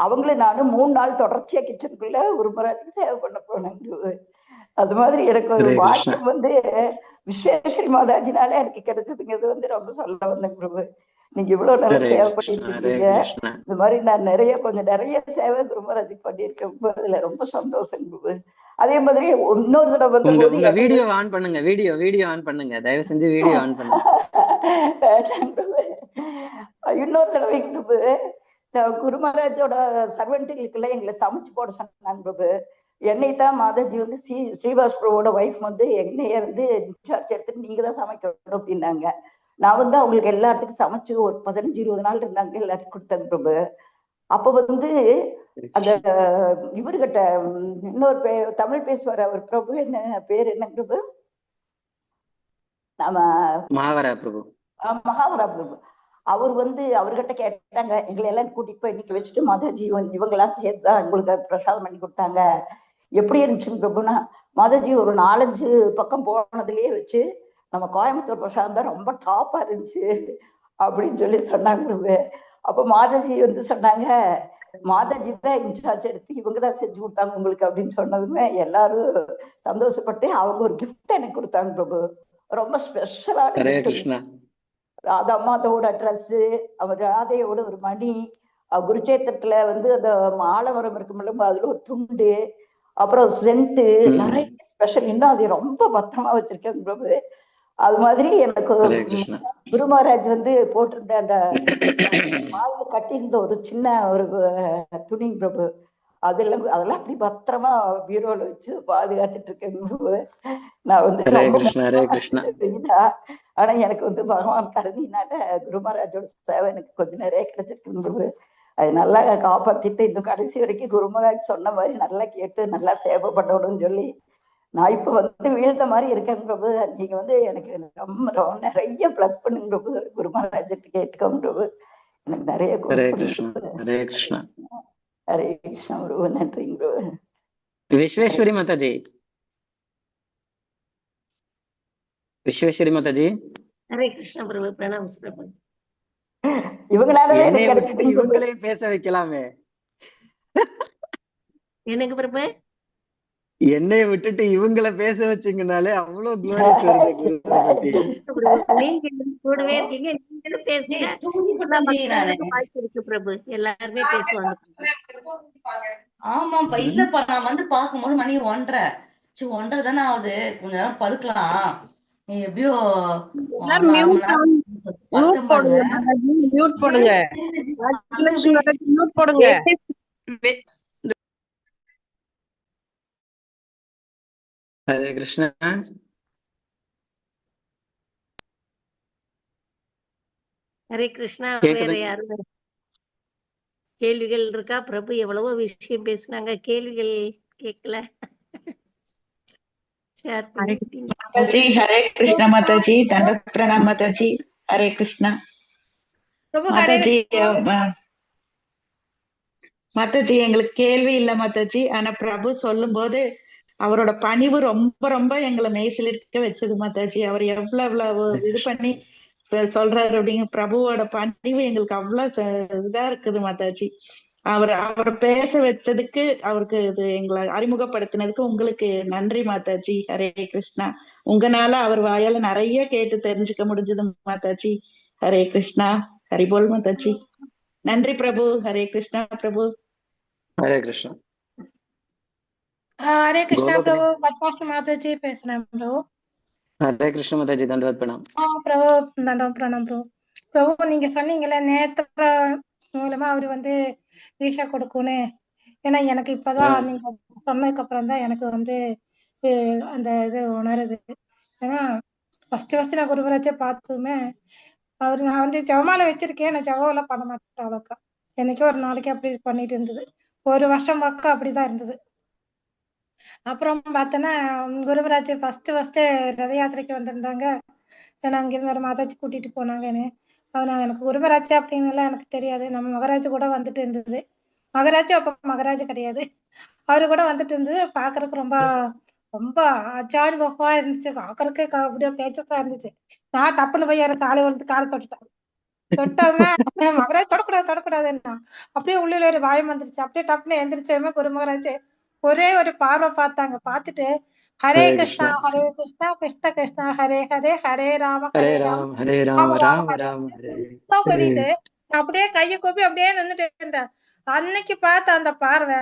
அவங்களும் நானும் 3 நாள் தொடர்ச்சியா கிச்சனுக்குள்ள குருமராஜுக்கு சேவை பண்ண போனேங்க. அது மாதிரி எனக்கு ஒரு வாக்கியம் வந்து விஸ்வேஸ்வரி மாதாஜினாலே எனக்கு கிடைச்சதுங்க. இது வந்து ரொம்ப சொல்ல வந்தேன் பிரபு. நீங்க இவ்வளவு நல்லா சேவை பண்ணிட்டு இருக்கீங்க. இந்த மாதிரி நான் நிறைய சேவை குருமராஜுக்கு பண்ணியிருக்கேன். அதுல ரொம்ப சந்தோஷம் பிரபு. அதே மாதிரி இன்னொரு தடவை வந்த போது வீடியோ ஆன் பண்ணுங்க, வீடியோ ஆன் பண்ணுங்க, தயவு செஞ்சு வீடியோ ஆன் பண்ணுங்க. இன்னொரு தடவை பிரபு குருமராஜோட சர்வெண்ட்டுகளுக்குள்ள எங்களை சமைச்சு போட சொன்னாங்க பிரபு. என்னை தான் மாதாஜி வந்து ஸ்ரீவாஸ் பிரபுவோட ஒய்ஃப் வந்து என்னைய வந்து டிஸ்சார்ஜ் எடுத்துட்டு நீங்க தான் சமைக்கணும் அப்படின்னாங்க. நான் வந்து அவங்களுக்கு எல்லாத்துக்கும் சமைச்சு ஒரு 15-20 நாள் இருந்தாங்க, எல்லாத்துக்கும் கொடுத்தாங்க பிரபு. அப்ப வந்து அந்த இவர்கிட்ட இன்னொரு தமிழ் பேசுவார் அவர் பிரபு, என்ன பேர் என்ன பிரபு, நம்ம மகாவரா பிரபு. மகாவரா பிரபு. அவர் வந்து அவர்கிட்ட கேட்டாங்க, எங்களை எல்லாம் கூட்டிட்டு போய் இன்னைக்கு வச்சுட்டு மாதாஜி இவங்கெல்லாம் சேர்த்துதான் உங்களுக்கு பிரசாதம் பண்ணி கொடுத்தாங்க, எப்படி இருந்துச்சுன்னு பிரபுனா. மாதாஜி ஒரு 4-5 பக்கம் போனதுலயே வச்சு நம்ம கோயம்புத்தூர் பிரசாதம் தான் ரொம்ப டாப்பா இருந்துச்சு அப்படின்னு சொல்லி சொன்னாங்க பிரபு. அப்ப மாதாஜி வந்து சொன்னாங்க, மாதாஜி தான் இன்சார்ஜ் எடுத்து இவங்கதான் செஞ்சு கொடுத்தாங்க உங்களுக்கு அப்படின்னு சொன்னதுமே எல்லாரும் சந்தோஷப்பட்டு அவங்க ஒரு கிஃப்ட் எனக்கு கொடுத்தாங்க பிரபு. ரொம்ப ஸ்பெஷலான ஹரே gift. கிருஷ்ணா. ராதாமாதோட ட்ரெஸ்ஸு, அவர் ராதையோட ஒரு மணி, குருச்சேத்திரத்துல வந்து அந்த ஆலமரம் இருக்குமில்ல அதுல ஒரு துண்டு, அப்புறம் சென்ட்டு, நிறைய ஸ்பெஷல். இன்னும் அது ரொம்ப பத்திரமா வச்சிருக்கேன் பிரபு. அது மாதிரி எனக்கு ஹரே கிருஷ்ணா. குரு மகாராஜ் வந்து போட்டிருந்த அந்த வாயில கட்டியிருந்த ஒரு சின்ன ஒரு துணி பிரபு, அதெல்லாம் அப்படி பத்திரமா பீரோல வச்சு பாதுகாத்துட்டு இருக்கேன் பிரபு. நான் வந்து ஹரே ரொம்ப கிருஷ்ணா. ஹரே கிருஷ்ணா. ஆனா எனக்கு வந்து பகவான் கருதினால குரு மகாராஜோட சேவை எனக்கு கொஞ்சம் நிறைய கிடைச்சிருக்கு பிரபு. அது நல்லா காப்பாத்திட்டு இன்னும் கடைசி வரைக்கும் குரு மகாராஜ் சொன்ன மாதிரி நல்லா கேட்டு நல்லா சேவை பண்ணணும்னு சொல்லி நான் இப்ப வந்து வீழ்ந்த மாதிரி இருக்கேன் பிரபு. நீங்க வந்து எனக்கு ரொம்ப நிறைய பிளஸ் பண்ணுங்க பிரபு. குரு மகாராஜ்கிட்ட கேட்டுக்கோங்க பிரபு. எனக்கு நிறைய ஹரே கிருஷ்ணா. ஹரே கிருஷ்ணா. ஹரே கிருஷ்ணா பிரபு. நன்றிங்க பிரபு. விஸ்வேஸ்வரி மாதாஜி. விஸ்வேஸ்வரி மாதாஜி. ஹரே கிருஷ்ணா பிரபு. பிரணாம் பிரபு. இவங்களாலவே எனக்கு என்னைய விட்டுட்டு கிடைச்சது பிரபு. இவங்களே பேச வைக்கலாமே. எனக்கு பிரபு என்னைய விட்டுட்டு இவங்கள பேச வச்சீங்கனாலே அவ்வளவு குளோரிஸ் வருது குருவை பத்தி. நீங்க கூடவே இருக்கீங்க, நீங்களும் பேசுங்க. மக்களுக்கு வாய்ப்பு இருக்கு பிரபு, எல்லாருமே பேசுவாங்க. ஆமாப்பா. இல்லப்பா நான் வந்து பாக்கும்போது மணி 1:30. 1:30 தானே ஆகுது. கொஞ்ச நேரம் படுக்கலாம். நீ எப்படியோ ஹரே கிருஷ்ணா. ஹரே கிருஷ்ணா. கேக்குது. வேற யாரும் கேள்விகள் இருக்கா பிரபு? எவ்வளவோ விஷயம் பேசுனாங்க, கேள்விகள் கேட்கல. ஷேர் பண்ணிட்டீங்க. மாதாஜி ஹரே கிருஷ்ணா. மாதாஜி தண்ட பிரணாம் மாதாஜி. ஹரே கிருஷ்ணா மாதாஜி. மாதாஜி எங்களுக்கு கேள்வி இல்ல மாதாஜி. ஆனா பிரபு சொல்லும் போது அவரோட பணிவு ரொம்ப ரொம்ப எங்களை மெய்சிலிருக்க வச்சது மாதாஜி. அவர் எவ்வளவு இது பண்ணி சொல்றாரு அப்படிங்க. பிரபுவோட பணிவு எங்களுக்கு அவ்வளவு இதா இருக்குது மாதாஜி. அவரை பேச வச்சதுக்கு, அவருக்கு இது எங்களை அறிமுகப்படுத்தினதுக்கு உங்களுக்கு நன்றி மாதாஜி. ஹரே கிருஷ்ணா. உங்கனால அவர் வாயால நிறைய கேட்டு தெரிஞ்சுக்க முடிஞ்சது மாதாஜி. ஹரே கிருஷ்ணா. ஹரிபோல் மாதாஜி. நன்றி பிரபு. ஹரே கிருஷ்ணா பிரபு. ஹரே கிருஷ்ணா. ஹரே கிருஷ்ணா கோலோகனே. பிரபு. பத்மாஷ்ட மாதாஜி பேசுறேன் பிரபு. ஹரே கிருஷ்ண மாதாஜி. தண்டவத் பிரணாம். பிரபு தண்டம் பிரணாம் பிரபு. பிரபு நீங்க சொன்னீங்கல்ல நேத்திர மூலமா அவரு வந்து தீட்சா கொடுக்கணும். ஏன்னா எனக்கு இப்பதான் நீங்க சொன்னதுக்கு அப்புறம் தான் எனக்கு வந்து அந்த இது உணருது. ஏன்னா ஃபர்ஸ்ட் நான் குருவராஜை பார்த்துமே அவரு நான் வந்து ஜவமாலை வச்சிருக்கேன். நான் ஜவமெல்லாம் பண்ண மாட்டேன் அவ்வளோக்கா. என்னைக்கோ ஒரு நாளைக்கு அப்படி பண்ணிட்டு இருந்தது. ஒரு வருஷம் பக்கம் அப்படிதான் இருந்தது. அப்புறம் பார்த்தோன்னா குருவராஜ் ஃபர்ஸ்ட் ரத யாத்திரைக்கு வந்திருந்தாங்க. ஏன்னா அங்கிருந்து ஒரு மாதாஜி கூட்டிட்டு போனாங்கன்னு. எனக்கு குருவராஜ் அப்படின்னுலாம் எனக்கு தெரியாது. நம்ம மகராஜ் கூட வந்துட்டு இருந்தது. மகராஜ் அப்ப மகராஜ் கிடையாது, அவரு கூட வந்துட்டு இருந்தது. பாக்குறதுக்கு ரொம்ப ரொம்ப ஆச்சாரி பகவா இருந்துச்சு. பாக்குறதுக்கு அப்படியே தேஜஸா இருந்துச்சு. நான் டப்புன்னு போய் எனக்கு காலை வந்து கால் தொட்டுட்டேன். தொட்டவுமே மகராஜ் தொடக்கூடாதுன்னா அப்படியே உள்ளூர் ஒரு வாயம் வந்துருச்சு. அப்படியே டப்புன்னு எந்திரிச்சவுமே குரு மகராஜ் ஒரே ஒரு பார்வை பார்த்தாங்க. பார்த்துட்டு ஹரே கிருஷ்ணா ஹரே கிருஷ்ணா கிருஷ்ண கிருஷ்ணா ஹரே ஹரே ஹரே ராம ஹரே ராம் ஹரே ராம் ராம ராம் ஹரே சொல்லிட்டு அப்படியே கையை கூப்பி அப்படியே நின்னுட்டு இருந்தேன். அன்னைக்கு பார்த்த அந்த பார்வை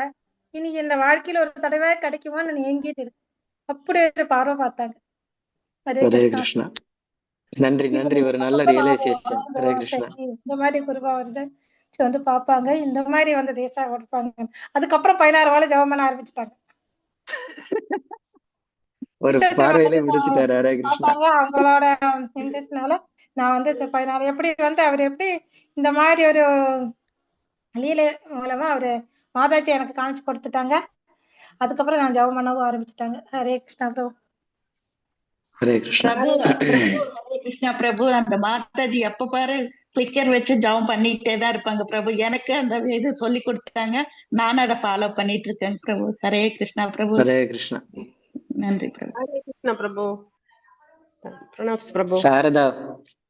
இன்னைக்கு இந்த வாழ்க்கையில ஒரு தடவை கிடைக்குமோன்னு ஏங்கிட்டு இருக்கு. அப்படி ஒரு பார்வை பார்த்தாங்க. ஹரே ஹரே கிருஷ்ணா. கிருஷ்ணா. நன்றி நன்றி. ஒரு நல்ல ரியலைசேஷன். ஹரே கிருஷ்ணா. இந்த மாதிரி குருபா வருது வந்து பாப்பாங்க, இந்த மாதிரி வந்து தேசா கொடுப்பாங்க. அதுக்கப்புறம் 16 வாழை ஜெபம் பண்ண ஆரம்பிச்சுட்டாங்க. ஒரு பார்வையில முடிச்சுட்டாரு. ஹரே கிருஷ்ணா. அவங்களோட இன்ட்ரெஸ்ட்னால நான் வந்து 16 எப்படி வந்து அவர் எப்படி இந்த மாதிரி ஒரு லீலை மூலமா அவரு மாதாஜி எனக்கு காமிச்சு கொடுத்துட்டாங்க. அதுக்கப்புறம் நான் ஜெபம் பண்ணவும் ஆரம்பிச்சுட்டாங்க. ஹரே கிருஷ்ணா பிரபு. ஹரே கிருஷ்ணா. ஹரே கிருஷ்ணா பிரபு. அந்த மாதாஜி எப்ப பாரு கிளிக்கர் வச்சு ஜெபம் பண்ணிட்டே தான் இருப்பாங்க பிரபு. எனக்கு அந்த இது சொல்லி கொடுத்தாங்க. நானும் அதை ஃபாலோ பண்ணிட்டு இருக்கேன் பிரபு. ஹரே கிருஷ்ணா பிரபு. ஹரே கிருஷ்ணா. நன்றி பிரபு. ஹரே கிருஷ்ணா பிரபு. பிரணாம் பிரபு. சாரதா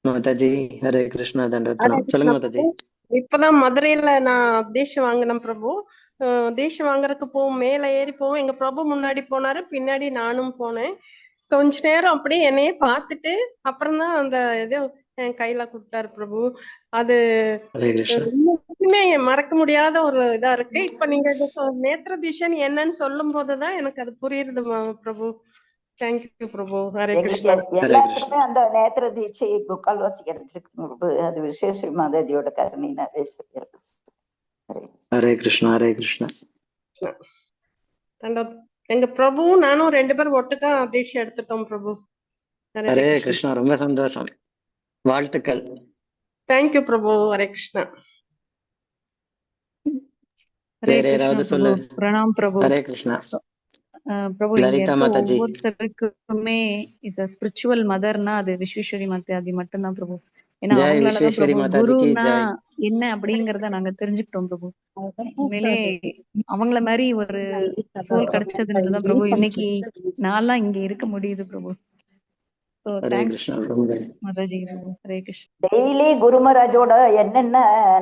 மாதாஜி. ஹரே கிருஷ்ணா. தண்டவத் பிரணாம். சொல்லுங்க மாதாஜி. இப்பதான் மதுரையில நான் தீட்சை வாங்கினேன் பிரபு. தீட்சை வாங்குறதுக்கு மேல ஏறி போவோம். எங்க பிரபு முன்னாடி போனாரு, பின்னாடி நானும் போனேன். கொஞ்ச நேரம் அப்படியே என்னையே பார்த்துட்டு அப்புறம் தான் அந்த இது என் கையில கொடுத்தாரு பிரபு. அது ஹரே கிருஷ்ணா. இன்னுமே மறக்க முடியாத ஒரு இதா இருக்கு. இப்ப நீங்க நேத்திர தீஷன் என்னன்னு சொல்லும் போதுதான் எனக்கு அது புரியுது பிரபு. தேங்க்யூ பிரபு. ஹரே எங்களுக்கு கிருஷ்ணா. ஹரே எல்லாருக்குமே கிருஷ்ணா. அந்த நேத்திர தீட்சை முக்கால்வாசி கிடைச்சிருக்கு பிரபு. அது விசேஷ மாதாஜியோட கருணையினாலே ஹரே ஹரே கிருஷ்ணா. ஹரே கிருஷ்ணா. தண்டவத். எங்க பிரபுவும் நானும் 2 பேரும் ஒட்டுக்கா தீட்சை எடுத்துட்டோம் பிரபு. ஹரே ஹரே கிருஷ்ணா. கிருஷ்ணா. ரொம்ப சந்தோஷம். வாழ்த்துக்கள். தேங்க்யூ பிரபு. ஹரே கிருஷ்ணா. ஹரே வேற கிருஷ்ணா யாராவது பிரபு. சொல்ல? பிரணாம் பிரபு. ஹரே கிருஷ்ணா. பிரபு இங்க லலிதா இருக்க மாதாஜி. ஒவ்வொருத்தருக்குமே இந்த ஸ்பிரிச்சுவல் மதர்னா அது விஸ்வேஸ்வரி மாதாஜி மட்டும்தான் பிரபு. ஏன்னா ஜெய் அவங்களாலதான் விஸ்வேஸ்வரி பிரபு மாதாஜிக்கு குருன்னா ஜெய். என்ன அப்படிங்கறத நாங்க தெரிஞ்சுக்கிட்டோம் பிரபு. உண்மையிலே அவங்கள மாதிரி ஒரு சோல் கிடைச்சதுன்றதுதான் பிரபு இன்னைக்கு நான்லாம் இங்க இருக்க முடியுது பிரபு. So Hare thanks Krishna. ரொம்ப மாதாஜி பிரபு. ஹரே கிருஷ்ணா. டெய்லி குருமராஜோட என்னென்ன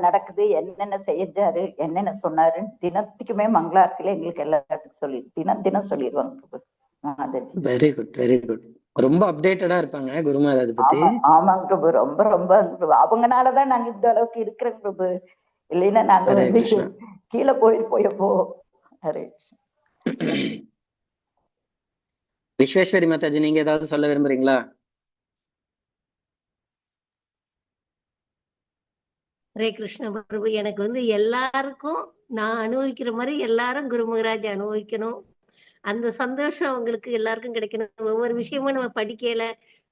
நடக்குது, என்னென்ன செஞ்சாரு, என்னென்ன சொன்னாருன்னு தினத்துக்குமே மங்களாரத்தில எங்களுக்கு எல்லாத்துக்கும் சொல்லி தினம் சொல்லிடுவாங்க Prabhu Mataji. Very good, very good. ரொம்ப அப்டேட்டடா இருப்பாங்க குரு மகாராஜ் பத்தி. ஆமாங்க பிரபு. ரொம்ப அவங்கனாலதான் நாங்க இந்த அளவுக்கு இருக்கிறோம் பிரபு. இல்லைன்னா நாங்க ஹரே வந்து கிருஷ்ணா. கீழே போயப்போ. ஹரே கிருஷ்ணா. விஸ்வேஸ்வரி மாதாஜி, நீங்க ஏதாவது சொல்ல விரும்புறீங்களா? ஹரே கிருஷ்ண பிரபு. எனக்கு வந்து எல்லாருக்கும் நான் அனுபவிக்கிற மாதிரி எல்லாரும் குரு மகாராஜ் அனுபவிக்கணும். அந்த சந்தோஷம் அவங்களுக்கு எல்லாருக்கும் கிடைக்கணும். ஒவ்வொரு விஷயமும் நம்ம படிக்கல,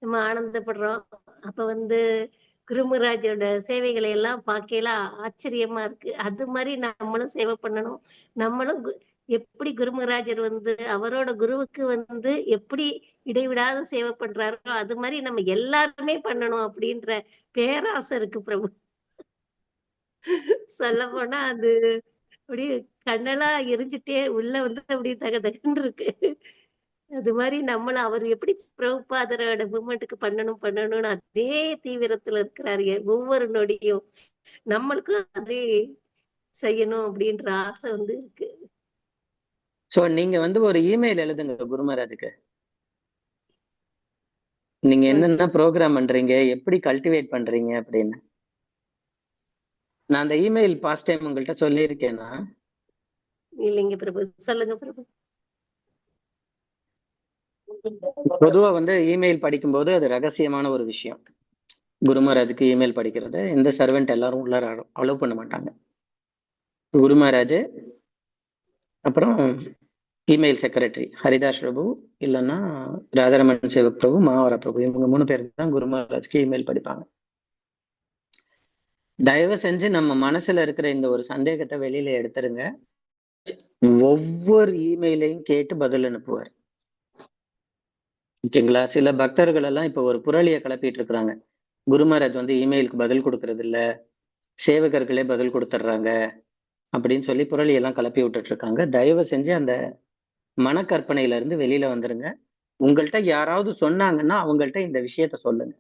நம்ம ஆனந்தப்படுறோம். அப்ப வந்து குருமராஜோட சேவைகளை எல்லாம் பார்க்கல ஆச்சரியமா இருக்கு. அது மாதிரி நம்மளும் சேவை பண்ணணும். நம்மளும் எப்படி குருமராஜர் வந்து அவரோட குருவுக்கு வந்து எப்படி இடைவிடாத சேவை பண்றாரோ அது மாதிரி நம்ம எல்லாருமே பண்ணணும் அப்படின்ற பேராசை இருக்கு பிரபு. சொல்ல போனா அது அப்படியே கண்ணெல்லாம் எரிஞ்சுட்டே உள்ள வந்து அப்படியே தகன்னு இருக்கு. அது மாதிரி நம்மளும் அவர் எப்படி பிரபுபாதரோட மூமெண்ட்டுக்கு பண்ணணும்னு அதே தீவிரத்துல இருக்கிறாரு ஒவ்வொரு நொடியும். நம்மளுக்கும் அதே செய்யணும் அப்படின்ற ஆசை வந்து இருக்கு. சோ நீங்க வந்து ஒரு இமெயில் எழுதுங்க குரு மகாராஜுக்கு. நீங்க என்னென்ன ப்ரோக்ராம் பண்றீங்க, எப்படி கல்டிவேட் பண்றீங்க அப்படின்னு. நான் அந்த இமெயில் பாஸ்ட் டைம் உங்கள்கிட்ட சொல்லியிருக்கேன்னா? இல்லைங்க பிரபு, சொல்லுங்க பிரபு. பொதுவா வந்து இமெயில் படிக்கும்போது அது ரகசியமான ஒரு விஷயம். குரு மகாராஜுக்கு இமெயில் படிக்கிறது எந்த சர்வெண்ட் எல்லாரும் உள்ள அலோவ் பண்ண மாட்டாங்க. குரு மகாராஜ், அப்புறம் இமெயில் செக்ரட்டரி ஹரிதாஸ் பிரபு, இல்லைன்னா ராஜாரமன் சேவ பிரபு, மாவரா பிரபு, இவங்க 3 பேர் தான் குரு மகாராஜ்க்கு இமெயில் படிப்பாங்க. தயவு செஞ்சு நம்ம மனசுல இருக்கிற இந்த ஒரு சந்தேகத்தை வெளியில எடுத்துருங்க. ஒவ்வொரு இமெயிலையும் கேட்டு பதில் அனுப்புவார். ஓகேங்களா? சில பக்தர்கள் எல்லாம் இப்ப ஒரு புரளியை கிளப்பிட்டு இருக்கிறாங்க. குரு மகாராஜ் வந்து இமெயிலுக்கு பதில் கொடுக்கறது இல்ல, சேவகர்களே பதில் கொடுத்துட்றாங்க அப்படின்னு சொல்லி புரளியெல்லாம் கிளப்பி விட்டுட்டு இருக்காங்க. தயவு செஞ்சு அந்த மனக்கற்பனையில இருந்து வெளியில வந்துருங்க. உங்கள்கிட்ட யாராவது சொன்னாங்கன்னா அவங்கள்ட்ட இந்த விஷயத்த சொல்லுங்க.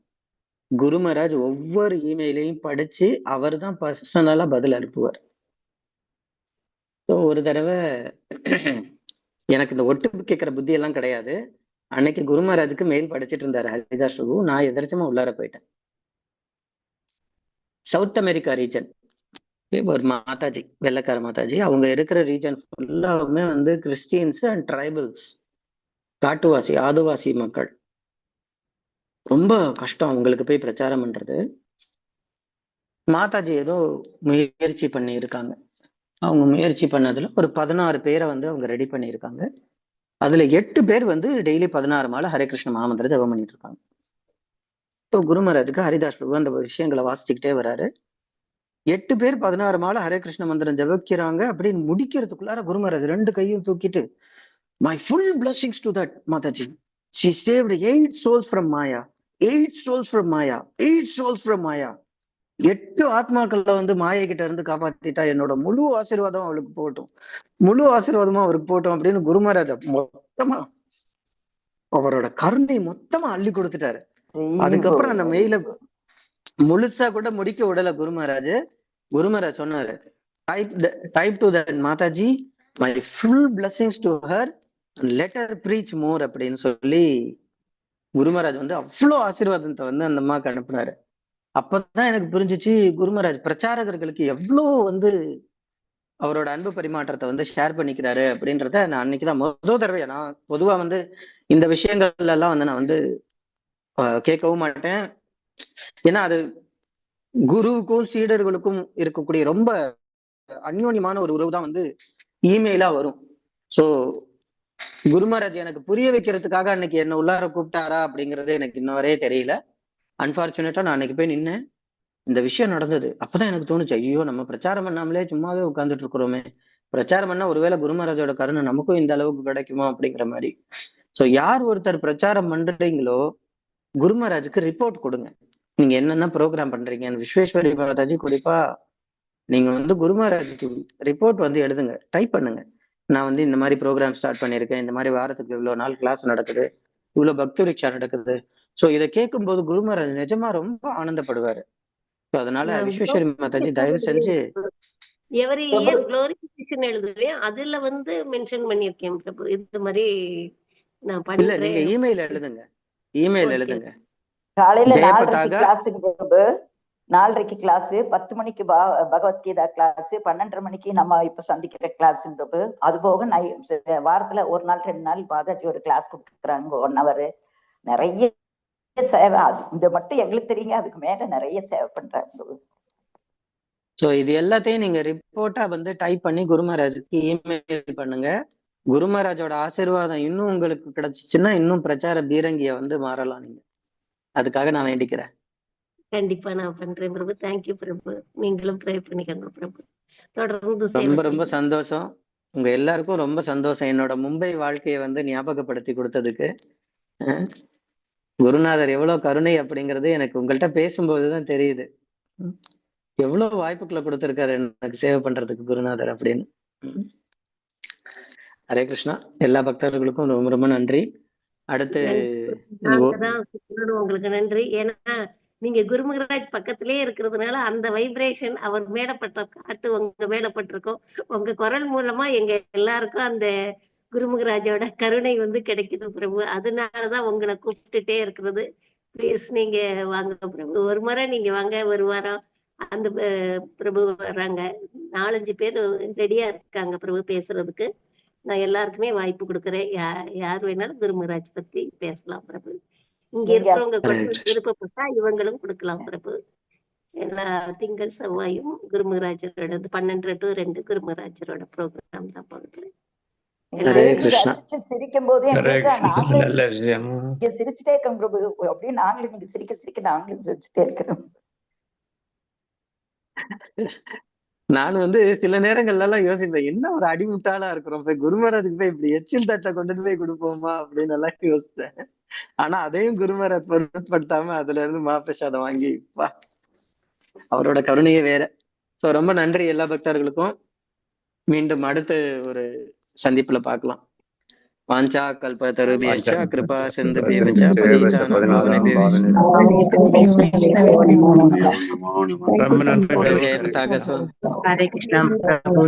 குரு மகாராஜ் ஒவ்வொரு இமெயிலையும் படிச்சு அவர் தான் பர்சனலா பதில் அனுப்புவார். ஒரு தடவை எனக்கு இந்த ஒட்டு கேட்கிற புத்தி எல்லாம் கிடையாது. அன்னைக்கு குரு மகாராஜுக்கு மெயில் படிச்சுட்டு இருந்தாரு ஹரிதாஸ் பிரபு. நான் எதிர்ச்சமா உள்ளார போயிட்டேன். சவுத் அமெரிக்கா ரீஜன் ஒரு மாதாஜி, வெள்ளக்கார மாதாஜி, அவங்க இருக்கிற ரீஜன் ஃபுல்லாவுமே வந்து கிறிஸ்டியன்ஸ் அண்ட் ட்ரைபல்ஸ், காட்டுவாசி ஆதிவாசி மக்கள். ரொம்ப கஷ்டம் அவங்களுக்கு போய் பிரச்சாரம் பண்றது. மாதாஜி ஏதோ முயற்சி பண்ணி இருக்காங்க. அவங்க முயற்சி பண்ணதுல ஒரு 16 பேரை வந்து அவங்க ரெடி பண்ணியிருக்காங்க. அதுல 8 பேர் வந்து டெய்லி 16 மாலை ஹரே கிருஷ்ண மகாமந்திர ஜபம் பண்ணிட்டு இருக்காங்க. இப்போ குரு மகாராஜுக்கு ஹரிதாஸ் பிரபு அந்த விஷயங்களை வாசிச்சுக்கிட்டே வராரு. 8 பேர் 16 மாலை ஹரே கிருஷ்ண மந்திரம் ஜபிக்கிறாங்க அப்படின்னு முடிக்கிறதுக்குள்ளார குரு மகாராஜ் 2 கையும் தூக்கிட்டு, my full blessings to that Mataji, she saved 8 souls from Maya, 8 souls from Maya, 8 souls from Maya. 8 ஆத்மாக்கள்ல வந்து மாயை கிட்ட இருந்து காப்பாத்திட்டா, என்னோட முழு ஆசீர்வாதம் அவளுக்கு போகட்டும், முழு ஆசீர்வாதமா அவருக்கு போகட்டும் அப்படின்னு குரு மகாராஜ் மொத்தமா அவரோட கருணை மொத்தமா அள்ளி கொடுத்துட்டாரு. அதுக்கப்புறம் அந்த மெயில முழுசா கூட முடிக்க விடல குரு மகாராஜ். குரு மகாராஜ் சொன்னாரு, type to that Mataji, my full blessings to her, let her preach more அப்படின்னு சொல்லி குரு மகாராஜ் வந்து அவ்வளோ ஆசீர்வாதத்தை வந்து அந்த அம்மாவுக்கு அனுப்புனாரு. அப்பதான் எனக்கு புரிஞ்சிச்சு குரு மகாராஜ் பிரச்சாரகர்களுக்கு எவ்வளோ வந்து அவரோட அன்பு பரிமாற்றத்தை வந்து ஷேர் பண்ணிக்கிறாரு அப்படின்றத நான் அன்னைக்குதான் முதல் தடவையா, நான் பொதுவா வந்து இந்த விஷயங்கள் எல்லாம் வந்து நான் வந்து கேட்கவும் மாட்டேன். ஏன்னா அது குருவுக்கும் சீடர்களுக்கும் இருக்கக்கூடிய ரொம்ப அந்யோன்யமான ஒரு உறவு தான் வந்து இமெயிலா வரும். சோ குரு மகாராஜ் எனக்கு புரிய வைக்கிறதுக்காக அன்னைக்கு என்ன உள்ளார கூப்பிட்டாரா அப்படிங்கறது எனக்கு இன்ன வரையே தெரியல. அன்பார்ச்சுனேட்டா நான் அன்னைக்கு போய் நின்னேன், இந்த விஷயம் நடந்தது. அப்பதான் எனக்கு தோணுச்சு, ஐயோ நம்ம பிரச்சாரம் பண்ணாமலே சும்மாவே உட்கார்ந்துட்டு இருக்கிறோமே, பிரச்சாரம் பண்ணா ஒருவேளை குரு மகாராஜோட கருணை நமக்கும் இந்த அளவுக்கு கிடைக்குமா அப்படிங்கிற மாதிரி. சோ யார் ஒருத்தர் பிரச்சாரம் பண்றீங்களோ குரு மகாராஜுக்கு ரிப்போர்ட் கொடுங்க, நீங்க என்னென்ன ப்ரோக்ராம் பண்றீங்க. விஸ்வேஸ்வரி மாதாஜி குறிப்பா நீங்க வந்து குரு மகாராஜுக்கு ரிப்போர்ட் வந்து எழுதுங்க, டைப் பண்ணுங்க. நான் வந்து இந்த மாதிரி ப்ரோக்ராம் ஸ்டார்ட் பண்ணியிருக்கேன், இந்த மாதிரி வாரத்துக்கு இவ்வளவு நாள் கிளாஸ் நடக்குது, இவ்வளவு பக்தி ரிக்ஷா நடக்குது. சோ இதை கேட்கும்போது குரு மகாராஜ் நிஜமா ரொம்ப ஆனந்தப்படுவாரு. அதனால விஸ்வேஸ்வரி மாதாஜி தயவு செஞ்சு எவரி இயர் குளோரிஃபிகேஷன் எழுதுவேன், அதுல வந்து மென்ஷன் பண்ணிருக்கேன் பிரபு. இந்த மாதிரி நான் இல்ல, நீங்க பண்றேன். இமெயில் எழுதுங்க, இமெயில் Okay. எழுதுங்க. காலையில 4:30 ஜெயபதாக கிளாஸுக்கு பிரபு, 4:30 கிளாஸ், 10 மணிக்கு பகவத்கீதா கிளாஸ், 12:30 மணிக்கு நம்ம இப்ப சந்திக்கிற கிளாஸ் பிரபு. அது போக வாரத்துல ஒரு நாள் 2 நாள் பாதாஜி ஒரு கிளாஸ் கொடுக்குறாங்க 1 hour. நிறைய சேவை, அது இந்த மட்டும் எங்களுக்கு தெரியுங்க, அதுக்கு மேல நிறைய சேவை பண்றாங்க பிரபு. சோ இது எல்லாத்தையும் நீங்க ரிப்போர்ட்டா வந்து டைப் பண்ணி குரு மகாராஜுக்கு இமெயில் பண்ணுங்க. குரு மகாராஜோட ஆசீர்வாதம் இன்னும் உங்களுக்கு கிடைச்சிச்சுன்னா இன்னும் பிரச்சார பீரங்கிய வந்து மாறலாம் நீங்க. அதுக்காக நான் வேண்டிக்கிறேன். கண்டிப்பா நான் பண்றேன் பிரபு. தேங்க்யூ பிரபு. நீங்களும் ப்ரே பண்ணிக்கோங்க பிரபு. தொடர்ந்து ரொம்ப ரொம்ப சந்தோஷம். உங்க எல்லாருக்கும் ரொம்ப சந்தோஷம் என்னோட மும்பை வாழ்க்கையை வந்து ஞாபகப்படுத்தி கொடுத்ததுக்கு. குருநாதர் எவ்வளவு கருணை அப்படிங்கிறது எனக்கு உங்கள்கிட்ட பேசும்போதுதான் தெரியுது. எவ்வளவு வாய்ப்புகளை கொடுத்திருக்காரு எனக்கு சேவை பண்றதுக்கு குருநாதர் அப்படின்னு. ஹரே கிருஷ்ணா. எல்லா பக்தர்களுக்கும் ரொம்ப ரொம்ப நன்றி. அடுத்து உங்களுக்கு நன்றி. ஏன்னா நீங்க குரு மகாராஜ் பக்கத்திலே இருக்கிறதுனால அந்த வைப்ரேஷன் அவர் மேலப்பட்ட காட்டு உங்க மேலப்பட்டிருக்கோம். உங்க குரல் மூலமா எங்க எல்லாருக்கும் அந்த குரு மகாராஜோட கருணை வந்து கிடைக்குது பிரபு. அதனாலதான் உங்களை கூப்பிட்டுட்டே இருக்கிறது. ப்ளீஸ் நீங்க வாங்க பிரபு, ஒரு முறை நீங்க வாங்க, ஒரு வாரம் அந்த பிரபு வர்றாங்க, 4-5 பேர் ரெடியா இருக்காங்க பிரபு பேசுறதுக்கு. நான் எல்லாருக்குமே வாய்ப்பு கொடுக்குறேன். யார் வேணாலும் குரு மகாராஜ் பத்தி பேசலாம் பிரபு. இங்க இருக்கிறவங்க விருப்பப்பட்டா இவங்களும் கொடுக்கலாம் பிரபு. எல்லா திங்கள் செவ்வாயும் குரு மகாராஜரோட 12 to 2 குரு மகாராஜரோட ப்ரோக்ராம் தான் பார்க்கிறேன். சிரிக்கும் போதே நல்ல சிரிச்சுட்டே இருக்கோம் பிரபு. அப்படியே நாங்களும் நீங்க சிரிக்க சிரிக்க நாங்களும் சிரிச்சுட்டே இருக்கிறோம். நான் வந்து சில நேரங்கள்ல எல்லாம் யோசிப்பேன், என்ன ஒரு அடிமுட்டாளா இருக்கிறோம், போய் குரு மகாராஜுக்கு போய் இப்படி எச்சில் தட்டை கொண்டுட்டு போய் கொடுப்போமா அப்படின்னு எல்லாம் யோசிச்சேன். ஆனா அதையும் குரு மகாராஜ் பொருட்படுத்தாம அதுல இருந்து மகாபிரசாதம் வாங்கி அவரோட கருணையே வேற. சோ ரொம்ப நன்றி எல்லா பக்தர்களுக்கும். மீண்டும் அடுத்த ஒரு சந்திப்புல பார்க்கலாம். வாஞ்சா கல்பதருபேச்ச கிருபா சிந்துபேவச்ச பதீதானாம் பாவனேபேவச்ச. ரொம்ப நன்றி. ஜெயபதாக ஹரே கிருஷ்ணா பிரபு.